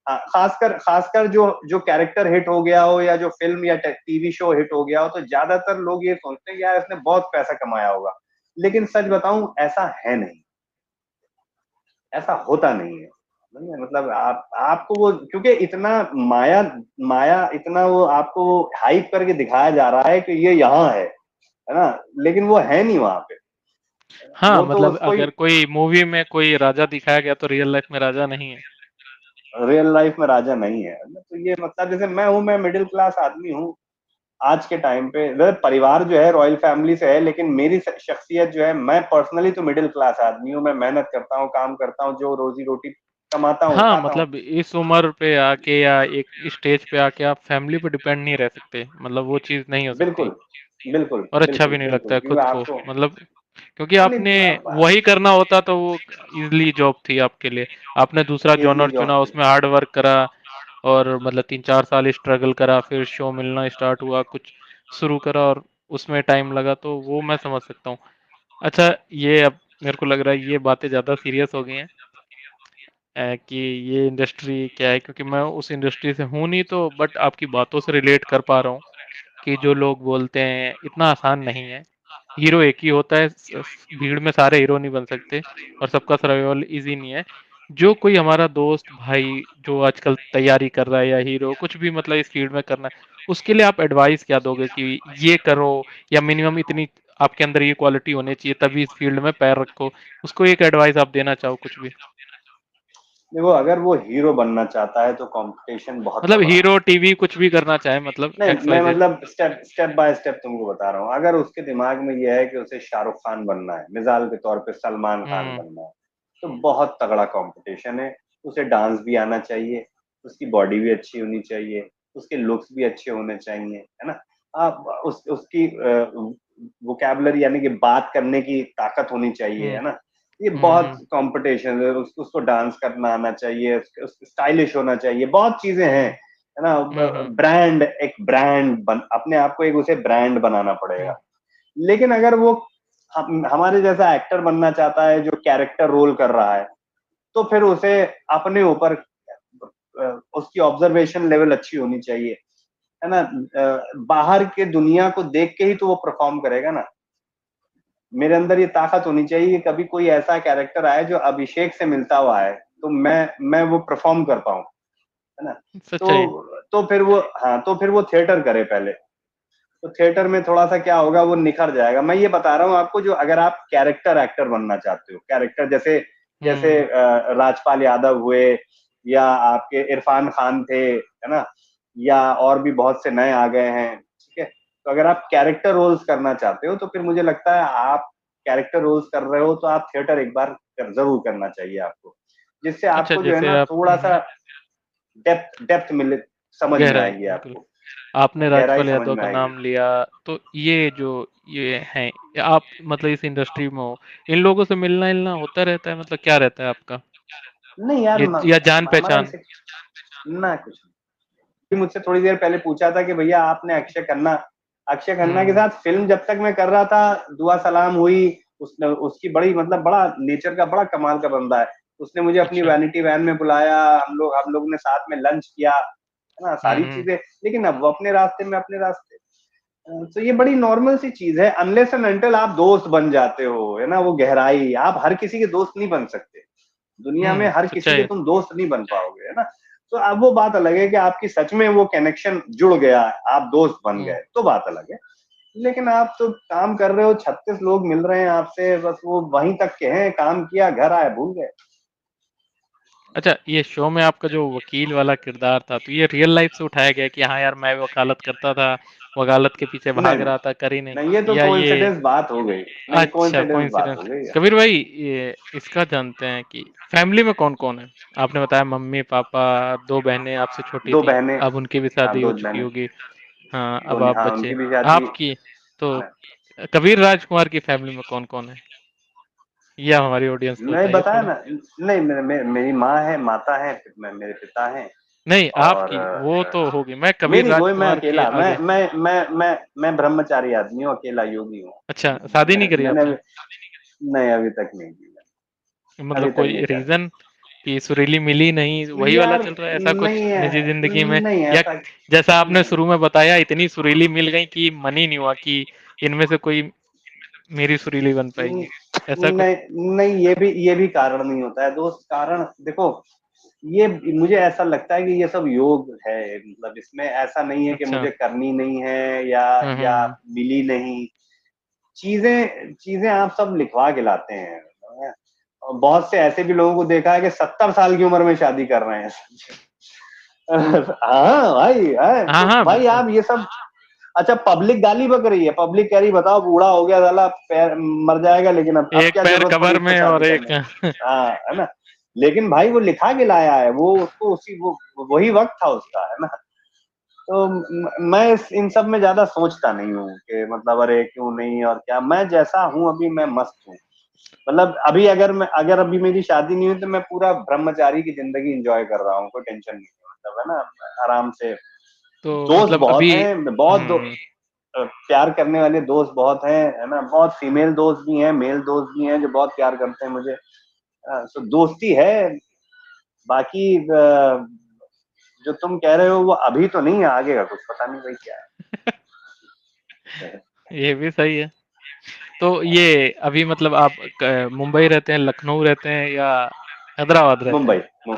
हाँ, खासकर खासकर जो जो कैरेक्टर हिट हो गया हो, या जो फिल्म या टीवी शो हिट हो गया हो, तो ज्यादातर लोग ये सोचते हैं कि यार इसने बहुत पैसा कमाया होगा। लेकिन सच बताऊं, ऐसा है नहीं, ऐसा होता नहीं है। नहीं है, मतलब आपको वो, क्योंकि इतना माया माया इतना वो आपको हाइप करके दिखाया जा रहा है कि ये यहाँ है ना, लेकिन वो है नहीं वहां पे। हाँ, वो तो मतलब उसको ही अगर कोई मूवी में कोई राजा दिखाया गया तो रियल लाइफ में राजा नहीं है। रियल लाइफ में राजा नहीं है। तो ये मतलब जैसे मैं हूँ, मैं मिडिल क्लास आदमी हूँ आज के टाइम पे। वह परिवार जो है रॉयल फैमिली से है, लेकिन मेरी शख्सियत जो है, मैं पर्सनली तो मिडिल क्लास आदमी हूँ। मैं मेहनत करता हूँ, काम करता हूँ, जो रोजी रोटी कमाता हूँ हाँ, खाता हूँ। मतलब इस उम्र पे आके या एक स्टेज पे आके आप फैमिली पे डिपेंड नहीं रह सकते, मतलब वो चीज़ नहीं हो सकती। बिल्कुल बिल्कुल और अच्छा बिल्कुल भी नहीं लगता बिल्कुल, है क्योंकि खुद को, आपको मतलब क्योंकि हाँ, आपने नहीं वही करना होता तो वो इज़िली जॉब थी आपके लिए। आपने दूसरा इजली जॉनर जॉब चुना, थी। उसमें हार्ड वर्क करा और मतलब 3-4 साल स्ट्रगल करा, फिर शो मिलना स्टार्ट हुआ, कुछ शुरू करा और उसमें टाइम लगा, तो वो मैं समझ सकता हूँ। अच्छा, ये अब मेरे को लग रहा है ये बातें ज़्यादा सीरियस हो गई हैं, कि ये इंडस्ट्री क्या है, क्योंकि मैं उस इंडस्ट्री से हूँ नहीं, तो बट आपकी बातों से रिलेट कर पा रहा हूँ कि जो लोग बोलते हैं इतना आसान नहीं है। हीरो एक ही होता है, भीड़ में सारे हीरो नहीं बन सकते और सबका सर्वाइवल इजी नहीं है। जो कोई हमारा दोस्त भाई जो आजकल तैयारी कर रहा है या हीरो कुछ भी मतलब इस फील्ड में करना है, उसके लिए आप एडवाइस क्या दोगे कि ये करो, या मिनिमम इतनी आपके अंदर ये क्वालिटी होनी चाहिए तभी इस फील्ड में पैर रखो, उसको एक एडवाइस आप देना चाहो कुछ भी। देखो, अगर वो हीरो बनना चाहता है तो कंपटीशन बहुत मतलब तगड़ा है। हीरो टीवी कुछ भी करना चाहे, मतलब नहीं, एक्स मैं वाई जेड। मतलब स्टेप स्टेप बाय स्टेप तुमको बता रहा हूँ। अगर उसके दिमाग में यह है कि उसे शाहरुख खान बनना है, मिसाल के तौर पे सलमान खान हम्म। बनना है, तो बहुत तगड़ा कंपटीशन है। उसे डांस भी आना चाहिए, उसकी बॉडी भी अच्छी होनी चाहिए, उसके लुक्स भी अच्छे होने चाहिए, है ना। आप उसकी वोकैबुलरी यानी कि बात करने की ताकत होनी चाहिए, हम्म। है ना। ये बहुत हम्म। कंपटीशन है। उसको डांस करना आना चाहिए, स्टाइलिश होना चाहिए, बहुत चीजें हैं, हम्म। है ना। हम्म। ब्रांड, एक ब्रांड अपने आप को एक उसे ब्रांड बनाना हम्म। पड़ेगा। लेकिन अगर वो हमारे जैसा एक्टर बनना चाहता है जो कैरेक्टर रोल कर रहा है, तो फिर उसे अपने ऊपर उसकी ऑब्जर्वेशन लेवल अच्छी होनी चाहिए, है ना। बाहर के दुनिया को देख के ही तो वो परफॉर्म करेगा ना। मेरे अंदर ये ताकत होनी चाहिए कि कभी कोई ऐसा कैरेक्टर आए जो अभिषेक से मिलता हुआ है, तो मैं वो परफॉर्म कर पाऊं, है ना। सच्चाई। तो फिर वो, हाँ, तो फिर वो थिएटर करे पहले। तो थिएटर में थोड़ा सा क्या होगा, वो निखर जाएगा। मैं ये बता रहा हूँ आपको, जो अगर आप कैरेक्टर एक्टर बनना चाहते हो, कैरेक्टर जैसे जैसे हम्म। राजपाल यादव हुए, या आपके इरफान खान थे, है ना, या और भी बहुत से नए आ गए हैं, ठीक है। तो अगर आप कैरेक्टर रोल्स करना चाहते हो, तो फिर मुझे लगता है आप कैरेक्टर रोल्स कर रहे हो तो आप थिएटर एक बार जरूर करना चाहिए आपको, जिससे अच्छा, आपको जो है जैसे ना आप थोड़ा सा डेप्थ डेप्थ मिले, समझ में गहराई, आएगी बिल्कुल। आपको, आपने गहराई राजपाल समझ यादव में का आएगी। नाम लिया, तो ये हैं, आप मतलब इस इंडस्ट्री में हो, इन लोगों से मिलना-इलना होता रहता है, मतलब क्या रहता है आपका? नहीं यार, ये या हमारा जान-पहचान? ऐसे ना कुछ नहीं। मुझसे थोड़ी देर पहले पूछा था कि भैया आपने अक्षय खन्ना के हुँ। साथ फिल्म जब तक मैं कर रहा था, दुआ सलाम हुई। उसने उसकी बड़ी मतलब बड़ा नेचर का, बड़ा कमाल का बंदा है। उसने मुझे अपनी अच्छा। वैनिटी वैन में बुलाया, हम लोग ने साथ में लंच किया, है ना, हुँ, सारी हुँ। चीजें। लेकिन अब वो अपने रास्ते में अपने रास्ते। तो ये बड़ी नॉर्मल सी चीज है, अनलेस एंड अनटिल आप दोस्त बन जाते हो, है ना। वो गहराई, आप हर किसी के दोस्त नहीं बन सकते दुनिया में, हर किसी के सच्चाई। तुम दोस्त नहीं बन पाओगे, है ना। तो अब वो बात अलग है कि आपकी सच में वो कनेक्शन जुड़ गया, आप दोस्त बन हुँ। गए, तो बात अलग है। लेकिन आप तो काम कर रहे हो, 36 लोग मिल रहे हैं आपसे, बस वो वहीं तक के हैं, काम किया, घर आए, भूल गए। अच्छा, ये शो में आपका जो वकील वाला किरदार था, तो ये रियल लाइफ़ से उठाया गया है कि हाँ यार, मैं वकालत करता था, वकालत के पीछे नहीं भाग नहीं रहा था, कर ही नहीं, नहीं, ये तो या ये कोइंसिडेंस बात हो गई। नहीं, अच्छा, कोइंसिडेंस बात कोइंसिडेंस। हो गई। कबीर भाई, ये इसका जानते हैं कि फैमिली में कौन-कौन है? आपने बताया मम्मी-पापा, 2 बहनें आपसे छोटी दो थीं, बहनें। अब उनकी भी हाँ, शादी हो दो चुकी बहनें। होगी। हाँ, दो अब आप हाँ, बचे। उनकी भी शादी। आपकी तो कबीर राजकुमार की फैमिली में कौन-कौन है? या हमारी ऑडियंस को मैं बताइए बताया थोड़ा। ना। नहीं, मेरी माँ है, माता है, फिर मेरे पिता हैं। नहीं, और आपकी वो तो होगी, मैं कबीर मेरी वही, मैं राजकुमार के अकेला, आगे। मैं ब्रह्मचारी आदमी हूँ, अकेला योगी हूँ। अच्छा, शादी नहीं करी मैंने आपने? अभी, नहीं, अभी तक नहीं की। मतलब अभी तक कोई नहीं कर। रीज़न कि सुरीली मिली नहीं, वही वाला यार चल रहा है, ऐसा कुछ नहीं निजी है, ज़िंदगी में? नहीं या ऐसा जैसा आपने नहीं शुरू में बताया, इतनी सुरीली मिल गई कि मन ही नहीं हुआ कि इनमें से कोई मेरी सुरीली बन पाएगी, ऐसा कुछ? नहीं, ये भी कारण नहीं होता है दोस्त। कारण देखो, ये मुझे ऐसा लगता है कि ये सब योग है, मतलब इसमें ऐसा नहीं है कि अच्छा। मुझे करनी नहीं है, या हुँ, हुँ, या हुँ। मिली नहीं। चीजें चीजें आप सब लिखवा के लाते हैं। और बहुत से ऐसे भी लोगों को देखा है कि 70 साल की उम्र में शादी कर रहे हैं। हाँ भाई है हाँ, तो हाँ, भाई आप ये सब, अच्छा पब्लिक गाली बक रही है, पब्लिक कह रही बताओ बूढ़ा हो गया साला, पैर मर जाएगा, लेकिन अब एक क्या पैर जरूरत पड़ी कब्र इसको में शादी और करने एक की। हाँ है ना, लेकिन भाई वो लिखा के लाया है, वो उसको उसी वो वही वक्त था उसका, है ना। तो मैं इन सब में ज्यादा सोचता नहीं हूँ कि मतलब अरे क्यों नहीं और क्या, मैं जैसा हूँ अभी मैं मस्त हूँ। मतलब अभी अगर अभी मेरी शादी नहीं हुई तो मैं पूरा ब्रह्मचारी की जिंदगी एंजॉय कर रहा हूँ, कोई टेंशन नहीं है, मतलब है ना, आराम से। तो दोस्त मतलब बहुत अभी हैं, बहुत हुँ, प्यार करने वाले दोस्त बहुत हैं, है ना, बहुत फीमेल दोस्त भी हैं, मेल दोस्त भी हैं जो बहुत प्यार करते हैं मुझे। तो दोस्ती है। बाकी जो तुम कह रहे हो वो अभी तो नहीं है, आगे का कुछ पता नहीं भाई क्या है। ये भी सही है। तो ये अभी मतलब आप मुंबई रहते हैं, लखनऊ रहते हैं या हैदराबाद रहते मुंबई हैं? नहीं,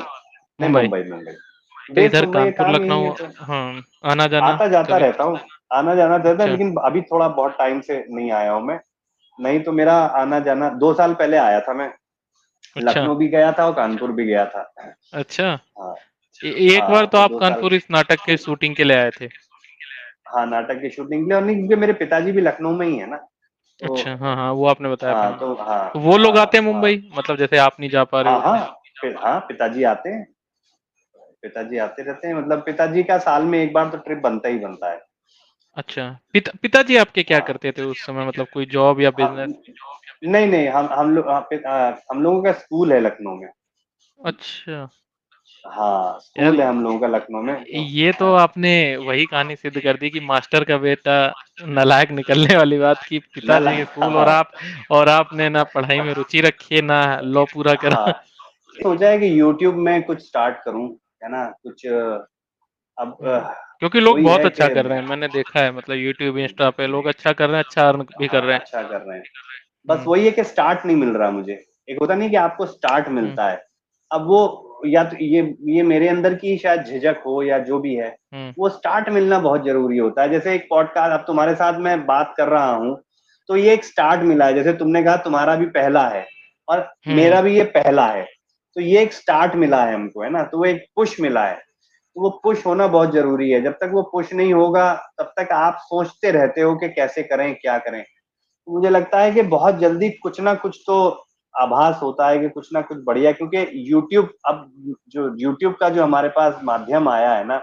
मुंबई। मुंबई मुंबई। तो बेस इधर मुंबई है, कानपुर काम यही लखनऊ है तो हाँ, आना जाना आता जाता कभी? रहता हूँ, आना जाना रहता है, अच्छा, लेकिन अभी थोड़ा बहुत टाइम से नहीं आया हूँ मैं। नहीं तो मेरा आना जाना 2 साल पहले आया था मैं, अच्छा, लखनऊ भी गया था और कानपुर भी गया था। अच्छा। हाँ एक बार हाँ, तो तो आप 2 साल। कानपुर इस नाटक के शूटिंग के लिए आए थे। हाँ, नाटक की शूटिंग के लिए, और नहीं क्योंकि मेरे पिताजी भी लखनऊ में ही है ना, तो अच्छा, हाँ, हाँ, वो आपने बताया हाँ पहले। तो हाँ तो वो लोग हाँ आते हैं हाँ मुंबई मतलब जैसे आप नहीं जा पा रहे हाँ हो हाँ, तो? हाँ पिताजी आते हैं, पिताजी आते रहते हैं, मतलब पिताजी का साल में एक बार तो ट्रिप बनता ही बनता है। अच्छा, पिताजी आपके क्या हाँ करते थे उस समय मतलब कोई जॉब या बिजनेस? हम, नहीं नहीं, हम लोगों का स्कूल है लखनऊ में। अच्छा, हाँ, यार स्कूल है हम लोगों का लखनऊ में तो ये तो आपने वही कहानी सिद्ध कर दी कि मास्टर का बेटा नालायक निकलने वाली बात की, नल पिताजी के स्कूल हाँ और आपने ना पढ़ाई में रुचि रखी है ना लॉ पूरा हाँ, करा। सोचा है कि यूट्यूब में कुछ स्टार्ट करूं, है ना, कुछ अब क्योंकि लोग वही बहुत है अच्छा कि कर रहे हैं, मैंने देखा है मतलब यूट्यूब इंस्टा पे लोग अच्छा कर रहे हैं, अच्छा अर्न भी कर हाँ रहे हैं। अच्छा कर रहे हैं, बस हम्म, वही है कि स्टार्ट नहीं मिल रहा मुझे। एक होता नहीं कि आपको स्टार्ट हम्म, मिलता है, अब वो या तो ये मेरे अंदर की शायद झिझक हो या जो भी है, हम्म, वो स्टार्ट मिलना बहुत जरूरी होता है। जैसे एक पॉडकास्ट अब तुम्हारे साथ मैं बात कर रहा हूँ, तो ये एक स्टार्ट मिला है, जैसे तुमने कहा तुम्हारा भी पहला है और हम्म, मेरा भी ये पहला है, तो ये एक स्टार्ट मिला है हमको, है ना, तो वो एक पुश मिला है। तो वो पुश होना बहुत जरूरी है, जब तक वो पुश नहीं होगा तब तक आप सोचते रहते हो कि कैसे करें क्या करें। मुझे लगता है कि बहुत जल्दी कुछ ना कुछ तो आभास होता है कि कुछ ना कुछ बढ़िया, क्योंकि यूट्यूब अब जो यूट्यूब का जो हमारे पास माध्यम आया है ना,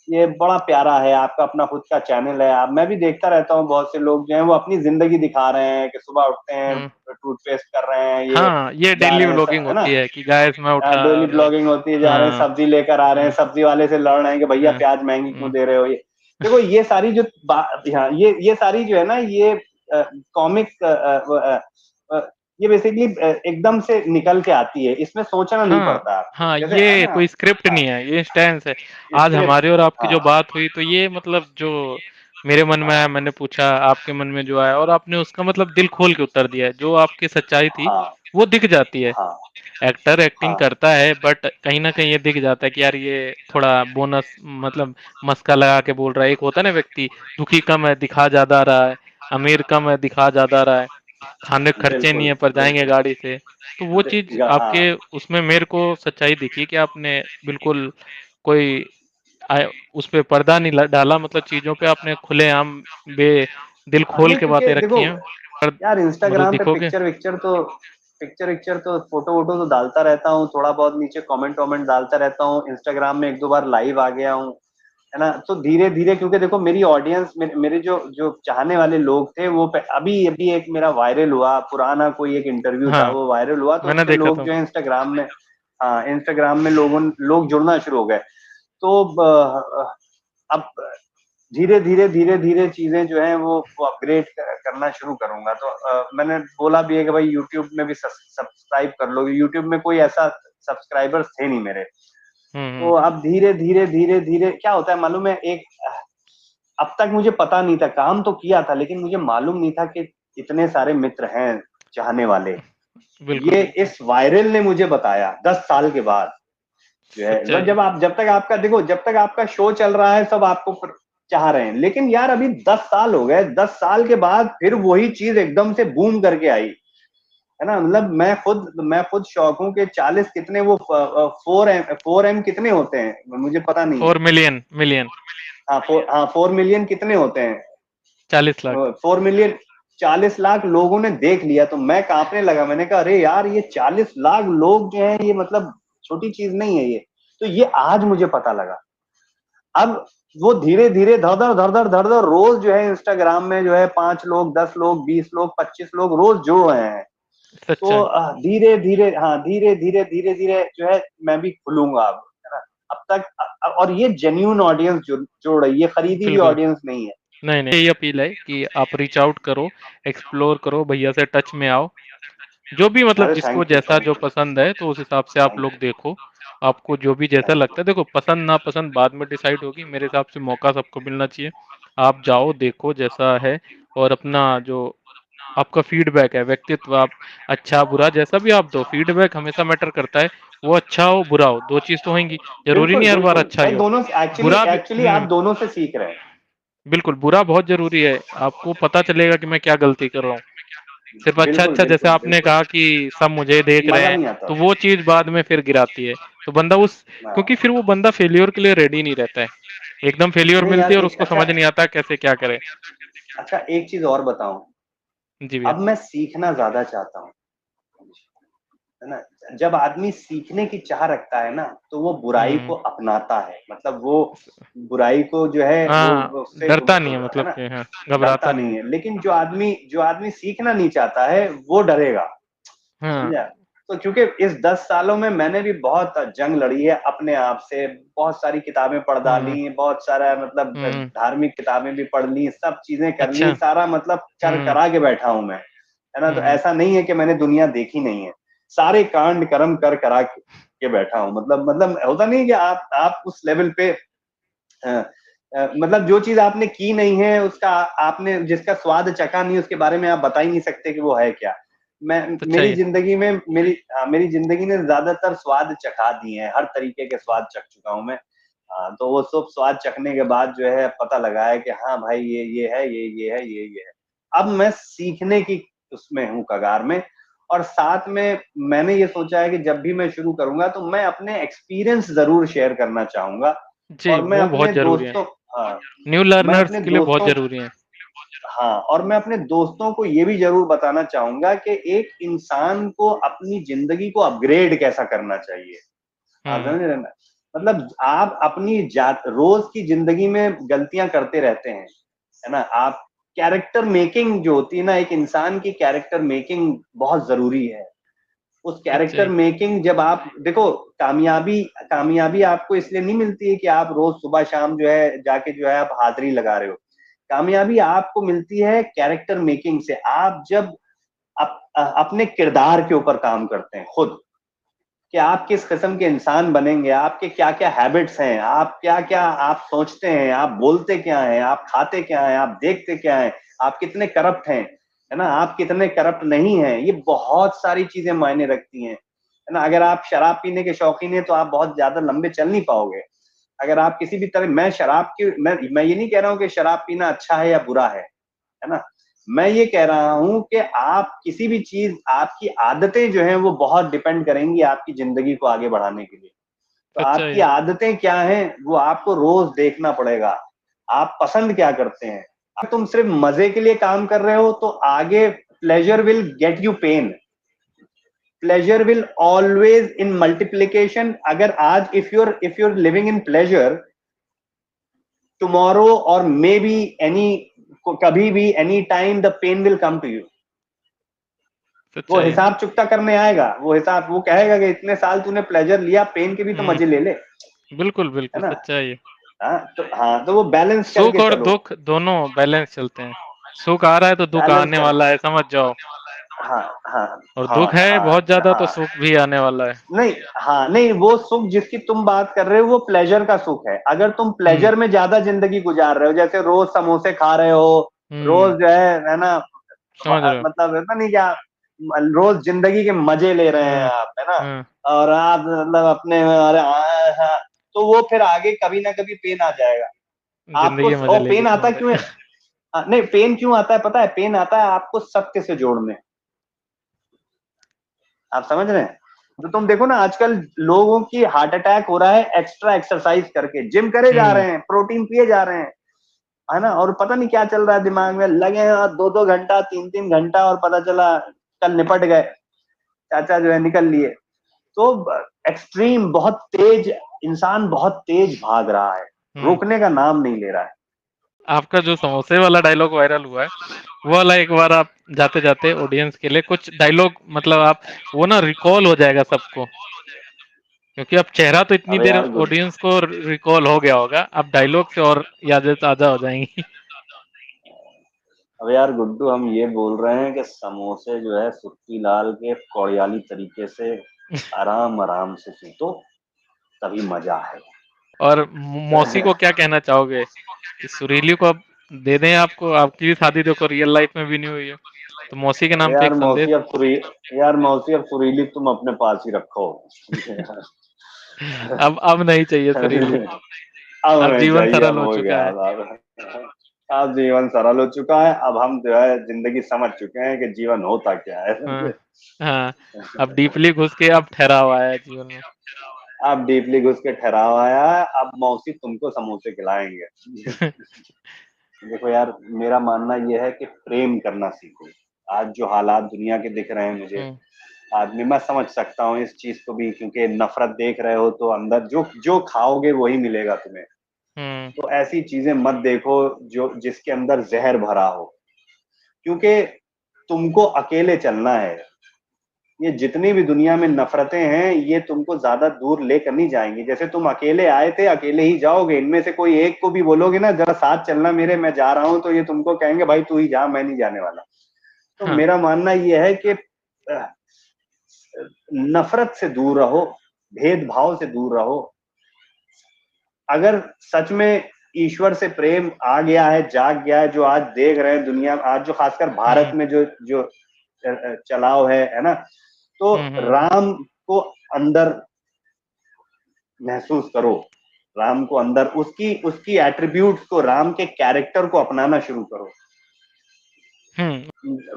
ये बड़ा प्यारा है, आपका अपना खुद का चैनल है। आप मैं भी देखता रहता हूँ, बहुत से लोग जो हैं वो अपनी जिंदगी दिखा रहे हैं कि सुबह उठते हैं, हम्म। टूथपेस्ट कर रहे हैं, ये हाँ, ये जा डेली रहे हैं व्लॉगिंग है ना, होती है कि गाइस मैं उठा डेली और ब्लॉगिंग होती है, जा रहे हैं हाँ, सब्जी लेकर आ रहे हैं, हाँ, सब्जी वाले से लड़ रहे हैं कि भैया हाँ, प्याज महंगी क्यों हम्म, दे रहे हो। ये देखो, ये सारी जो हाँ, ये सारी जो है ना, ये कॉमिक ये बेसिकली एकदम से निकल के आती है, इसमें सोचना नहीं हाँ, पड़ता आपको, हाँ, जैसे है ये ना। कोई स्क्रिप्ट हाँ नहीं है, ये इंस्टेंस है। आज स्क्रिप्ट, हमारे और आपकी हाँ जो बात हुई तो ये मतलब जो मेरे मन में आया मैंने पूछा, आपके मन में जो आया और आपने उसका मतलब दिल खोल के उत्तर दिया है। जो आपकी सच्चाई थी, हाँ वो दिख जाती है। हाँ एक्टर एक्टिंग हाँ करता है बट कहीं न कहीं ये दिख जाता है कि यार ये थोड़ा बोनस मतलब मस्का लगा के बोल रहा है। एक होता है ना व्यक्ति दुखी कम है, दिखा ज़्यादा रहा है, अमीर कम है, दिखा ज़्यादा रहा है, खाने के खर्चे नहीं बिल्कुल है पर जाएँगे बिल्कुल, गाड़ी से। तो वो चीज़ हाँ आपके उसमें मेरे को सच्चाई दिखी कि आपने बिल्कुल कोई उसपे पर्दा नहीं डाला मतलब चीज़ों पे आपने खुलेआम बे दिल हाँ, खोल नहीं के क्योंकि बातें देखो रखी हैं पर यार, मतलब इंस्टाग्राम पे दिखोगे। पिक्चर विक्चर तो फोटो वोटो तो डालता रहता हूँ, थोड़ा बहुत नीचे कमेंट वमेंट डालता रहता हूँ, इंस्टाग्राम में एक दो बार लाइव आ गया हूँ, है ना। तो धीरे धीरे, क्योंकि देखो मेरी ऑडियंस, मेरे जो जो चाहने वाले लोग थे वो अभी अभी एक मेरा वायरल हुआ, पुराना कोई एक इंटरव्यू था हाँ, वो वायरल हुआ, तो मैंने उससे देखा लोग था। जो है इंस्टाग्राम में, हाँ इंस्टाग्राम में लोग जुड़ना शुरू हो गए। तो अब धीरे धीरे चीजें जो है वो अपग्रेड करना शुरू करूंगा। तो मैंने बोला भी है कि भाई यूट्यूब में भी सब्सक्राइब कर लो, यूट्यूब में कोई ऐसा सब्सक्राइबर्स थे नहीं मेरे। हुँ, तो हुँ। अब धीरे धीरे क्या होता है मालूम है, एक अब तक मुझे पता नहीं था, काम तो किया था लेकिन मुझे मालूम नहीं था कि इतने सारे मित्र हैं चाहने वाले। बिल्कुल, ये बिल्कुल। इस वायरल ने मुझे बताया 10 साल के बाद जो है, सच्चाई है। जब तक आपका देखो, जब तक आपका शो चल रहा है सब आपको चाह रहे हैं। लेकिन यार अभी 10 साल हो गए, 10 साल के बाद फिर वही चीज एकदम से बूम करके आई, है ना। मतलब मैं खुद शौक हूँ कि 40 कितने वो 4M कितने होते हैं मुझे पता नहीं है। 4 मिलियन। हाँ 4 मिलियन कितने होते हैं? 40 लाख। 4 मिलियन, 40 लाख लोगों ने देख लिया तो मैं कांपने लगा। मैंने कहा अरे यार ये 40 लाख लोग जो है ये मतलब छोटी चीज नहीं है ये। तो ये आज मुझे पता लगा। अब वो धीरे धीरे धड़ धड़ रोज जो है इंस्टाग्राम में जो है 5 लोग, 10 लोग, 20 लोग, 25 लोग रोज जुड़ रहे हैं। सच तो है। धीरे धीरे, हाँ धीरे धीरे जो है मैं भी खुलूंगा अब, है ना। अब तक और ये जेन्युइन ऑडियंस जुड़ रही है, खरीदी हुई बिल्कुल। ऑडियंस नहीं है। नहीं यही अपील है कि आप रीच आउट करो, एक्सप्लोर करो, भैया से टच में आओ। जो भी मतलब अरे जिसको थैंक यू जैसा जो थैंक यू पसंद है तो उस हिसाब से आप थैंक लोग यू देखो। आपको जो भी जैसा थैंक लगता यू। है, देखो पसंद ना पसंद बाद में डिसाइड होगी। मेरे हिसाब से मौका सबको मिलना चाहिए। आप जाओ, देखो जैसा है, और अपना जो आपका फीडबैक है, व्यक्तित्व, आप अच्छा बुरा जैसा भी आप दो, फीडबैक हमेशा मैटर करता है। वो अच्छा हो बुरा हो, दो चीज तो होंगी। जरूरी बिल्कुल नहीं हर बार बिल्कुल अच्छा ही भाई, हो। दोनों एक्चुअली बुरा भी एक्चुअली आप दोनों से सीख रहे हैं। बिल्कुल बुरा बहुत जरूरी है। आपको पता चलेगा कि मैं क्या गलती कर रहा हूँ। सिर्फ अच्छा बिल्कुल अच्छा जैसे बिल्कुल आपने बिल्कुल। कहा कि सब मुझे देख रहे मजा हैं, नहीं आता। तो वो चीज बाद में फिर गिराती है। तो बंदा उस क्योंकि हाँ। फिर वो बंदा फेल्योर के लिए रेडी नहीं रहता है। एकदम फेल्योर नहीं मिलती यार है और एक उसको समझ नहीं आता कैसे क्या करे। अच्छा एक चीज और बताऊं। जी भैया। अब मैं सीखना ज्यादा चाहता हूँ, है ना। जब आदमी सीखने की चाह रखता है ना तो वो बुराई को हम्म। अपनाता है, मतलब वो बुराई को जो है वो हाँ, उससे, डरता नहीं है, है मतलब ना, कि हाँ, डरता घबराता नहीं नहीं है। है। लेकिन जो आदमी सीखना नहीं चाहता है वो डरेगा, हाँ। समझा। तो क्योंकि इस 10 सालों में मैंने भी बहुत जंग लड़ी है अपने आप से, बहुत सारी किताबें पढ़ हम्म। डाली, बहुत सारा मतलब हम्म। धार्मिक किताबें भी पढ़ ली, सब चीजें कर ली, अच्छा। सारा मतलब कर हम्म। करा के बैठा हूं मैं, है ना। तो हम्म। ऐसा नहीं है कि मैंने दुनिया देखी नहीं है, सारे कांड कर्म कर करा के बैठा हूं। मतलब होता नहीं कि आप उस लेवल पे मतलब जो चीज आपने की नहीं है उसका, आपने जिसका स्वाद चखा नहीं उसके बारे में आप बता ही नहीं सकते कि वो है क्या। मैं मेरी सच्चाई है। जिंदगी में मेरी जिंदगी ने ज्यादातर स्वाद चखा दिए हैं, हर तरीके के स्वाद चख चुका हूं मैं। तो वो सब स्वाद चखने के बाद जो है पता लगा है कि हाँ भाई ये है, ये है, ये है। अब मैं सीखने की उसमें हूँ कगार में। और साथ में मैंने ये सोचा है कि जब भी मैं शुरू करूंगा तो मैं अपने एक्सपीरियंस जरूर शेयर करना चाहूंगा। जी, और मैं वो अपने बहुत जरूरी है। दोस्तों, हाँ, न्यू मैं लर्नर्स अपने के लिए बहुत दोस्तों, जरूरी है। हाँ, और मैं अपने दोस्तों को ये भी जरूर बताना चाहूंगा कि एक इंसान को अपनी जिंदगी को अपग्रेड कैसा करना चाहिए। आप हम्म। समझ रहे हैं ना? मतलब आप अपनी रोज की जिंदगी में गलतियां करते रहते हैं, है ना। आप कैरेक्टर मेकिंग जो होती है ना, एक इंसान की कैरेक्टर मेकिंग बहुत जरूरी है। उस कैरेक्टर सच्चाई। मेकिंग जब आप देखो, कामयाबी कामयाबी आपको इसलिए नहीं मिलती है कि आप रोज सुबह शाम जो है जाके जो है आप हाजिरी लगा रहे हो। कामयाबी आपको मिलती है कैरेक्टर मेकिंग से, आप जब अपने किरदार के ऊपर काम करते हैं खुद, कि आप किस किस्म के इंसान बनेंगे, आपके क्या क्या हैबिट्स हैं, आप क्या क्या आप सोचते हैं, आप बोलते क्या हैं, आप खाते क्या हैं, आप देखते क्या हैं, आप कितने करप्ट हैं, है ना, आप कितने करप्ट नहीं हैं। ये बहुत सारी चीजें मायने रखती हैं, है ना। अगर आप शराब पीने के शौकीन हैं तो आप बहुत ज्यादा लंबे चल नहीं पाओगे। अगर आप किसी भी तरह, मैं ये नहीं कह रहा हूँ कि शराब पीना अच्छा है या बुरा है ना। मैं ये कह रहा हूं कि आप किसी भी चीज, आपकी आदतें जो हैं वो बहुत डिपेंड करेंगी आपकी जिंदगी को आगे बढ़ाने के लिए। तो सच्चाई आपकी है। आदतें क्या हैं वो आपको रोज देखना पड़ेगा। आप पसंद क्या करते हैं। अगर तुम सिर्फ मजे के लिए काम कर रहे हो तो आगे pleasure will get you pain, pleasure will always in multiplication. अगर आज if you're living in pleasure, tomorrow और मे बी एनी, कभी भी any time the pain will come to you. वो सच्चाई है। हिसाब चुकता करने आएगा, वो हिसाब वो कहेगा कि इतने साल तूने प्लेजर लिया, पेन के भी तो मजे ले ले, बिल्कुल है बिल्कुल ना। सच्चाई है। तो वो बैलेंस सुख करके और चलो। दुख दोनों बैलेंस चलते हैं। सुख आ रहा है तो दुख बैलेंस आने कर, वाला है, समझ जाओ। हाँ हाँ और हाँ दुख है बहुत हाँ ज्यादा तो हाँ। सुख भी आने वाला है। नहीं, हाँ नहीं, वो सुख जिसकी तुम बात कर रहे हो वो प्लेजर का सुख है। अगर तुम हम्म। प्लेजर में ज्यादा जिंदगी गुजार रहे हो, जैसे रोज समोसे खा रहे हो, हम्म। रोज जो है ना, समझ रहे हो। मतलब ऐसा नहीं क्या, रोज जिंदगी के मजे ले रहे हैं हाँ। आप, है ना। हाँ। और आप मतलब अपने, अरे हाँ, हाँ, तो वो फिर आगे कभी ना कभी पेन आ जाएगा, आपको जिंदगी मजे और लेगी पेन आता तुम्हारे। क्यों है? नहीं, पेन क्यों आता है पता है? पेन आता है आपको सत्य से जोड़ने। आप समझ रहे हैं? तो तुम देखो ना आजकल लोगों की हार्ट अटैक हो रहा है एक्स्ट्रा एक्सरसाइज करके, जिम करे जा रहे हैं, प्रोटीन पिए जा रहे हैं, है ना, और पता नहीं क्या चल रहा है दिमाग में, लगे हैं 2-2 घंटा 3-3 घंटा और पता चला कल निपट गए, चाचा जो है निकल लिए। तो एक्सट्रीम बहुत तेज, इंसान बहुत तेज भाग रहा है, रोकने का नाम नहीं ले रहा है। आपका जो समोसे वाला डायलॉग वायरल हुआ है, वो वाला एक बार आप जाते जाते ऑडियंस के लिए कुछ डायलॉग, मतलब आप वो ना रिकॉल हो जाएगा सबको, क्योंकि अब चेहरा तो इतनी अबे देर यार गुड ऑडियंस को रिकॉल हो गया होगा, अब डायलॉग से और यादें ताजा हो जाएंगी। अबे यार गुड्डू, हम ये बोल रहे हैं कि समोसे जो है सुक्की लाल के कोड़ियाली तरीके से आराम आराम से सीखो, तभी मजा है। और मौसी को क्या कहना चाहोगे कि सुरीली को अब दे दें आपको? आपकी भी शादी देखो रियल लाइफ में भी नहीं हुई है, तो मौसी के नाम पे यार एक संदेश। मौसी अब सुरी यार मौसी अब सुरीली तुम अपने पास ही रखो। अब नहीं चाहिए सुरीली, अब अब हमें जीवन चाहिए, सरल अब हो हो चुका गया, है। अब जीवन सरल हो चुका है, अब हम जो है जिंदगी समझ चुके हैं कि जीवन होता क्या है। हाँ हाँ, अब डीपली घुस के अब ठहराव आया है जीवन में। अब डीपली घुस के ठहराव आया है, अब मौसी तुमको समोसे खिलाएंगे। देखो यार, मेरा मानना यह है कि प्रेम करना सीखो। आज जो हालात दुनिया के दिख रहे हैं मुझे, आदमी, मैं समझ सकता हूँ इस चीज को भी, क्योंकि नफरत देख रहे हो तो अंदर जो जो खाओगे वही मिलेगा तुम्हें। तो ऐसी चीजें मत देखो जो जिसके अंदर जहर भरा हो, क्योंकि तुमको अकेले चलना है। ये जितनी भी दुनिया में नफरतें हैं ये तुमको ज्यादा दूर लेकर नहीं जाएंगी। जैसे तुम अकेले आए थे अकेले ही जाओगे, इनमें से कोई एक को भी बोलोगे ना जरा साथ चलना मेरे, मैं जा रहा हूं, तो ये तुमको कहेंगे भाई तू ही जा, मैं नहीं जाने वाला। तो हाँ, मेरा मानना ये है कि नफरत से दूर रहो, भेदभाव से दूर रहो। अगर सच में ईश्वर से प्रेम आ गया है, जाग गया है, जो आज देख रहे हैं दुनिया आज, जो खासकर भारत में जो जो चलाव है ना, तो राम को अंदर महसूस करो, राम को अंदर, उसकी उसकी एट्रीब्यूट्स को, राम के कैरेक्टर को अपनाना शुरू करो।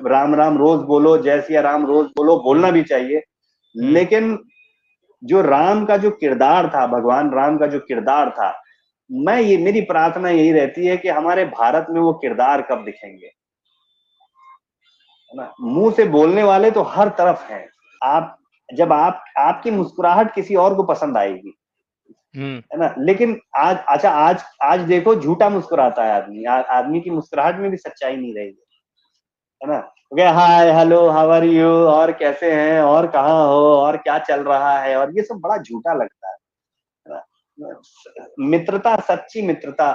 राम राम रोज बोलो, जय सिया राम रोज बोलो, बोलना भी चाहिए, लेकिन जो राम का जो किरदार था, भगवान राम का जो किरदार था, मेरी प्रार्थना यही रहती है कि हमारे भारत में वो किरदार कब दिखेंगे, है ना। मुंह से बोलने वाले तो हर तरफ हैं। आप जब आपकी मुस्कुराहट किसी और को पसंद आएगी, है ना, लेकिन आज, अच्छा आज देखो झूठा मुस्कुराता है आदमी, आदमी की मुस्कुराहट में भी सच्चाई नहीं रहेगी, है ना। Okay, hi hello how are you, और कैसे हैं, और कहाँ हो, और क्या चल रहा है, और ये सब बड़ा झूठा लगता है ना। मित्रता, सच्ची मित्रता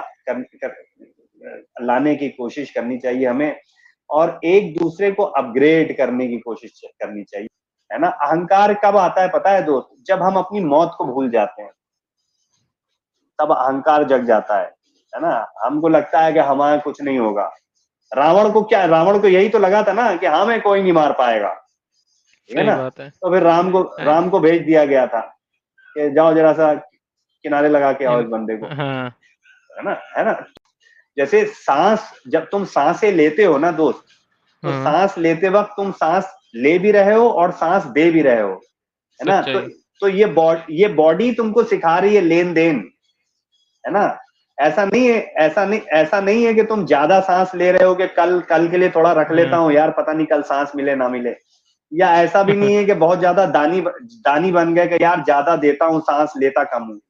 लाने की कोशिश करनी चाहिए हमें, और एक दूसरे को अपग्रेड करने की कोशिश करनी चाहिए, है ना। अहंकार कब आता है पता है दोस्त? जब हम अपनी मौत को भूल जाते हैं, तब अहंकार जग जाता है ना। हमको लगता है कि हमारा कुछ नहीं होगा। रावण को यही तो लगा था ना कि हमें कोई नहीं मार पाएगा, ठीक है सही ना। बात है। तो फिर राम को भेज दिया गया था कि जाओ जरा सा किनारे लगा के आओ इस बंदे को, हाँ, है ना, है ना। जैसे सांस, जब तुम सांसें लेते हो ना दोस्त, तो सांस लेते वक्त तुम सांस ले भी रहे हो और सांस दे भी रहे हो, है ना। सच्चाई। तो ये बॉडी तुमको सिखा रही है लेन देन, है ना। ऐसा नहीं है कि तुम ज्यादा सांस ले रहे हो कि कल कल के लिए थोड़ा रख लेता हूँ यार, पता नहीं कल सांस मिले ना मिले। या ऐसा भी नहीं है कि बहुत ज्यादा दानी बन गए कि यार ज्यादा देता हूँ सांस लेता कम हूँ।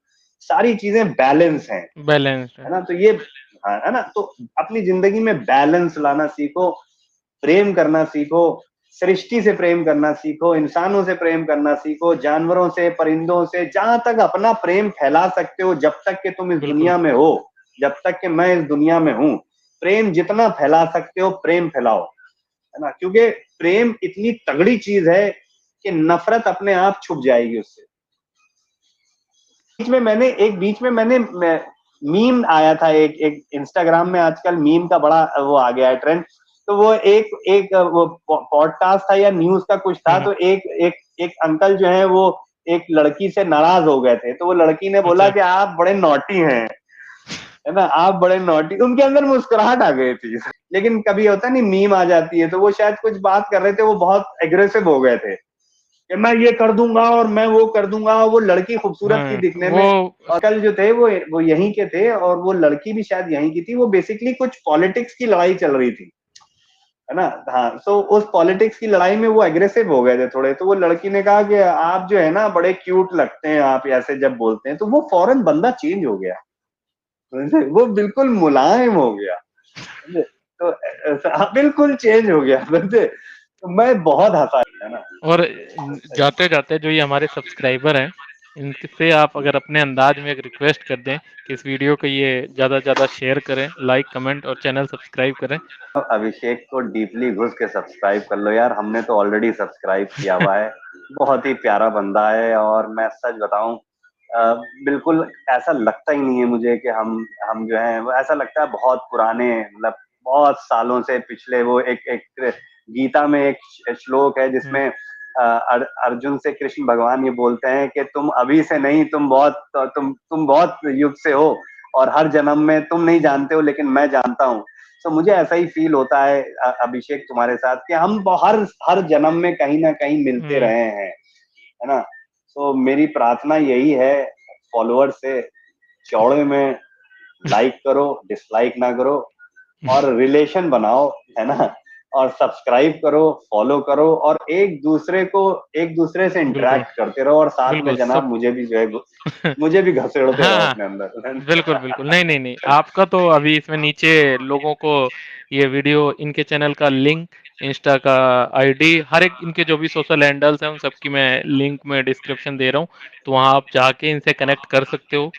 सारी चीजें बैलेंस हैं, बैलेंस है ना। तो ये, हाँ, है ना। तो अपनी जिंदगी में बैलेंस लाना सीखो, प्रेम करना सीखो, सृष्टि से प्रेम करना सीखो, इंसानों से प्रेम करना सीखो, जानवरों से, परिंदों से, जहां तक अपना प्रेम फैला सकते हो, जब तक कि तुम इस बिल्कुल। दुनिया में हो, जब तक कि मैं इस दुनिया में हूं, प्रेम जितना फैला सकते हो प्रेम फैलाओ, है ना। क्योंकि प्रेम इतनी तगड़ी चीज है कि नफरत अपने आप छुप जाएगी उससे। बीच में मैंने मीम आया था, एक इंस्टाग्राम में आजकल मीम का बड़ा वो आ गया है ट्रेंड। तो वो एक एक वो पॉडकास्ट था या न्यूज का कुछ था, तो एक एक एक अंकल जो है वो एक लड़की से नाराज हो गए थे, तो वो लड़की ने बोला अच्छा। कि आप बड़े नॉटी हैं, है ना, आप बड़े नॉटी, उनके अंदर मुस्कुराहट आ गई थी। लेकिन कभी होता नहीं, मीम आ जाती है, तो वो शायद कुछ बात कर रहे थे, वो बहुत एग्रेसिव हो गए थे कि मैं ये कर दूंगा और मैं वो कर दूंगा। वो लड़की खूबसूरत थी दिखने वो में, और कल जो थे वो यहीं के थे, और वो लड़की भी शायद यहीं की थी। वो बेसिकली कुछ पॉलिटिक्स की लड़ाई चल रही थी, है ना। हाँ, तो उस पॉलिटिक्स की लड़ाई में वो एग्रेसिव हो गए थे थोड़े। तो वो लड़की ने कहा कि आप जो है ना बड़े क्यूट लगते हैं, आप ऐसे जब बोलते हैं। तो वो फौरन बंदा चेंज हो गया, वो बिल्कुल मुलायम हो गया, तो बिल्कुल चेंज हो गया, समझे। तो मैं बहुत हंसा, है ना। और जाते-जाते जो ये हमारे सब्सक्राइबर हैं, इनसे आप अगर अपने अंदाज में एक रिक्वेस्ट कर दें कि इस वीडियो को ये ज़्यादा से ज़्यादा शेयर करें, लाइक, कमेंट और चैनल सब्सक्राइब करें। अभिषेक को डीपली घुस के सब्सक्राइब कर लो यार, हमने तो ऑलरेडी सब्सक्राइब किया हुआ है। बहुत ही प्यारा बंदा है, और मैं सच बताऊं, बिल्कुल ऐसा लगता ही नहीं है मुझे कि हम जो है, वो ऐसा लगता है बहुत पुराने, मतलब बहुत सालों से पिछले। वो एक एक गीता में एक श्लोक है जिसमें अर्जुन से कृष्ण भगवान ये बोलते हैं कि तुम अभी से नहीं, तुम बहुत युग से हो, और हर जन्म में तुम नहीं जानते हो लेकिन मैं जानता हूँ। तो मुझे ऐसा ही फील होता है अभिषेक तुम्हारे साथ, कि हम हर हर जन्म में कहीं ना कहीं मिलते हुँ। रहे हैं, है ना। तो मेरी प्रार्थना यही है फॉलोअर से, चौड़े में लाइक करो, डिसलाइक ना करो, और रिलेशन बनाओ, है ना। और सब्सक्राइब करो, फॉलो करो, और एक दूसरे से बिल्कुल, इंटरेक्ट करते रहो, और साथ में बिल्कुल जनाब सब मुझे भी जो है, मुझे भी घसीटते रहो हाँ, अपने अंदर। बिल्कुल, बिल्कुल। नहीं, नहीं, नहीं, आपका तो अभी इसमें नीचे लोगों को ये वीडियो इनके चैनल का लिंक, इंस्टा का आईडी, हर एक इनके जो भी सोशल हैंडल्स हैं, उन सबकी मैं लिंक में डिस्क्रिप्शन दे रहा हूँ, तो वहाँ आप जाके इनसे कनेक्ट कर सकते हो।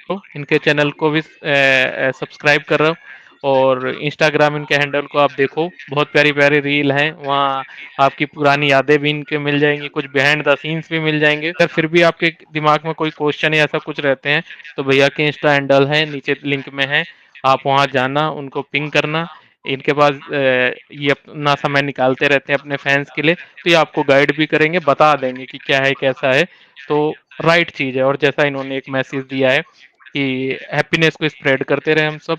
तो इनके चैनल को भी सब्सक्राइब कर रहा हूँ, और इंस्टाग्राम इनके हैंडल को आप देखो, बहुत प्यारी-प्यारी रील हैं, वहाँ आपकी पुरानी यादें भी इनके मिल जाएँगी, कुछ बिहाइंड द सीन्स भी मिल जाएँगे। अगर फिर भी आपके दिमाग में कोई क्वेश्चन या ऐसा कुछ रहते हैं, तो भैया के इंस्टा हैंडल है, नीचे लिंक में है, आप वहाँ जाना, उनको पिंग करना। इनके पास ये अपना समय निकालते रहते हैं अपने फैन्स के लिए, तो ये आपको गाइड भी करेंगे, बता देंगे कि क्या है, कैसा है, तो राइट चीज़ है। और जैसा इन्होंने एक मैसेज दिया है कि हैप्पीनेस को स्प्रेड करते रहें हम सब,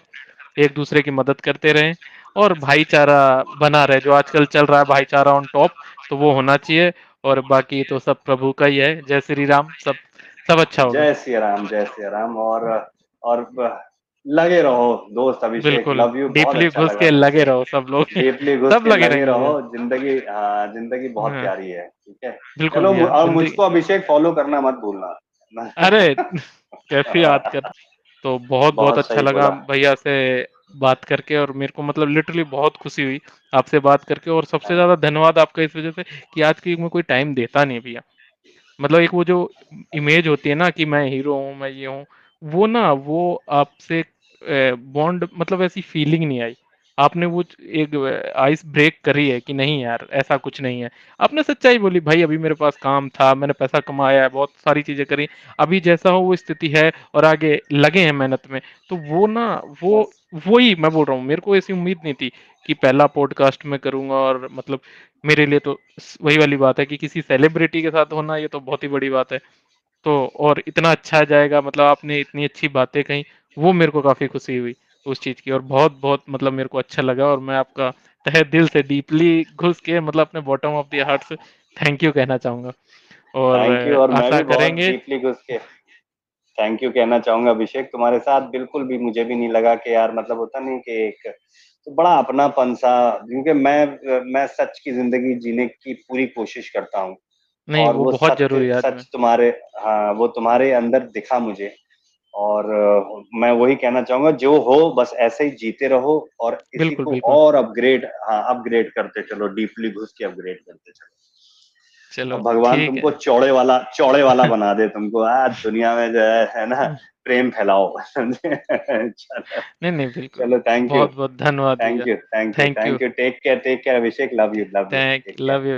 एक दूसरे की मदद करते रहें, और भाईचारा बना रहे, जो आजकल चल रहा है भाईचारा ऑन टॉप, तो वो होना चाहिए। और बाकी तो सब प्रभु का ही है। जय श्री राम, सब सब अच्छा होगा। जय सिया राम, जय सिया राम। और लगे रहो दोस्त अभिषेक, बिल्कुल, लव यू, बहुत डीपली अच्छा घुस लगा के लगे तुमसे। रहो सब लोग डीपली घुस सब के लगे लगे रहेंगे रहो, भैया। जिंदगी, हाँ, जिंदगी बहुत हाँ, प्यारी है, ठीक है। बिल्कुल चलो, भैया, और ज़िंदगी मुझको अभिषेक फॉलो करना मत भूलना। अरे! कैसी याद कर तो बहुत-बहुत बहुत अच्छा सही लगा बोला। भैया से बात करके, और मेरे को मतलब लिटरली बहुत खुशी हुई आपसे बात करके, और सबसे थैंक ज़्यादा धन्यवाद आपका इस वज़ह से कि आज की युग में कोई टाइम देता नहीं है भैया। मतलब एक वो जो इमेज होती है ना कि मैं हीरो हूँ, मैं ये हूँ, वो ना वो आपसे बॉन्ड मतलब ऐसी फीलिंग नहीं आई। आपने वो एक आइस ब्रेक करी है कि नहीं यार ऐसा कुछ नहीं है। आपने सच्चाई बोली भाई अभी मेरे पास काम था, मैंने पैसा कमाया है, बहुत सारी चीज़ें करी, अभी जैसा हो वो स्थिति है और आगे लगे हैं मेहनत में। तो वो ना वो बस। वही मैं बोल रहा हूँ, मेरे को ऐसी उम्मीद नहीं थी कि पहला पॉडकास्ट मैं करूँगा, और मतलब मेरे लिए तो वही वाली बात है कि किसी सेलिब्रिटी के साथ होना ये तो बहुत ही बड़ी बात है। तो और इतना अच्छा जाएगा, मतलब आपने इतनी अच्छी बातें कही, वो मेरे को काफ़ी खुशी हुई उस चीज़ की, और बहुत-बहुत मतलब मेरे को अच्छा लगा, और मैं आपका तहे दिल से डीपली घुस के मतलब अपने बॉटम ऑफ द हार्ट से थैंक यू कहना चाहूँगा, और थैंक यू, और मैं आशा भी बहुत करेंगे डीपली घुस के थैंक यू कहना चाहूंगा अभिषेक। तुम्हारे साथ बिल्कुल भी मुझे भी नहीं लगा कि यार, मतलब होता नहीं कि एक तो बड़ा अपनापन सा, क्योंकि मैं सच की जिंदगी जीने की पूरी कोशिश करता हूँ, नहीं और वो वो बहुत सत्य ज़रूरी है आज में। सच तुम्हारे, हाँ, वो तुम्हारे अंदर दिखा मुझे। और मैं वही कहना चाहूंगा, जो हो बस ऐसे ही जीते रहो, और इसी बिल्कुल, को बिल्कुल। और अपग्रेड, हाँ, अपग्रेड करते चलो, डीपली घुस के अपग्रेड करते चलो। चलो और भगवान ठीक तुमको है। चौड़े वाला बना दे तुमको, दुनिया में जो है ना, प्रेम फैलाओ। समझे? चलो, नहीं, नहीं बिल्कुल। चलो, थैंक यू, बहुत-बहुत धन्यवाद भैया। Thank you, thank you, thank you. Thank you, take care, Abhishek, love you, thank take care. Love you.